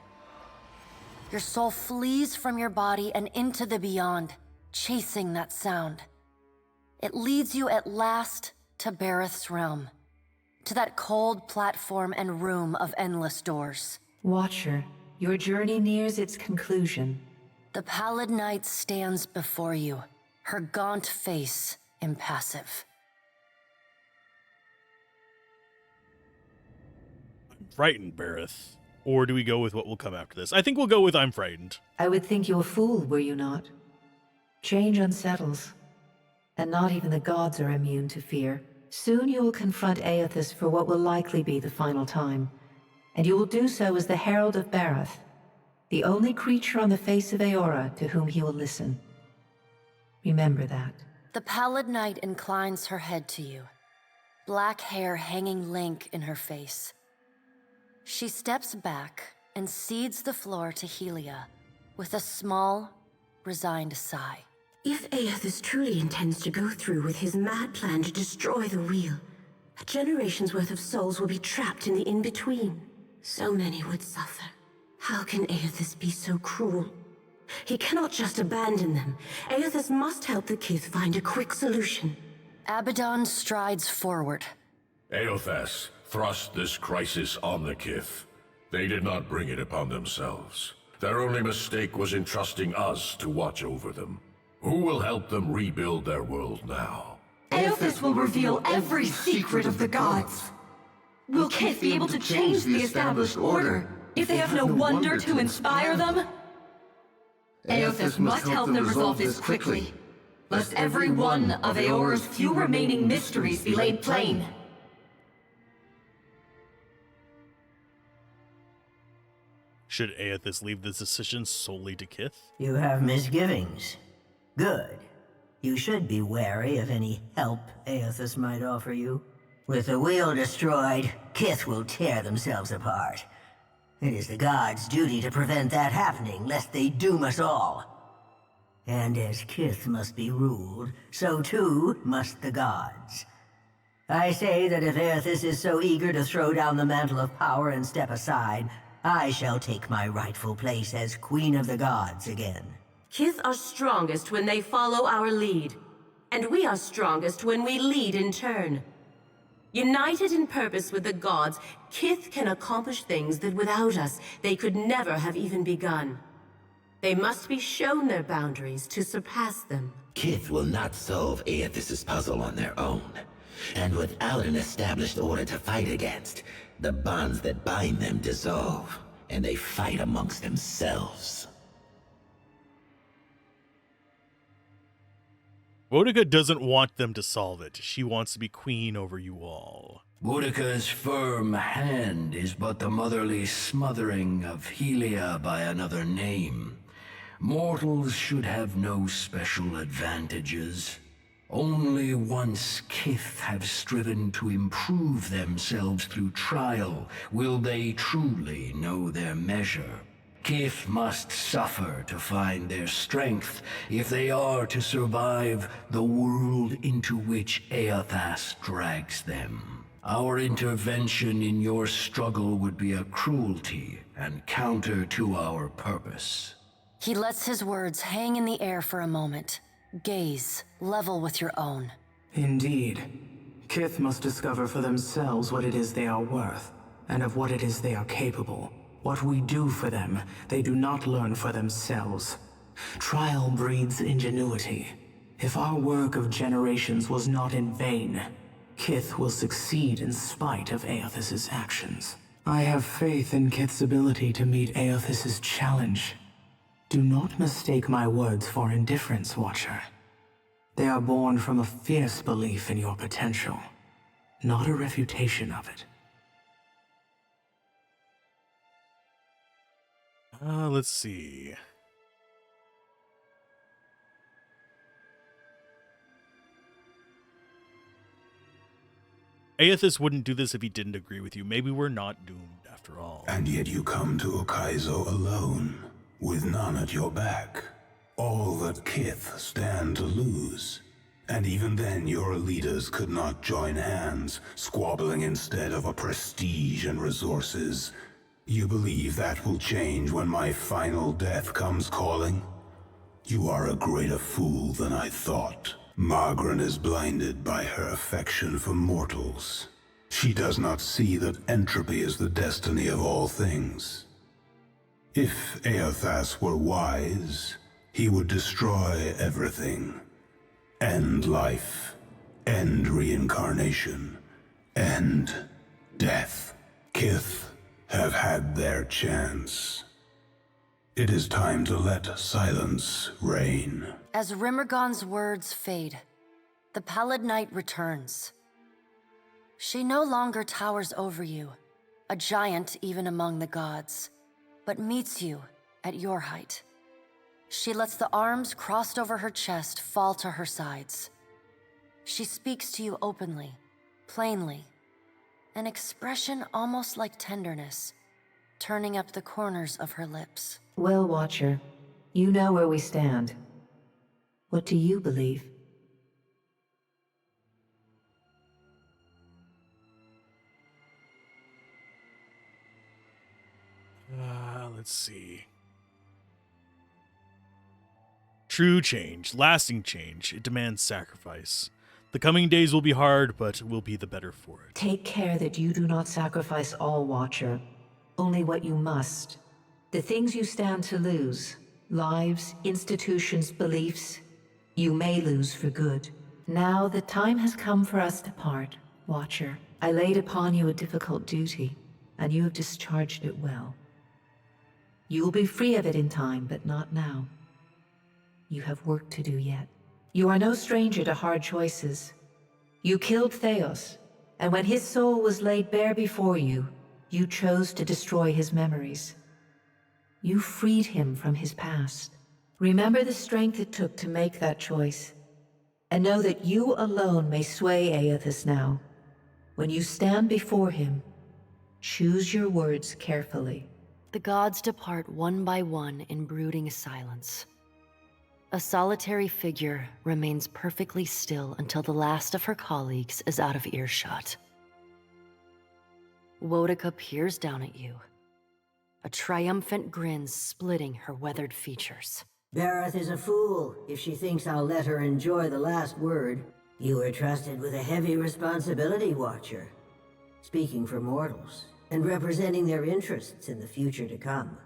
Your soul flees from your body and into the beyond, chasing that sound. It leads you at last to Bareth's realm, to that cold platform and room of endless doors. Watcher, your journey nears its conclusion. The pallid night stands before you, her gaunt face impassive. frightened, Bareth? Or do we go with what will come after this? I think we'll go with I'm frightened. I would think you a fool, were you not? Change unsettles, and not even the gods are immune to fear. Soon you will confront Aethys for what will likely be the final time, and you will do so as the Herald of Bareth, the only creature on the face of Eora to whom he will listen. Remember that. The pallid knight inclines her head to you, black hair hanging lank in her face. She steps back and cedes the floor to Helia with a small, resigned sigh. If Aethys truly intends to go through with his mad plan to destroy the wheel, a generation's worth of souls will be trapped in the in-between. So many would suffer. How can Aethys be so cruel? He cannot just abandon them. Aethys must help the Kith find a quick solution. Abaddon strides forward. Eothas thrust this crisis on the Kith. They did not bring it upon themselves. Their only mistake was in trusting us to watch over them. Who will help them rebuild their world now? Aethys will reveal every secret of the gods. Will Kith be able to change the established order if they have no wonder to inspire them? Aethys must help them resolve this quickly, lest every one of Eora's few remaining mysteries be laid plain. Should Aethys leave this decision solely to Kith? You have misgivings. Good. You should be wary of any help Aethys might offer you. With the wheel destroyed, Kith will tear themselves apart. It is the gods' duty to prevent that happening, lest they doom us all. And as Kith must be ruled, so too must the gods. I say that if Aethys is so eager to throw down the mantle of power and step aside, I shall take my rightful place as Queen of the Gods again. Kith are strongest when they follow our lead, and we are strongest when we lead in turn. United in purpose with the gods, Kith can accomplish things that without us, they could never have even begun. They must be shown their boundaries to surpass them. Kith will not solve Aethys' puzzle on their own. And without an established order to fight against, the bonds that bind them dissolve, and they fight amongst themselves. Boudica doesn't want them to solve it. She wants to be queen over you all. Boudica's firm hand is but the motherly smothering of Helia by another name. Mortals should have no special advantages. Only once Kith have striven to improve themselves through trial will they truly know their measure. Kith must suffer to find their strength if they are to survive the world into which Eothas drags them. Our intervention in your struggle would be a cruelty and counter to our purpose. He lets his words hang in the air for a moment. Gaze level with your own. Indeed. Kith must discover for themselves what it is they are worth, and of what it is they are capable. What we do for them, they do not learn for themselves. Trial breeds ingenuity. If our work of generations was not in vain, Kith will succeed in spite of Aethys' actions. I have faith in Kith's ability to meet Aethys' challenge. Do not mistake my words for indifference, Watcher. They are born from a fierce belief in your potential, not a refutation of it. Let's see. Aethys wouldn't do this if he didn't agree with you. Maybe we're not doomed after all. And yet you come to Okaizo alone, with none at your back. All that Kith stand to lose. And even then your leaders could not join hands, squabbling instead over prestige and resources. You believe that will change when my final death comes calling? You are a greater fool than I thought. Margaret is blinded by her affection for mortals. She does not see that entropy is the destiny of all things. If Eothas were wise, he would destroy everything. End life, end reincarnation, end death. Kith have had their chance. It is time to let silence reign. As Rimmergon's words fade, the Pallid Night returns. She no longer towers over you, a giant even among the gods, but meets you at your height. She lets the arms crossed over her chest fall to her sides. She speaks to you openly, plainly, an expression almost like tenderness, turning up the corners of her lips. Well, Watcher, you know where we stand. What do you believe? Let's see. True change, lasting change, it demands sacrifice. The coming days will be hard, but will be the better for it. Take care that you do not sacrifice all, Watcher. Only what you must. The things you stand to lose, lives, institutions, beliefs, you may lose for good. Now the time has come for us to part, Watcher. I laid upon you a difficult duty, and you have discharged it well. You will be free of it in time, but not now. You have work to do yet. You are no stranger to hard choices. You killed Theos, and when his soul was laid bare before you, you chose to destroy his memories. You freed him from his past. Remember the strength it took to make that choice, and know that you alone may sway Aethys now. When you stand before him, choose your words carefully. The gods depart one by one in brooding silence. A solitary figure remains perfectly still until the last of her colleagues is out of earshot. Wodica peers down at you, a triumphant grin splitting her weathered features. Bareth is a fool if she thinks I'll let her enjoy the last word. You were trusted with a heavy responsibility, Watcher. Speaking for mortals, and representing their interests in the future to come.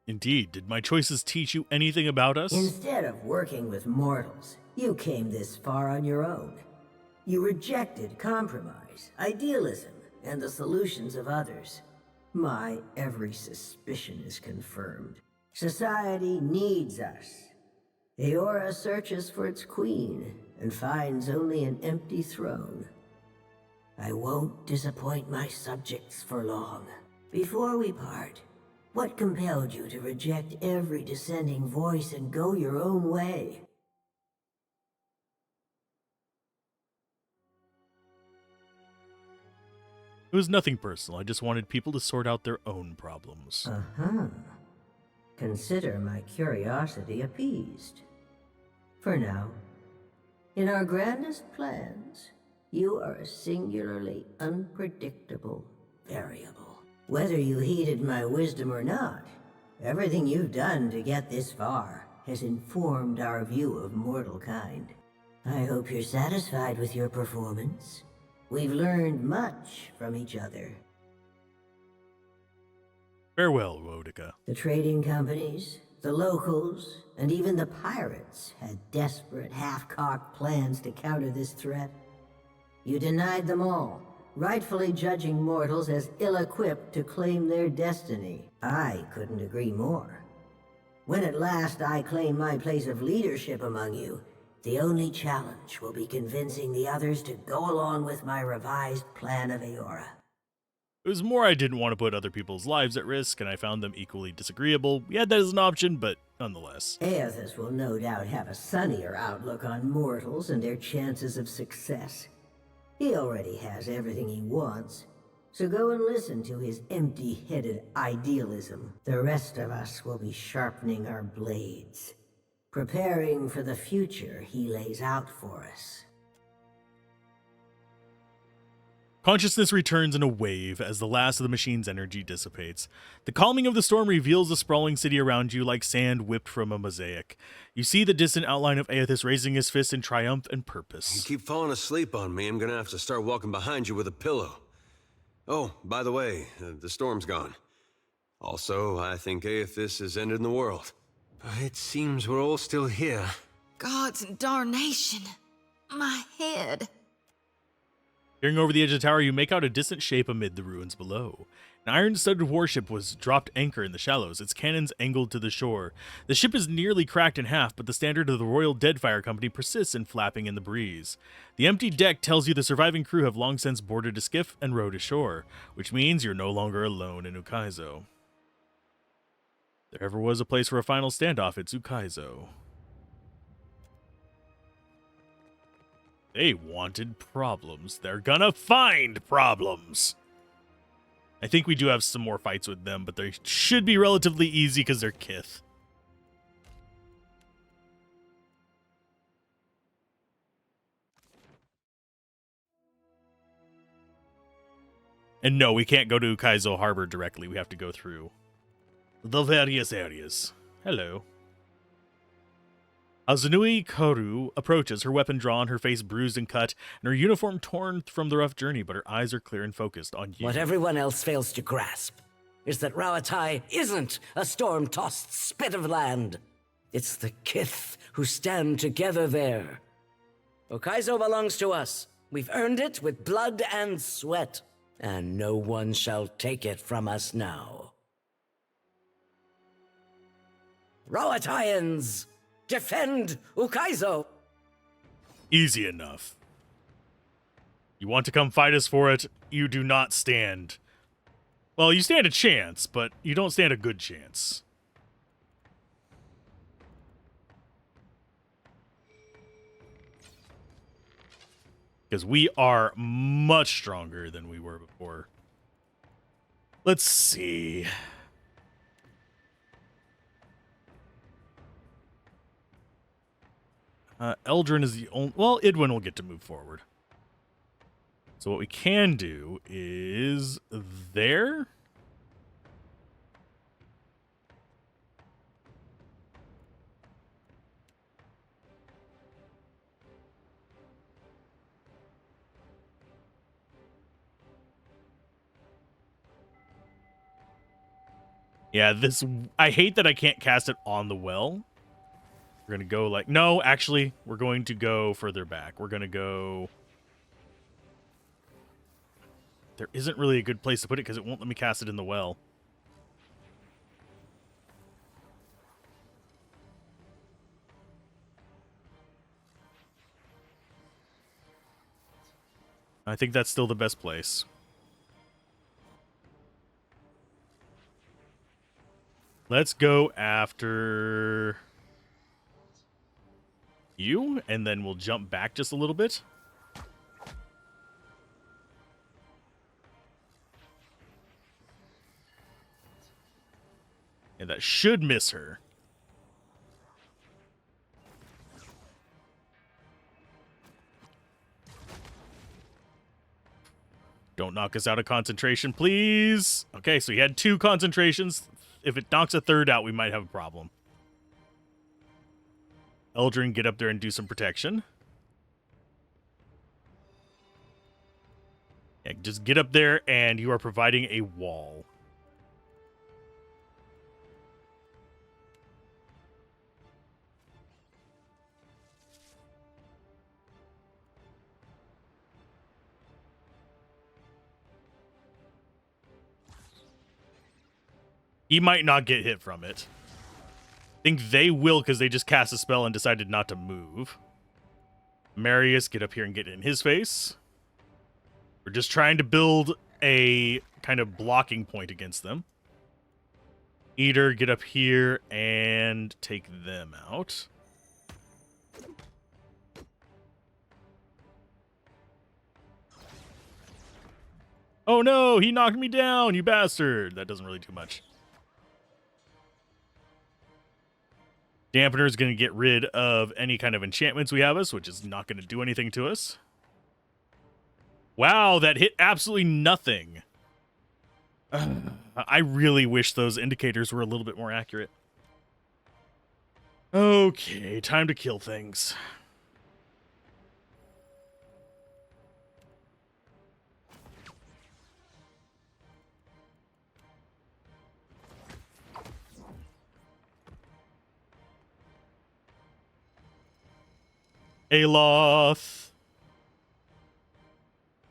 Indeed, did my choices teach you anything about us? Instead of working with mortals, you came this far on your own. You rejected compromise, idealism, and the solutions of others. My every suspicion is confirmed. Society needs us. Eora searches for its queen, and finds only an empty throne. I won't disappoint my subjects for long. Before we part, what compelled you to reject every dissenting voice and go your own way? It was nothing personal. I just wanted people to sort out their own problems. Uh-huh. Consider my curiosity appeased. For now, in our grandest plans, you are a singularly unpredictable variable. Whether you heeded my wisdom or not, everything you've done to get this far has informed our view of mortal kind. I hope you're satisfied with your performance. We've learned much from each other. Farewell, Wodica. The trading companies, the locals, and even the pirates had desperate, half-cocked plans to counter this threat. You denied them all, rightfully judging mortals as ill-equipped to claim their destiny. I couldn't agree more. When at last I claim my place of leadership among you, the only challenge will be convincing the others to go along with my revised plan of Eora. It was more I didn't want to put other people's lives at risk, and I found them equally disagreeable. We had that as an option, but nonetheless. Aethys will no doubt have a sunnier outlook on mortals and their chances of success. He already has everything he wants, so go and listen to his empty-headed idealism. The rest of us will be sharpening our blades, preparing for the future he lays out for us. Consciousness returns in a wave as the last of the machine's energy dissipates. The calming of the storm reveals the sprawling city around you like sand whipped from a mosaic. You see the distant outline of Aethys raising his fist in triumph and purpose. You keep falling asleep on me, I'm gonna have to start walking behind you with a pillow. Oh, by the way, the storm's gone. Also, I think Aethys is ending the world. But it seems we're all still here. Gods and darnation. My head. Peering over the edge of the tower, you make out a distant shape amid the ruins below. An iron-studded warship was dropped anchor in the shallows, its cannons angled to the shore. The ship is nearly cracked in half, but the standard of the Royal Deadfire Company persists in flapping in the breeze. The empty deck tells you the surviving crew have long since boarded a skiff and rowed ashore, which means you're no longer alone in Ukaizo. If there ever was a place for a final standoff, it's Ukaizo. They wanted problems. They're gonna find problems. I think we do have some more fights with them, but they should be relatively easy because they're Kith. And no, we can't go to Ukaizo Harbor directly. We have to go through the various areas. Hello. Azunui Koru approaches, her weapon drawn, her face bruised and cut, and her uniform torn from the rough journey, but her eyes are clear and focused on you. What everyone else fails to grasp is that Rauatai isn't a storm-tossed spit of land. It's the Kith who stand together there. Ukaizo belongs to us. We've earned it with blood and sweat, and no one shall take it from us now. Rauataians! Defend Ukaizo! Easy enough. You want to come fight us for it, you do not stand. Well, you stand a chance, but you don't stand a good chance. Because we are much stronger than we were before. Let's see. Eldrin is the only... Well, Idwin will get to move forward. So what we can do is... There? Yeah, this... I hate that I can't cast it on the well. We're going to go like... No, actually, we're going to go further back. We're going to go... There isn't really a good place to put it because it won't let me cast it in the well. I think that's still the best place. Let's go after... you, and then we'll jump back just a little bit. And that should miss her. Don't knock us out of concentration, please. Okay, so he had 2 concentrations. If it knocks a third out, we might have a problem. Eldrin, get up there and do some protection. Yeah, just get up there and you are providing a wall. He might not get hit from it. I think they will because they just cast a spell and decided not to move. Marius, get up here and get in his face. We're just trying to build a kind of blocking point against them. Eater, get up here and take them out. Oh no, he knocked me down, you bastard. That doesn't really do much. Dampener is going to get rid of any kind of enchantments we have us, which is not going to do anything to us. Wow, that hit absolutely nothing. I really wish those indicators were a little bit more accurate. Okay, time to kill things. Aloth.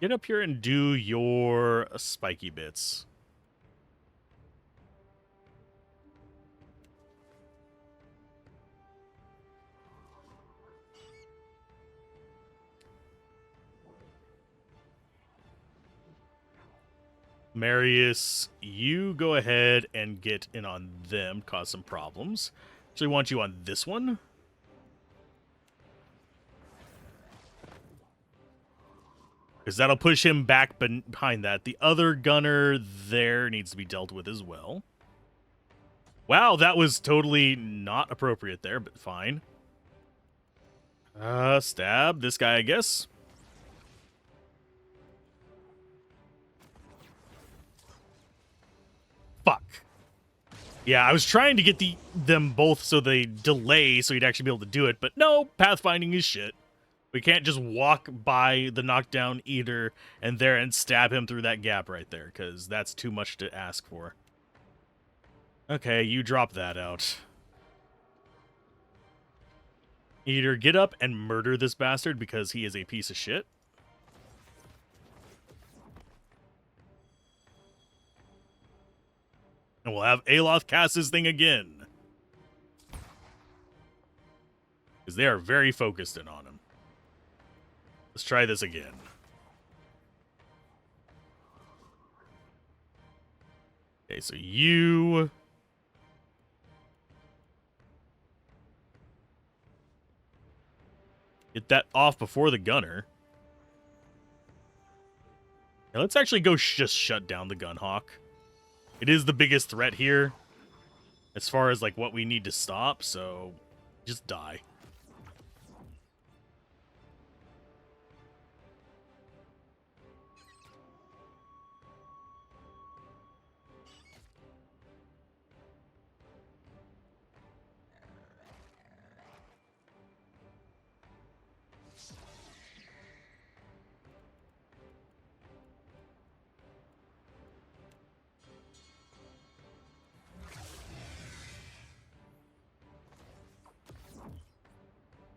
Get up here and do your spiky bits. Marius, you go ahead and get in on them, cause some problems. Actually want you on this one. Because that'll push him back behind that. The other gunner there needs to be dealt with as well. Wow, that was totally not appropriate there, but fine. Stab this guy, I guess. Fuck. Yeah, I was trying to get them both so they delay so he'd actually be able to do it, but no, pathfinding is shit. We can't just walk by the knockdown eater and stab him through that gap right there, because that's too much to ask for. Okay, you drop that out. Eater, get up and murder this bastard because he is a piece of shit. And we'll have Aloth cast his thing again. Because they are very focused in on him. Let's try this again. Okay, so you... get that off before the gunner. Now let's actually go just shut down the Gunhawk. It is the biggest threat here as far as like what we need to stop, so just die.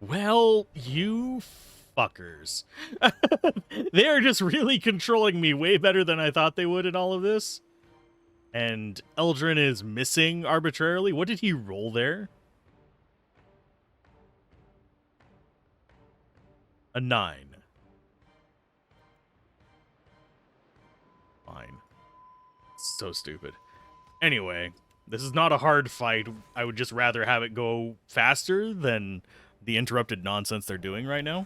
Well, you fuckers. They are just really controlling me way better than I thought they would in all of this. And Eldrin is missing arbitrarily. What did he roll there? A 9. Fine. So stupid. Anyway, this is not a hard fight. I would just rather have it go faster than the interrupted nonsense they're doing right now.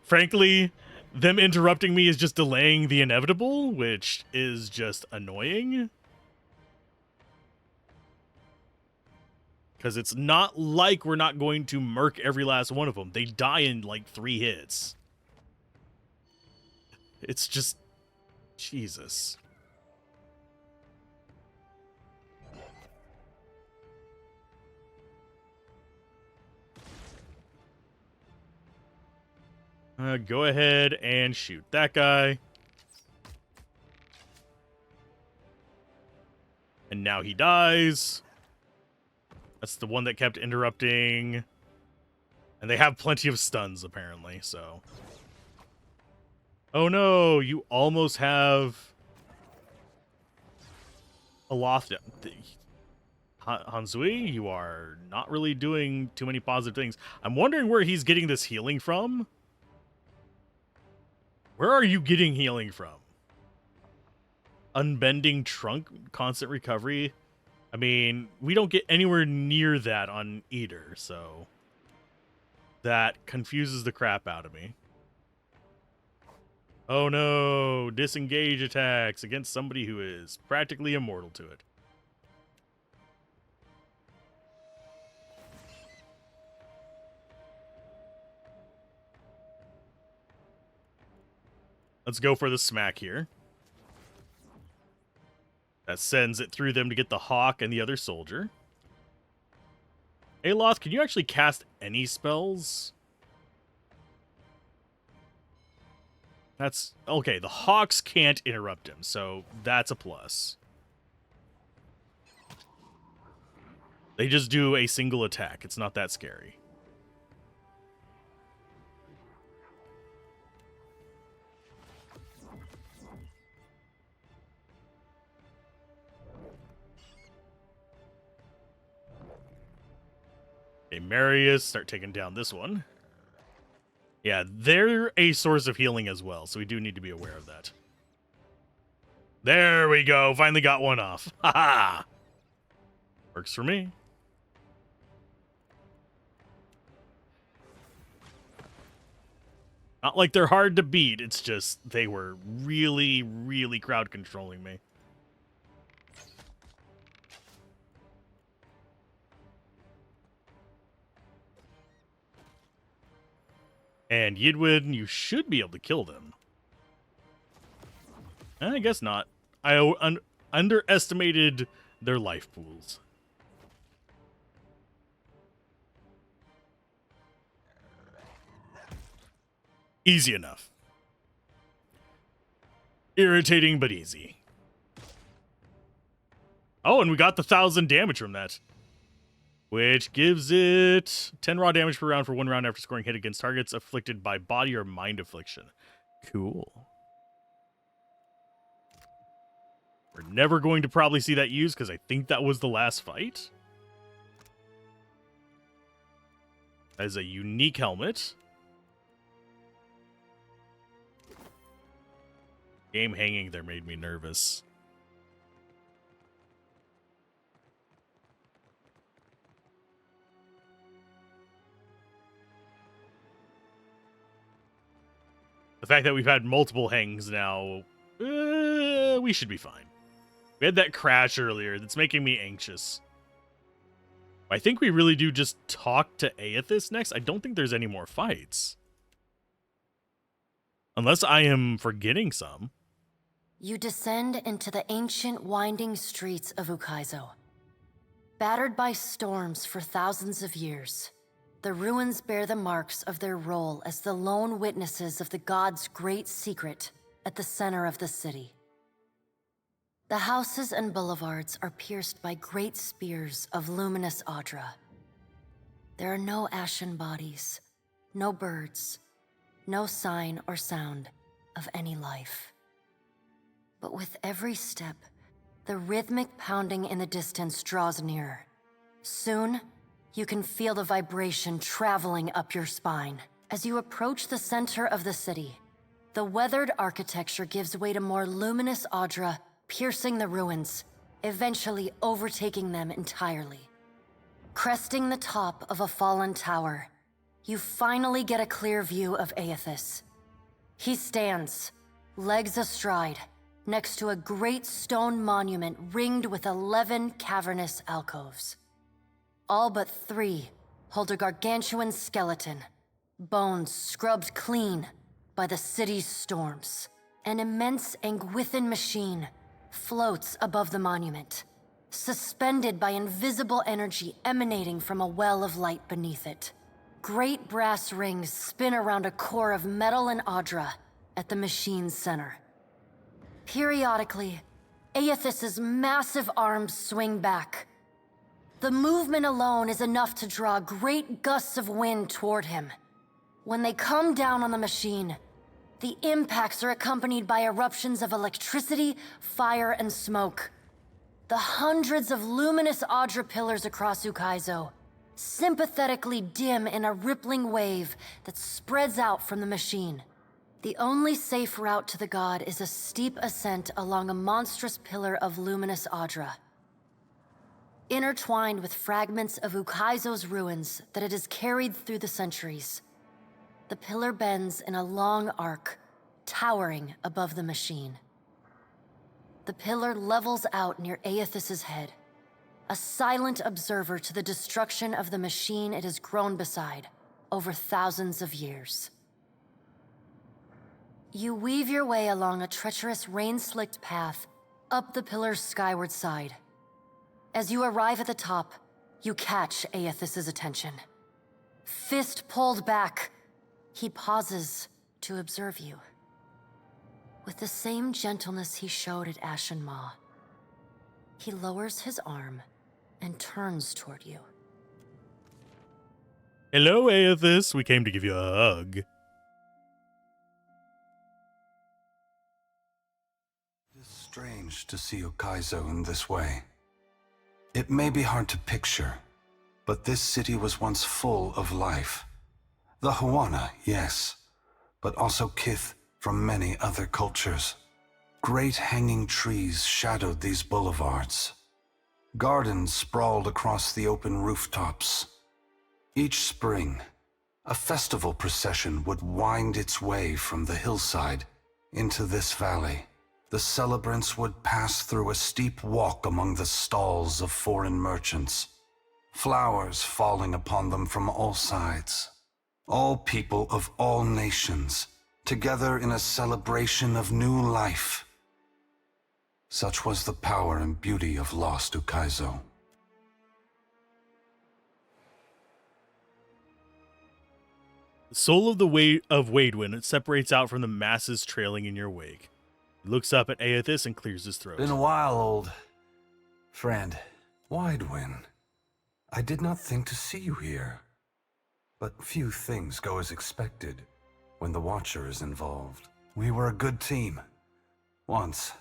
Frankly, them interrupting me is just delaying the inevitable, which is just annoying. Because it's not like we're not going to murk every last one of them. They die in like 3 hits. It's just... Jesus. Go ahead and shoot that guy. And now he dies. That's the one that kept interrupting. And they have plenty of stuns, apparently, so... Oh no, you almost have... a loft. Hansui, you are not really doing too many positive things. I'm wondering where he's getting this healing from. Where are you getting healing from? Unbending trunk, constant recovery. I mean, we don't get anywhere near that on Eater, so that confuses the crap out of me. Oh no, disengage attacks against somebody who is practically immortal to it. Let's go for the smack here. That sends it through them to get the Hawk and the other soldier. Aloth, can you actually cast any spells? That's... okay, the Hawks can't interrupt him, so that's a plus. They just do a single attack. It's not that scary. Okay, Marius, start taking down this one. Yeah, they're a source of healing as well, so we do need to be aware of that. There we go. Finally got one off. Haha. Works for me. Not like they're hard to beat. It's just they were really, really crowd controlling me. And Yidwin, you should be able to kill them. I guess not. I underestimated their life pools. Easy enough. Irritating, but easy. Oh, and we got the 1,000 damage from that. Which gives it 10 raw damage per round for 1 round after scoring hit against targets afflicted by body or mind affliction. Cool. We're never going to probably see that used because I think that was the last fight. That is a unique helmet. Game hanging there made me nervous. The fact that we've had multiple hangs now, we should be fine. We had that crash earlier that's making me anxious. I think we really do just talk to Aethys next. I don't think there's any more fights. Unless I am forgetting some. You descend into the ancient winding streets of Ukaizo. Battered by storms for thousands of years, the ruins bear the marks of their role as the lone witnesses of the god's great secret at the center of the city. The houses and boulevards are pierced by great spears of luminous Audra. There are no ashen bodies, no birds, no sign or sound of any life. But with every step, the rhythmic pounding in the distance draws nearer. Soon, you can feel the vibration traveling up your spine. As you approach the center of the city, the weathered architecture gives way to more luminous Audra, piercing the ruins, eventually overtaking them entirely. Cresting the top of a fallen tower, you finally get a clear view of Aethys. He stands, legs astride, next to a great stone monument ringed with 11 cavernous alcoves. All but 3 hold a gargantuan skeleton, bones scrubbed clean by the city's storms. An immense Anguithan machine floats above the monument, suspended by invisible energy emanating from a well of light beneath it. Great brass rings spin around a core of metal and Audra at the machine's center. Periodically, Aethys's massive arms swing back. The movement alone is enough to draw great gusts of wind toward him. When they come down on the machine, the impacts are accompanied by eruptions of electricity, fire, and smoke. The hundreds of luminous Audra pillars across Ukaizo sympathetically dim in a rippling wave that spreads out from the machine. The only safe route to the god is a steep ascent along a monstrous pillar of luminous Audra. Intertwined with fragments of Ukaizo's ruins that it has carried through the centuries, the pillar bends in a long arc, towering above the machine. The pillar levels out near Aethys's head, a silent observer to the destruction of the machine it has grown beside over thousands of years. You weave your way along a treacherous rain-slicked path up the pillar's skyward side. As you arrive at the top, you catch Aethys's attention. Fist pulled back, he pauses to observe you. With the same gentleness he showed at Ashen Maw, he lowers his arm and turns toward you. Hello, Aethys. We came to give you a hug. It's strange to see Ukaizo in this way. It may be hard to picture, But this city was once full of life. The Huana, yes, but also kith from many other cultures. Great hanging trees shadowed these boulevards. Gardens sprawled across the open rooftops. Each spring, a festival procession would wind its way from the hillside into this valley. The celebrants would pass through a steep walk among the stalls of foreign merchants, flowers falling upon them from all sides. All people of all nations, together in a celebration of new life. Such was the power and beauty of lost Ukaizo. The soul of Waidwin separates out from the masses trailing in your wake. He looks up at Aethys and clears his throat. Been a while, old friend. Waidwin, I did not think to see you here. But few things go as expected when the Watcher is involved. We were a good team. Once.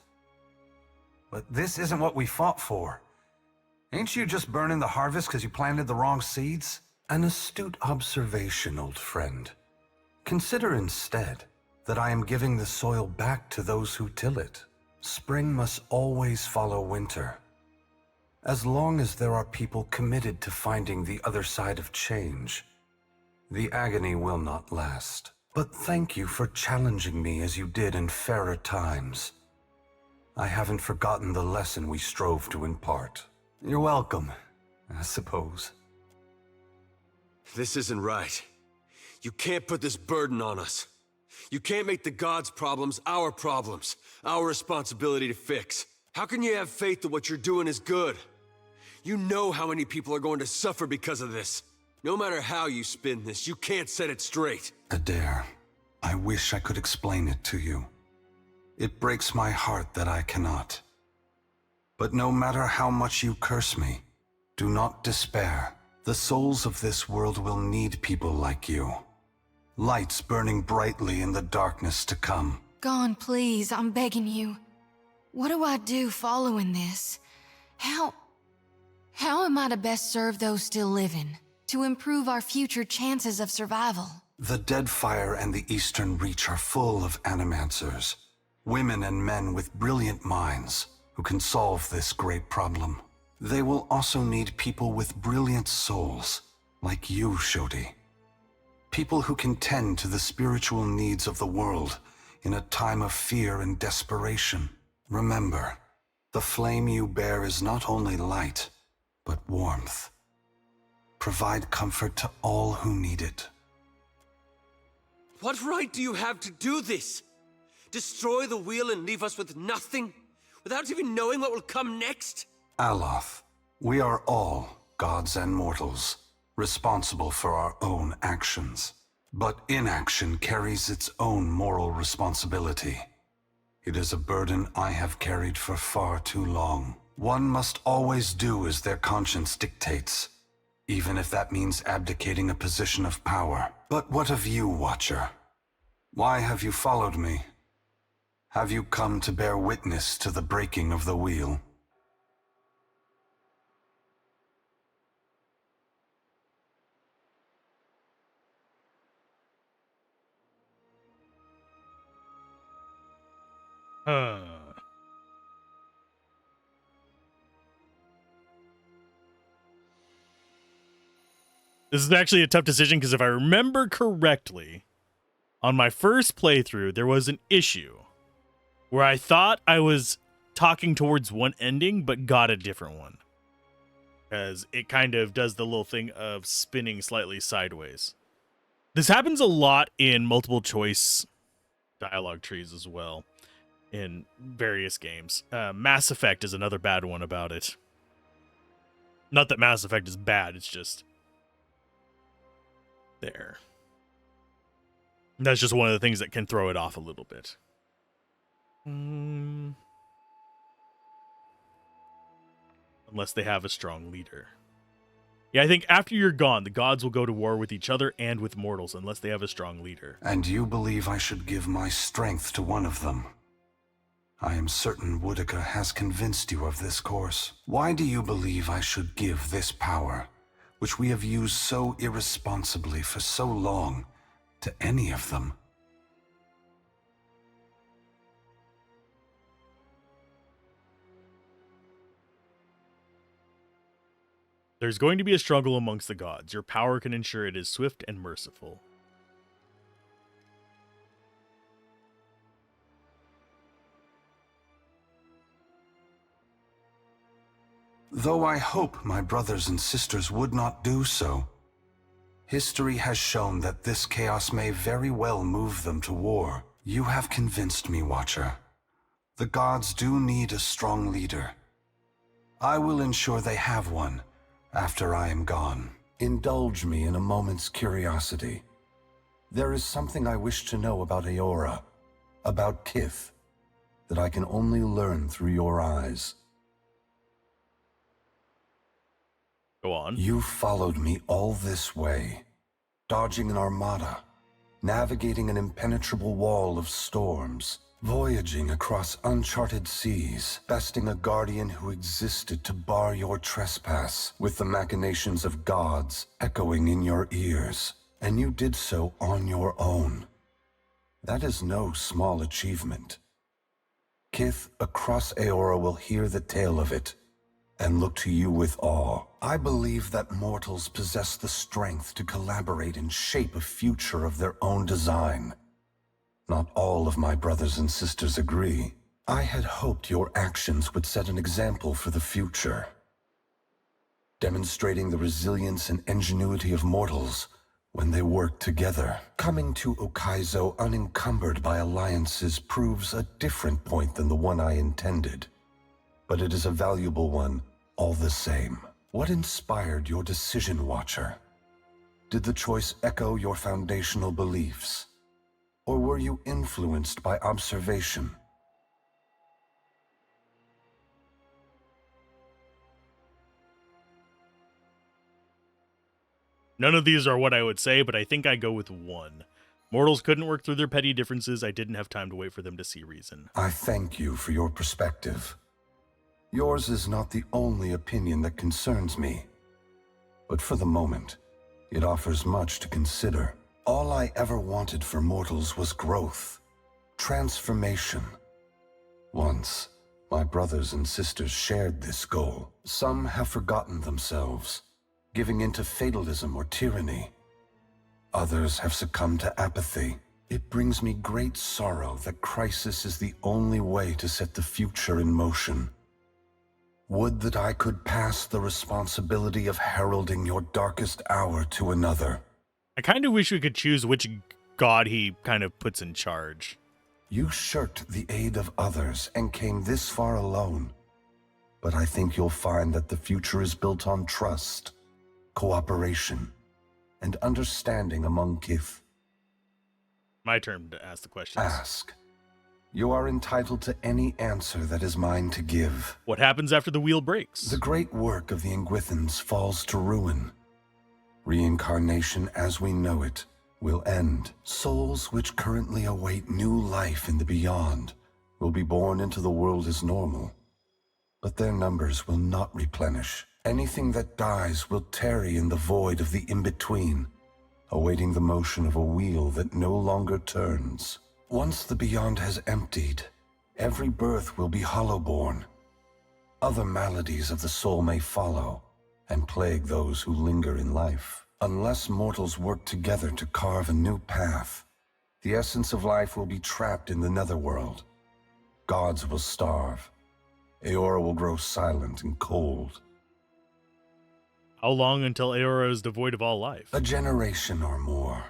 But this isn't what we fought for. Ain't you just burning the harvest because you planted the wrong seeds? An astute observation, old friend. Consider instead that I am giving the soil back to those who till it. Spring must always follow winter. As long as there are people committed to finding the other side of change, the agony will not last. But thank you for challenging me as you did in fairer times. I haven't forgotten the lesson we strove to impart. You're welcome, I suppose. This isn't right. You can't put this burden on us. You can't make the gods' problems our responsibility to fix. How can you have faith that what you're doing is good? You know how many people are going to suffer because of this. No matter how you spin this, you can't set it straight. Adair, I wish I could explain it to you. It breaks my heart that I cannot. But no matter how much you curse me, do not despair. The souls of this world will need people like you. Lights burning brightly in the darkness to come. Gon, please, I'm begging you. What do I do following this? How am I to best serve those still living? To improve our future chances of survival? The Deadfire and the Eastern Reach are full of animancers. Women and men with brilliant minds who can solve this great problem. They will also need people with brilliant souls, like you, Shodi. People who can tend to the spiritual needs of the world in a time of fear and desperation. Remember, the flame you bear is not only light, but warmth. Provide comfort to all who need it. What right do you have to do this? Destroy the wheel and leave us with nothing? Without even knowing what will come next? Aloth, we are all, gods and mortals, responsible for our own actions. But inaction carries its own moral responsibility. It is a burden I have carried for far too long. One must always do as their conscience dictates, even if that means abdicating a position of power. But what of you, Watcher? Why have you followed me? Have you come to bear witness to the breaking of the wheel? This is actually a tough decision because if I remember correctly, on my first playthrough, there was an issue where I thought I was talking towards one ending, but got a different one. Because it kind of does the little thing of spinning slightly sideways. This happens a lot in multiple choice dialogue trees as well, in various games. Mass Effect is another bad one about it. Not that Mass Effect is bad, it's just there. That's just one of the things that can throw it off a little bit. Unless they have a strong leader. Yeah, I think after you're gone, the gods will go to war with each other and with mortals unless they have a strong leader. And you believe I should give my strength to one of them? I am certain Woodica has convinced you of this course. Why do you believe I should give this power, which we have used so irresponsibly for so long, to any of them. There's going to be a struggle amongst the gods. Your power can ensure it is swift and merciful. Though I hope my brothers and sisters would not do so, history has shown that this chaos may very well move them to war. You have convinced me, Watcher. The gods do need a strong leader. I will ensure they have one after I am gone. Indulge me in a moment's curiosity. There is something I wish to know about Eora, about Kith, that I can only learn through your eyes. Go on. You followed me all this way, dodging an armada, navigating an impenetrable wall of storms, voyaging across uncharted seas, besting a guardian who existed to bar your trespass, with the machinations of gods echoing in your ears, and you did so on your own. That is no small achievement. Kith across Eora will hear the tale of it, and look to you with awe. I believe that mortals possess the strength to collaborate and shape a future of their own design. Not all of my brothers and sisters agree. I had hoped your actions would set an example for the future, demonstrating the resilience and ingenuity of mortals when they work together. Coming to Okaizo unencumbered by alliances proves a different point than the one I intended. But it is a valuable one all the same. What inspired your decision, Watcher? Did the choice echo your foundational beliefs? Or were you influenced by observation? None of these are what I would say, but I think I go with one. Mortals couldn't work through their petty differences. I didn't have time to wait for them to see reason. I thank you for your perspective. Yours is not the only opinion that concerns me. But for the moment, it offers much to consider. All I ever wanted for mortals was growth, transformation. Once, my brothers and sisters shared this goal. Some have forgotten themselves, giving in to fatalism or tyranny. Others have succumbed to apathy. It brings me great sorrow that crisis is the only way to set the future in motion. Would that I could pass the responsibility of heralding your darkest hour to another. I kind of wish we could choose which god he kind of puts in charge. You shirked the aid of others and came this far alone. But I think you'll find that the future is built on trust, cooperation, and understanding among Kith. My turn to ask the questions. Ask. You are entitled to any answer that is mine to give. What happens after the wheel breaks? The great work of the Ingwithans falls to ruin. Reincarnation as we know it will end. Souls which currently await new life in the beyond will be born into the world as normal. But their numbers will not replenish. Anything that dies will tarry in the void of the in-between, awaiting the motion of a wheel that no longer turns. Once the beyond has emptied, every birth will be hollow-born. Other maladies of the soul may follow, and plague those who linger in life. Unless mortals work together to carve a new path, the essence of life will be trapped in the netherworld. Gods will starve. Eora will grow silent and cold. How long until Eora is devoid of all life? A generation or more.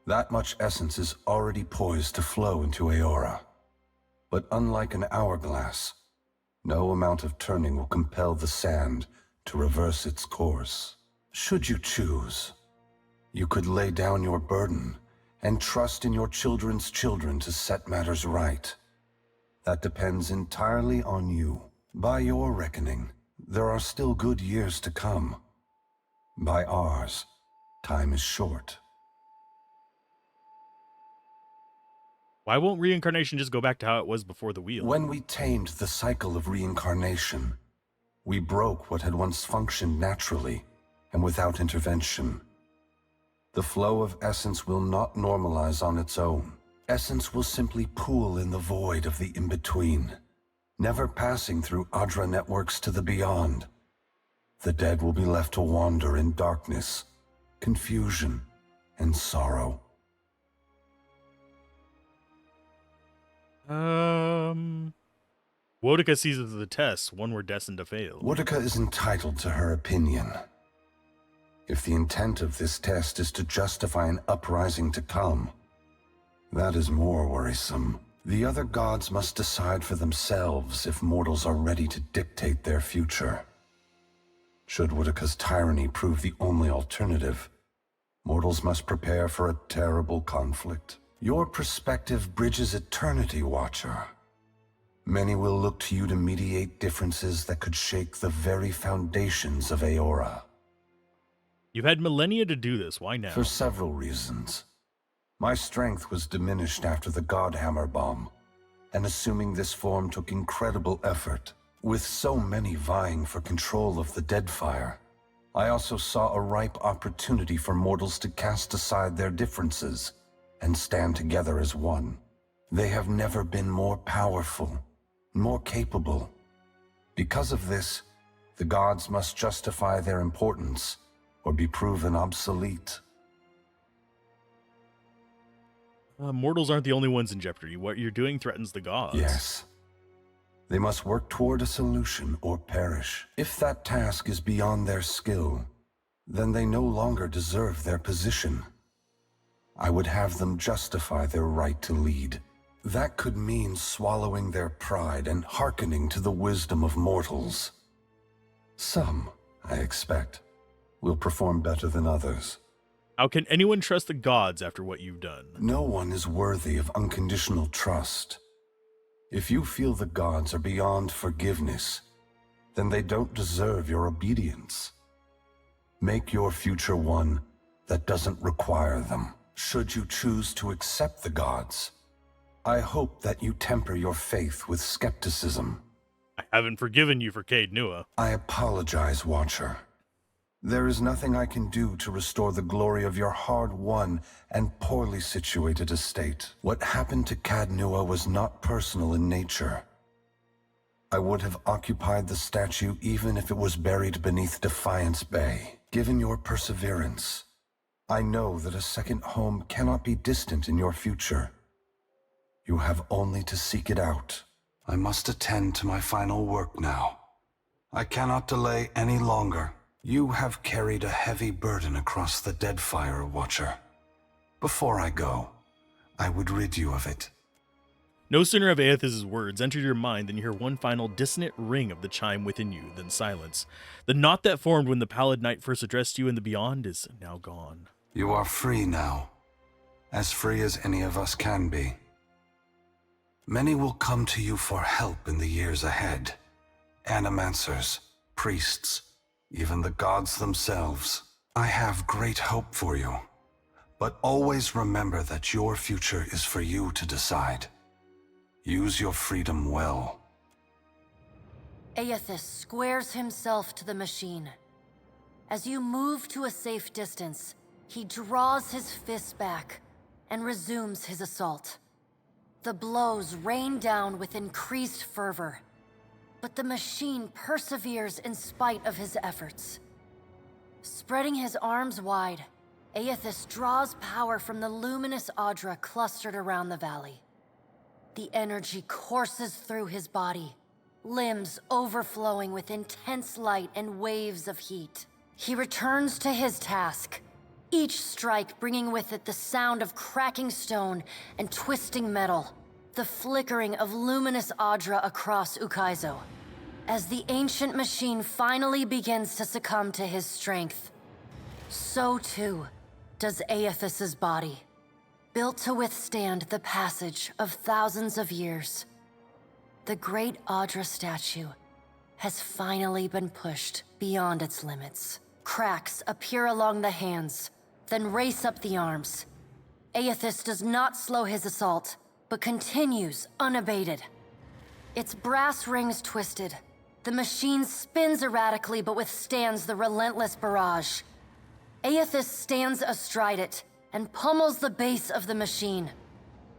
That much essence is already poised to flow into Eora. But unlike an hourglass, no amount of turning will compel the sand to reverse its course. Should you choose, you could lay down your burden and trust in your children's children to set matters right. That depends entirely on you. By your reckoning, there are still good years to come. By ours, time is short. Why won't reincarnation just go back to how it was before the wheel? When we tamed the cycle of reincarnation, we broke what had once functioned naturally and without intervention. The flow of essence will not normalize on its own. Essence will simply pool in the void of the in-between, never passing through Adra networks to the beyond. The dead will be left to wander in darkness, confusion, and sorrow. Wodika sees it as a test, one we're destined to fail. Wodika is entitled to her opinion. If the intent of this test is to justify an uprising to come, that is more worrisome. The other gods must decide for themselves if mortals are ready to dictate their future. Should Wodika's tyranny prove the only alternative, mortals must prepare for a terrible conflict. Your perspective bridges eternity, Watcher. Many will look to you to mediate differences that could shake the very foundations of Aora. You've had millennia to do this, why now? For several reasons. My strength was diminished after the Godhammer bomb, and assuming this form took incredible effort. With so many vying for control of the Deadfire, I also saw a ripe opportunity for mortals to cast aside their differences and stand together as one. They have never been more powerful, more capable. Because of this, the gods must justify their importance or be proven obsolete. Mortals aren't the only ones in jeopardy. What you're doing threatens the gods. Yes. They must work toward a solution or perish. If that task is beyond their skill, then they no longer deserve their position. I would have them justify their right to lead. That could mean swallowing their pride and hearkening to the wisdom of mortals. Some, I expect, will perform better than others. How can anyone trust the gods after what you've done? No one is worthy of unconditional trust. If you feel the gods are beyond forgiveness, then they don't deserve your obedience. Make your future one that doesn't require them. Should you choose to accept the gods, I hope that you temper your faith with skepticism. I haven't forgiven you for Cade Nua. I apologize, Watcher. There is nothing I can do to restore the glory of your hard-won and poorly situated estate. What happened to Cadnua was not personal in nature. I would have occupied the statue even if it was buried beneath Defiance Bay. Given your perseverance, I know that a second home cannot be distant in your future. You have only to seek it out. I must attend to my final work now. I cannot delay any longer. You have carried a heavy burden across the Deadfire, Watcher. Before I go, I would rid you of it. No sooner have Aethys' words entered your mind than you hear one final dissonant ring of the chime within you, then silence. The knot that formed when the pallid night first addressed you in the beyond is now gone. You are free now, as free as any of us can be. Many will come to you for help in the years ahead. Animancers, priests, even the gods themselves. I have great hope for you, but always remember that your future is for you to decide. Use your freedom well. Aethys squares himself to the machine. As you move to a safe distance, he draws his fists back and resumes his assault. The blows rain down with increased fervor, but the machine perseveres in spite of his efforts. Spreading his arms wide, Aethys draws power from the luminous Adra clustered around the valley. The energy courses through his body, limbs overflowing with intense light and waves of heat. He returns to his task, each strike bringing with it the sound of cracking stone and twisting metal, the flickering of luminous Adra across Ukaizo. As the ancient machine finally begins to succumb to his strength, so too does Aethys' body, built to withstand the passage of thousands of years. The great Adra statue has finally been pushed beyond its limits. Cracks appear along the hands, then race up the arms. Aethys does not slow his assault, but continues unabated. Its brass rings twisted, The machine spins erratically but withstands the relentless barrage. Aethys stands astride it and pummels the base of the machine.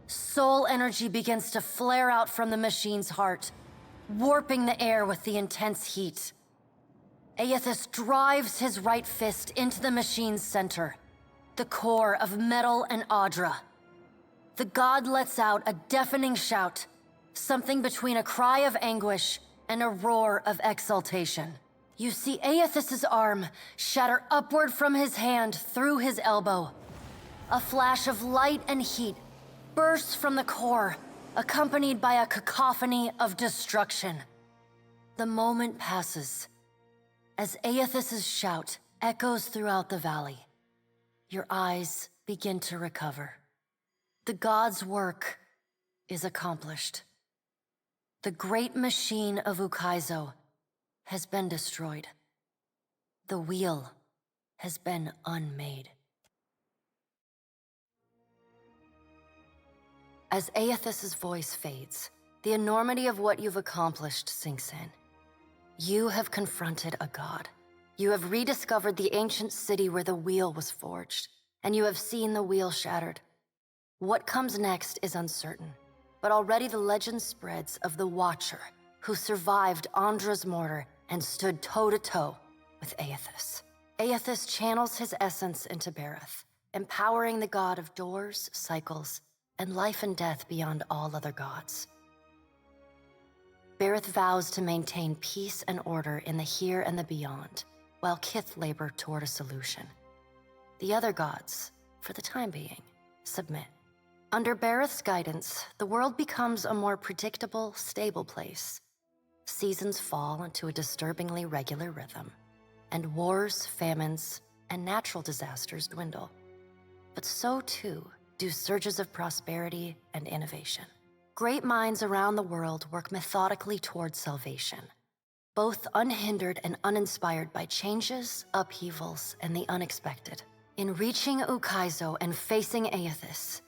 Soul energy begins to flare out from the machine's heart, warping the air with the intense heat. Aethys drives his right fist into the machine's center, the core of metal and Audra. The god lets out a deafening shout, something between a cry of anguish and a roar of exultation. You see Aethys' arm shatter upward from his hand through his elbow. A flash of light and heat bursts from the core, accompanied by a cacophony of destruction. The moment passes as Aethys' shout echoes throughout the valley. Your eyes begin to recover. The god's work is accomplished. The great machine of Ukaizo has been destroyed. The wheel has been unmade. As Aethys' voice fades, the enormity of what you've accomplished sinks in. You have confronted a god. You have rediscovered the ancient city where the wheel was forged, and you have seen the wheel shattered. What comes next is uncertain, but already the legend spreads of the Watcher, who survived Andra's mortar and stood toe-to-toe with Aethys. Aethys channels his essence into Bareth, empowering the god of doors, cycles, and life and death beyond all other gods. Bareth vows to maintain peace and order in the here and the beyond, while Kith labor toward a solution. The other gods, for the time being, submit. Under Bareth's guidance, the world becomes a more predictable, stable place. Seasons fall into a disturbingly regular rhythm, and wars, famines, and natural disasters dwindle. But so too do surges of prosperity and innovation. Great minds around the world work methodically towards salvation, both unhindered and uninspired by changes, upheavals, and the unexpected. In reaching Ukaizo and facing Aethys,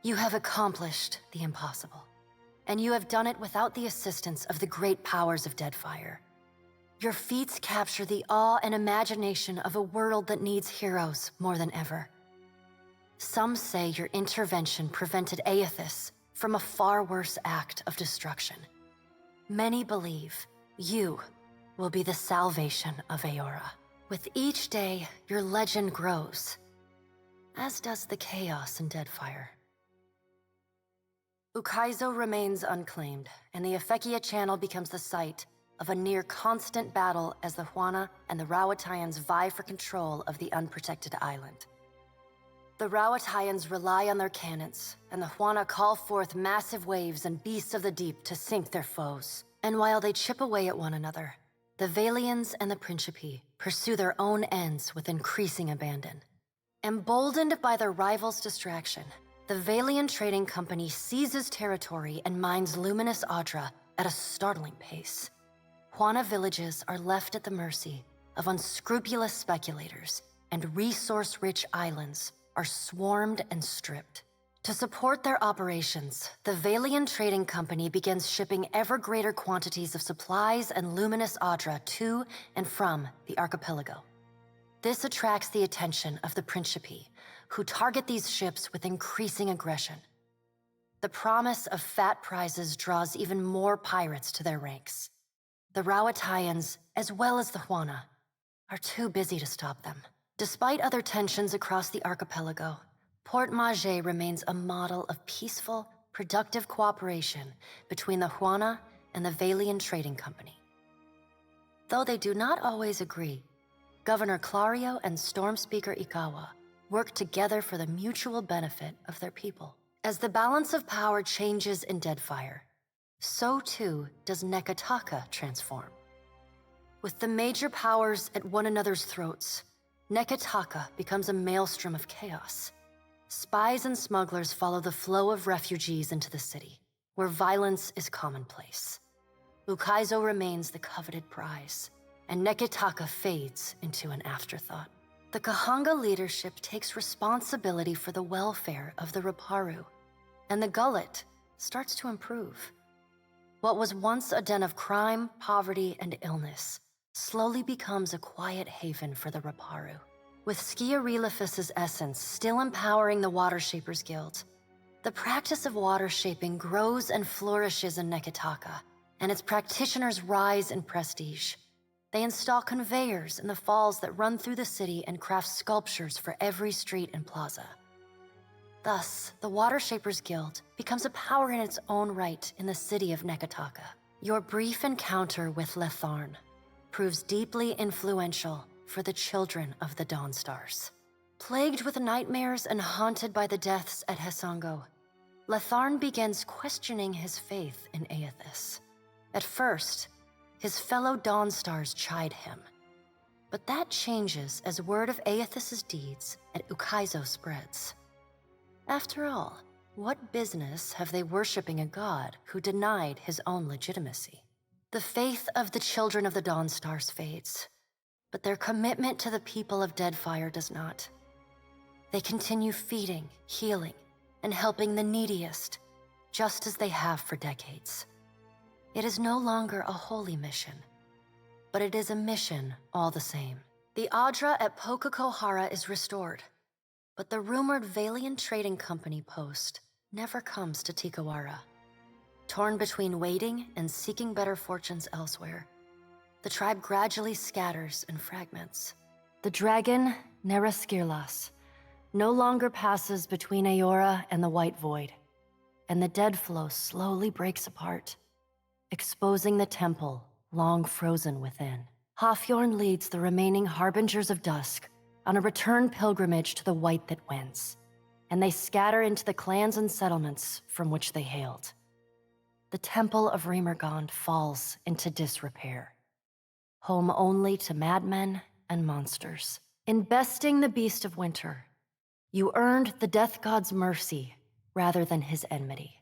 you have accomplished the impossible. And you have done it without the assistance of the great powers of Deadfire. Your feats capture the awe and imagination of a world that needs heroes more than ever. Some say your intervention prevented Aethys from a far worse act of destruction. Many believe you will be the salvation of Eora. With each day, your legend grows, as does the chaos in Deadfire. Ukaizo remains unclaimed, and the Efekia Channel becomes the site of a near-constant battle as the Huana and the Rauataians vie for control of the unprotected island. The Rauataians rely on their cannons, and the Huana call forth massive waves and beasts of the deep to sink their foes. And while they chip away at one another, the Valians and the Principi pursue their own ends with increasing abandon. Emboldened by their rivals' distraction, the Valian Trading Company seizes territory and mines luminous Audra at a startling pace. Huana villages are left at the mercy of unscrupulous speculators, and resource-rich islands are swarmed and stripped. To support their operations, the Valian Trading Company begins shipping ever greater quantities of supplies and luminous Audra to and from the archipelago. This attracts the attention of the Principi, who target these ships with increasing aggression. The promise of fat prizes draws even more pirates to their ranks. The Rauataians, as well as the Huana, are too busy to stop them. Despite other tensions across the archipelago, Port Maje remains a model of peaceful, productive cooperation between the Huana and the Valian Trading Company. Though they do not always agree, Governor Clario and Storm Speaker Ikawa work together for the mutual benefit of their people. As the balance of power changes in Deadfire, so too does Nekataka transform. With the major powers at one another's throats, Nekataka becomes a maelstrom of chaos. Spies and smugglers follow the flow of refugees into the city, where violence is commonplace. Ukaizo remains the coveted prize, and Nekataka fades into an afterthought. The Kahanga leadership takes responsibility for the welfare of the Raparu, and the Gullet starts to improve. What was once a den of crime, poverty, and illness slowly becomes a quiet haven for the Raparu. With Skiarelifis' essence still empowering the Water Shapers Guild, the practice of water shaping grows and flourishes in Neketaka, and its practitioners rise in prestige. They install conveyors in the falls that run through the city and craft sculptures for every street and plaza. Thus, the Water Shapers Guild becomes a power in its own right in the city of Neketaka. Your brief encounter with Letharn proves deeply influential for the children of the Dawnstars. Plagued with nightmares and haunted by the deaths at Hesango, Letharn begins questioning his faith in Aethys. At first, his fellow Dawnstars chide him, but that changes as word of Aethys' deeds at Ukaizo spreads. After all, what business have they worshipping a god who denied his own legitimacy? The faith of the children of the Dawnstars fades, but their commitment to the people of Deadfire does not. They continue feeding, healing, and helping the neediest, just as they have for decades. It is no longer a holy mission, but it is a mission all the same. The Adra at Pokakohara is restored, but the rumored Valian Trading Company post never comes to Tikawara. Torn between waiting and seeking better fortunes elsewhere, the tribe gradually scatters and fragments. The dragon, Neraskirlas, no longer passes between Aora and the White Void, and the dead flow slowly breaks apart, exposing the temple long frozen within. Hafjorn leads the remaining Harbingers of Dusk on a return pilgrimage to the White that wins, and they scatter into the clans and settlements from which they hailed. The Temple of Remergond falls into disrepair, home only to madmen and monsters. In besting the Beast of Winter, you earned the Death God's mercy rather than his enmity.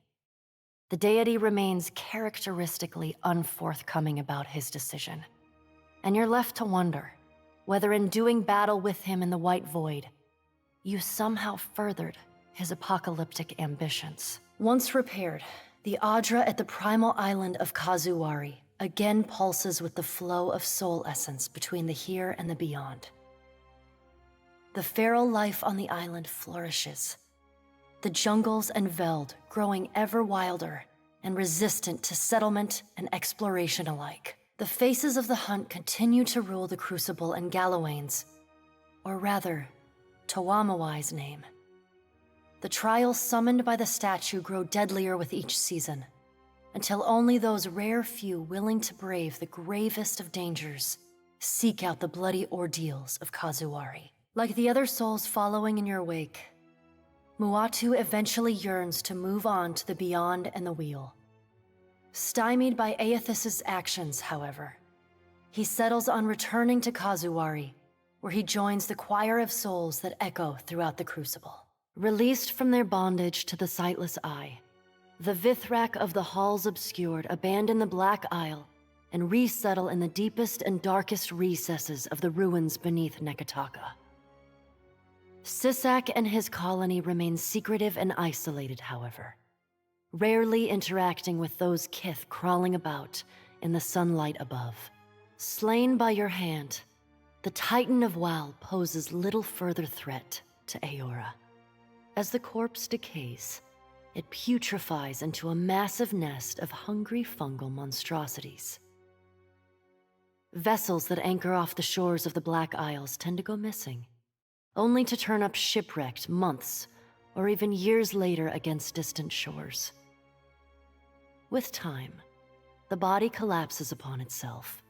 The deity remains characteristically unforthcoming about his decision, and you're left to wonder whether in doing battle with him in the White Void, you somehow furthered his apocalyptic ambitions. Once repaired, the Adra at the primal island of Kazuwari again pulses with the flow of soul essence between the here and the beyond. The feral life on the island flourishes, the jungles and veld growing ever wilder and resistant to settlement and exploration alike. The faces of the hunt continue to rule the Crucible and Gallowayne's, or rather, Tawamawai's name. The trials summoned by the statue grow deadlier with each season, until only those rare few willing to brave the gravest of dangers seek out the bloody ordeals of Kazuwari. Like the other souls following in your wake, Muatu eventually yearns to move on to the beyond and the wheel. Stymied by Aethys' actions, however, he settles on returning to Kazuwari, where he joins the choir of souls that echo throughout the Crucible. Released from their bondage to the sightless eye, the Vithrak of the Halls Obscured abandon the Black Isle and resettle in the deepest and darkest recesses of the ruins beneath Neketaka. Sisak and his colony remain secretive and isolated, however, rarely interacting with those kith crawling about in the sunlight above. Slain by your hand, the Titan of Wal poses little further threat to Aora. As the corpse decays, it putrefies into a massive nest of hungry fungal monstrosities. Vessels that anchor off the shores of the Black Isles tend to go missing, only to turn up shipwrecked months or even years later against distant shores. With time, the body collapses upon itself,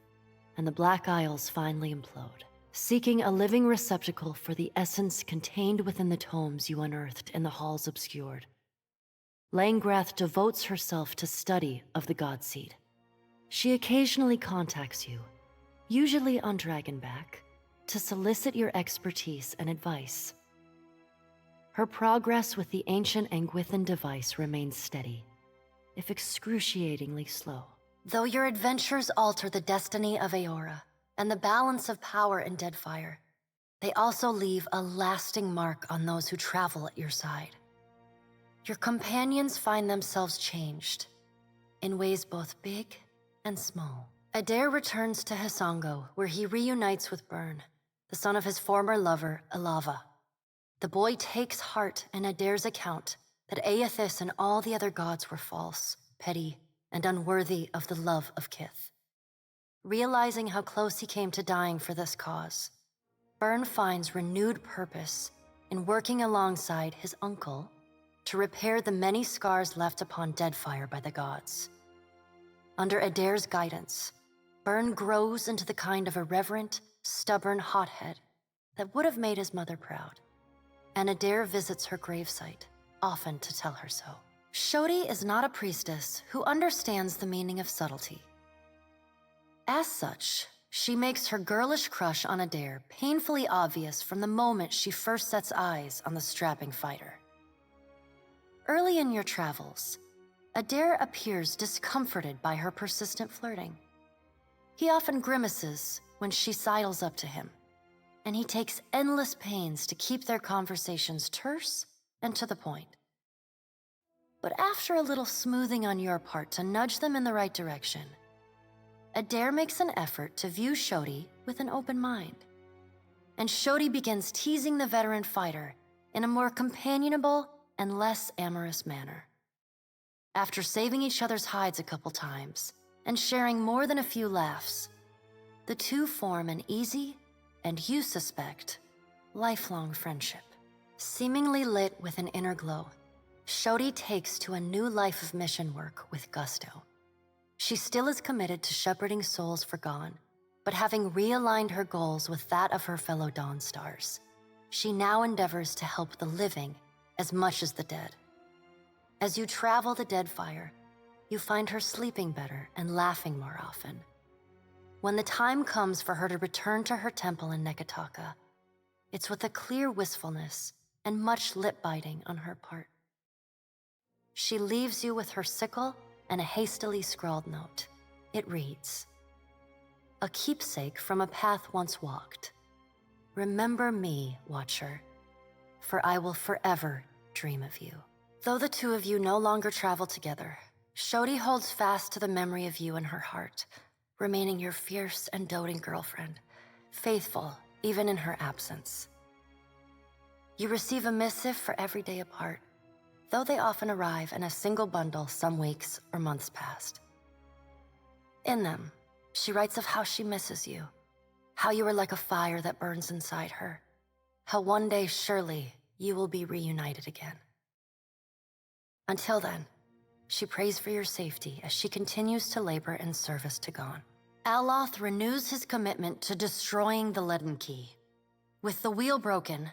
and the Black Isles finally implode, seeking a living receptacle for the essence contained within the tomes you unearthed in the Halls Obscured. Langgrath devotes herself to study of the Godseed. She occasionally contacts you, usually on Dragonback, to solicit your expertise and advice. Her progress with the ancient Anguithan device remains steady, if excruciatingly slow. Though your adventures alter the destiny of Aora and the balance of power in Deadfire, they also leave a lasting mark on those who travel at your side. Your companions find themselves changed, in ways both big and small. Adair returns to Hisongo, where he reunites with Byrne, the son of his former lover, Alava. The boy takes heart in Adair's account that Aethys and all the other gods were false, petty, and unworthy of the love of Kith. Realizing how close he came to dying for this cause, Byrne finds renewed purpose in working alongside his uncle to repair the many scars left upon Deadfire by the gods. Under Adair's guidance, Byrne grows into the kind of irreverent, stubborn hothead that would have made his mother proud. And Adair visits her gravesite, often to tell her so. Shodi is not a priestess who understands the meaning of subtlety. As such, she makes her girlish crush on Adair painfully obvious from the moment she first sets eyes on the strapping fighter. Early in your travels, Adair appears discomforted by her persistent flirting. He often grimaces when she sidles up to him, and he takes endless pains to keep their conversations terse and to the point. But after a little smoothing on your part to nudge them in the right direction, Adair makes an effort to view Shodi with an open mind. And Shodi begins teasing the veteran fighter in a more companionable and less amorous manner. After saving each other's hides a couple times and sharing more than a few laughs, the two form an easy, and you suspect, lifelong friendship. Seemingly lit with an inner glow, Shodi takes to a new life of mission work with gusto. She still is committed to shepherding souls forgone, but having realigned her goals with that of her fellow Dawn Stars, she now endeavors to help the living as much as the dead. As you travel the Deadfire, you find her sleeping better and laughing more often. When the time comes for her to return to her temple in Neketaka, it's with a clear wistfulness and much lip-biting on her part. She leaves you with her sickle and a hastily scrawled note. It reads, "A keepsake from a path once walked. Remember me, Watcher, for I will forever dream of you." Though the two of you no longer travel together, Shodi holds fast to the memory of you in her heart, remaining your fierce and doting girlfriend, faithful even in her absence. You receive a missive for every day apart, though they often arrive in a single bundle some weeks or months past. In them, she writes of how she misses you, how you are like a fire that burns inside her, how one day surely you will be reunited again. Until then, she prays for your safety as she continues to labor in service to Gon. Aloth renews his commitment to destroying the Leaden Key. With the wheel broken,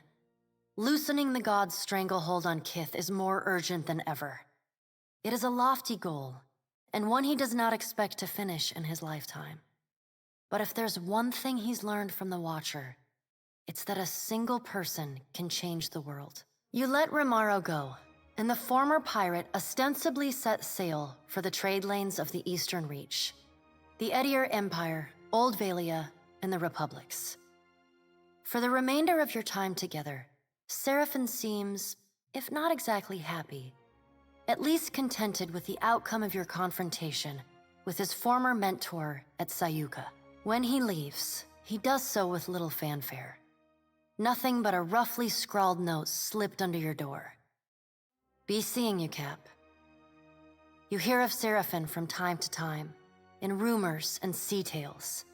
loosening the god's stranglehold on Kith is more urgent than ever. It is a lofty goal, and one he does not expect to finish in his lifetime. But if there's one thing he's learned from the Watcher, it's that a single person can change the world. You let Rimaro go, and the former pirate ostensibly set sail for the trade lanes of the Eastern Reach, the Edier Empire, Old Valia, and the Republics. For the remainder of your time together, Seraphon seems, if not exactly happy, at least contented with the outcome of your confrontation with his former mentor at Sayuka. When he leaves, he does so with little fanfare. Nothing but a roughly scrawled note slipped under your door. "Be seeing you, Cap." You hear of Seraphon from time to time, in rumors and sea tales.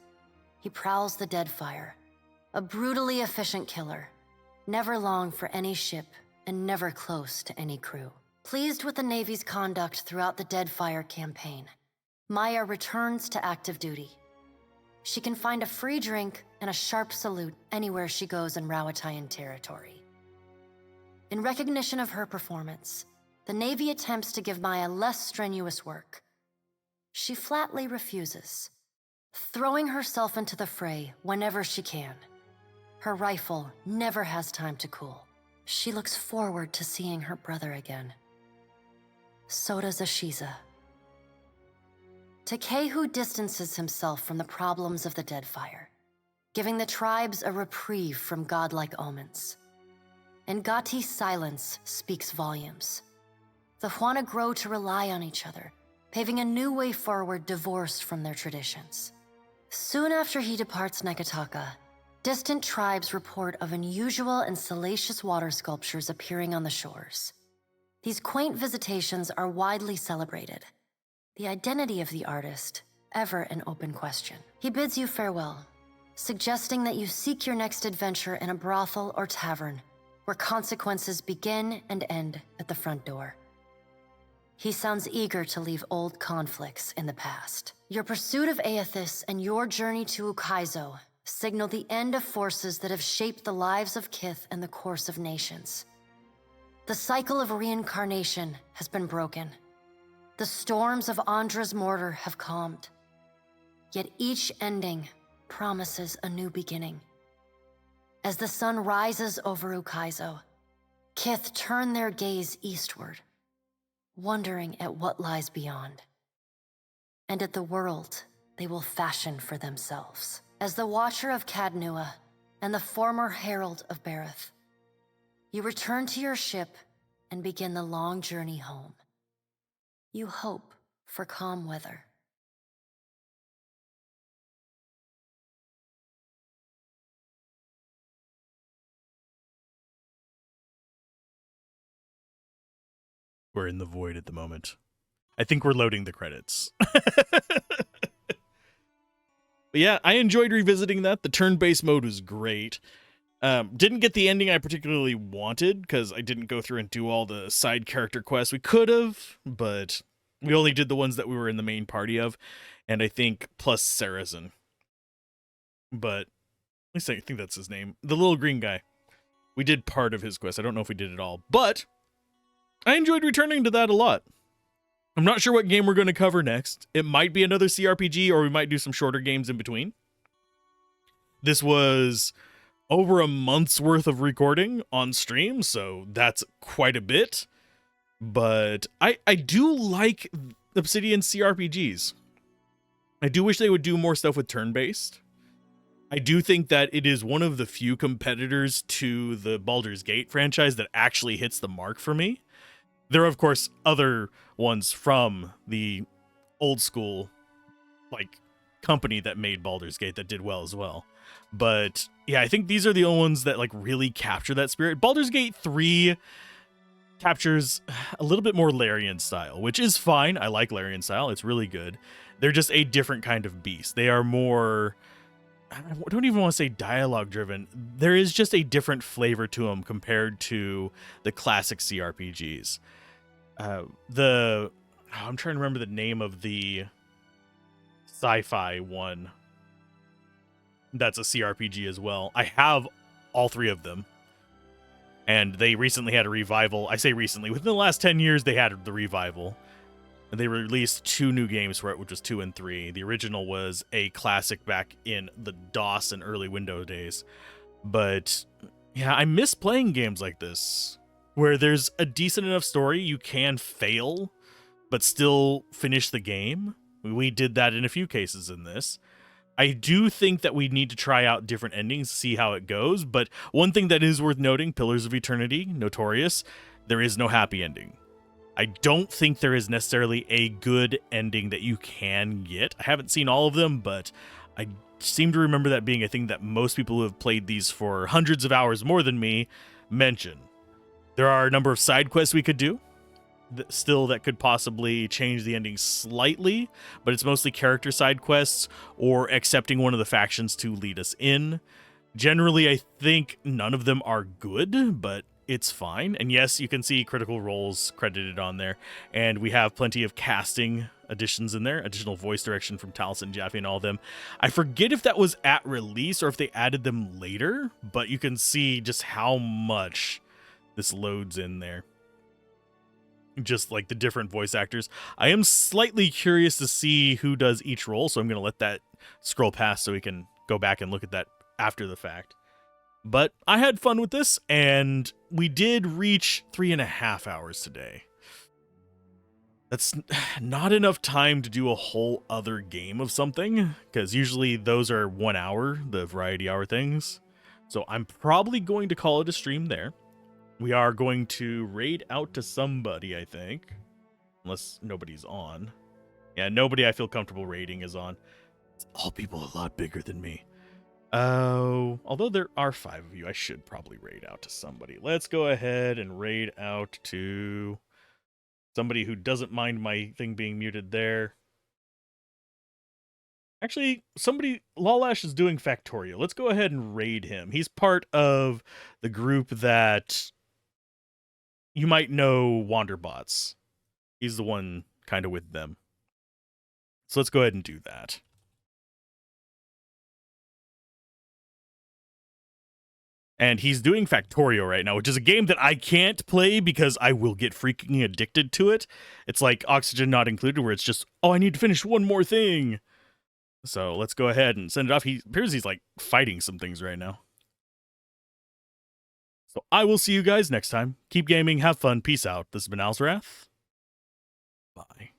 He prowls the Deadfire, a brutally efficient killer, never long for any ship and never close to any crew. Pleased with the Navy's conduct throughout the Deadfire campaign, Maya returns to active duty. She can find a free drink and a sharp salute anywhere she goes in Rauatayan territory. In recognition of her performance, the Navy attempts to give Maya less strenuous work. She flatly refuses, throwing herself into the fray whenever she can. Her rifle never has time to cool. She looks forward to seeing her brother again. So does Ashiza. Takehu distances himself from the problems of the Deadfire, giving the tribes a reprieve from godlike omens. And Gati's silence speaks volumes. The Huana grow to rely on each other, paving a new way forward divorced from their traditions. Soon after he departs Nekataka, distant tribes report of unusual and salacious water sculptures appearing on the shores. These quaint visitations are widely celebrated. The identity of the artist, ever an open question. He bids you farewell, suggesting that you seek your next adventure in a brothel or tavern, where consequences begin and end at the front door. He sounds eager to leave old conflicts in the past. Your pursuit of Aethys and your journey to Ukaizo signal the end of forces that have shaped the lives of Kith and the course of nations. The cycle of reincarnation has been broken. The storms of Andra's mortar have calmed. Yet each ending promises a new beginning. As the sun rises over Ukaizo, Kith turn their gaze eastward, wondering at what lies beyond, and at the world they will fashion for themselves. As the Watcher of Cadnua and the former Herald of Bareth, you return to your ship and begin the long journey home. You hope for calm weather. We're in the void at the moment. I think we're loading the credits. But yeah, I enjoyed revisiting that. The turn-based mode was great. Didn't get the ending I particularly wanted because I didn't go through and do all the side character quests. We could have, but we only did the ones that we were in the main party of, and I think plus Saracen. But at least I think that's his name. The little green guy. We did part of his quest. I don't know if we did it all, but I enjoyed returning to that a lot. I'm not sure what game we're going to cover next. It might be another CRPG, or we might do some shorter games in between. This was over a month's worth of recording on stream, so that's quite a bit. But I do like Obsidian CRPGs. I do wish they would do more stuff with turn-based. I do think that it is one of the few competitors to the Baldur's Gate franchise that actually hits the mark for me. There are, of course, other ones from the old school, like, company that made Baldur's Gate that did well as well. But yeah, I think these are the only ones that like really capture that spirit. Baldur's Gate 3 captures a little bit more Larian style, which is fine. I like Larian style. It's really good. They're just a different kind of beast. They are more, I don't even want to say dialogue driven. There is just a different flavor to them compared to the classic CRPGs. I'm trying to remember the name of the sci-fi one. That's a CRPG as well. I have all three of them. And they recently had a revival. I say recently, within the last 10 years, they had the revival. And they released 2 new games for it, which was 2 and 3. The original was a classic back in the DOS and early Windows days. But yeah, I miss playing games like this, where there's a decent enough story you can fail, but still finish the game. We did that in a few cases in this. I do think that we need to try out different endings to see how it goes, but one thing that is worth noting, Pillars of Eternity, notorious, there is no happy ending. I don't think there is necessarily a good ending that you can get. I haven't seen all of them, but I seem to remember that being a thing that most people who have played these for hundreds of hours more than me mention. There are a number of side quests we could do that could possibly change the ending slightly, but it's mostly character side quests or accepting one of the factions to lead us in. Generally, I think none of them are good, but it's fine. And yes, you can see Critical Roles credited on there, and we have plenty of casting additions in there, additional voice direction from Taliesin, Jaffe, and all of them. I forget if that was at release or if they added them later, but you can see just how much this loads in there. Just like the different voice actors. I am slightly curious to see who does each role, so I'm going to let that scroll past so we can go back and look at that after the fact. But I had fun with this, and we did reach 3.5 hours today. That's not enough time to do a whole other game of something, because usually those are 1 hour, the variety hour things. So I'm probably going to call it a stream there. We are going to raid out to somebody, I think. Unless nobody's on. Yeah, nobody I feel comfortable raiding is on. It's all people a lot bigger than me. Oh, although there are 5 of you, I should probably raid out to somebody. Let's go ahead and raid out to somebody who doesn't mind my thing being muted there. Actually, Lawlash is doing Factorio. Let's go ahead and raid him. He's part of the group that you might know, Wanderbots. He's the one kind of with them. So let's go ahead and do that. And he's doing Factorio right now, which is a game that I can't play because I will get freaking addicted to it. It's like Oxygen Not Included, where it's just, oh, I need to finish one more thing. So let's go ahead and send it off. He appears he's like fighting some things right now. So I will see you guys next time. Keep gaming, have fun, peace out. This has been Alzorath. Bye.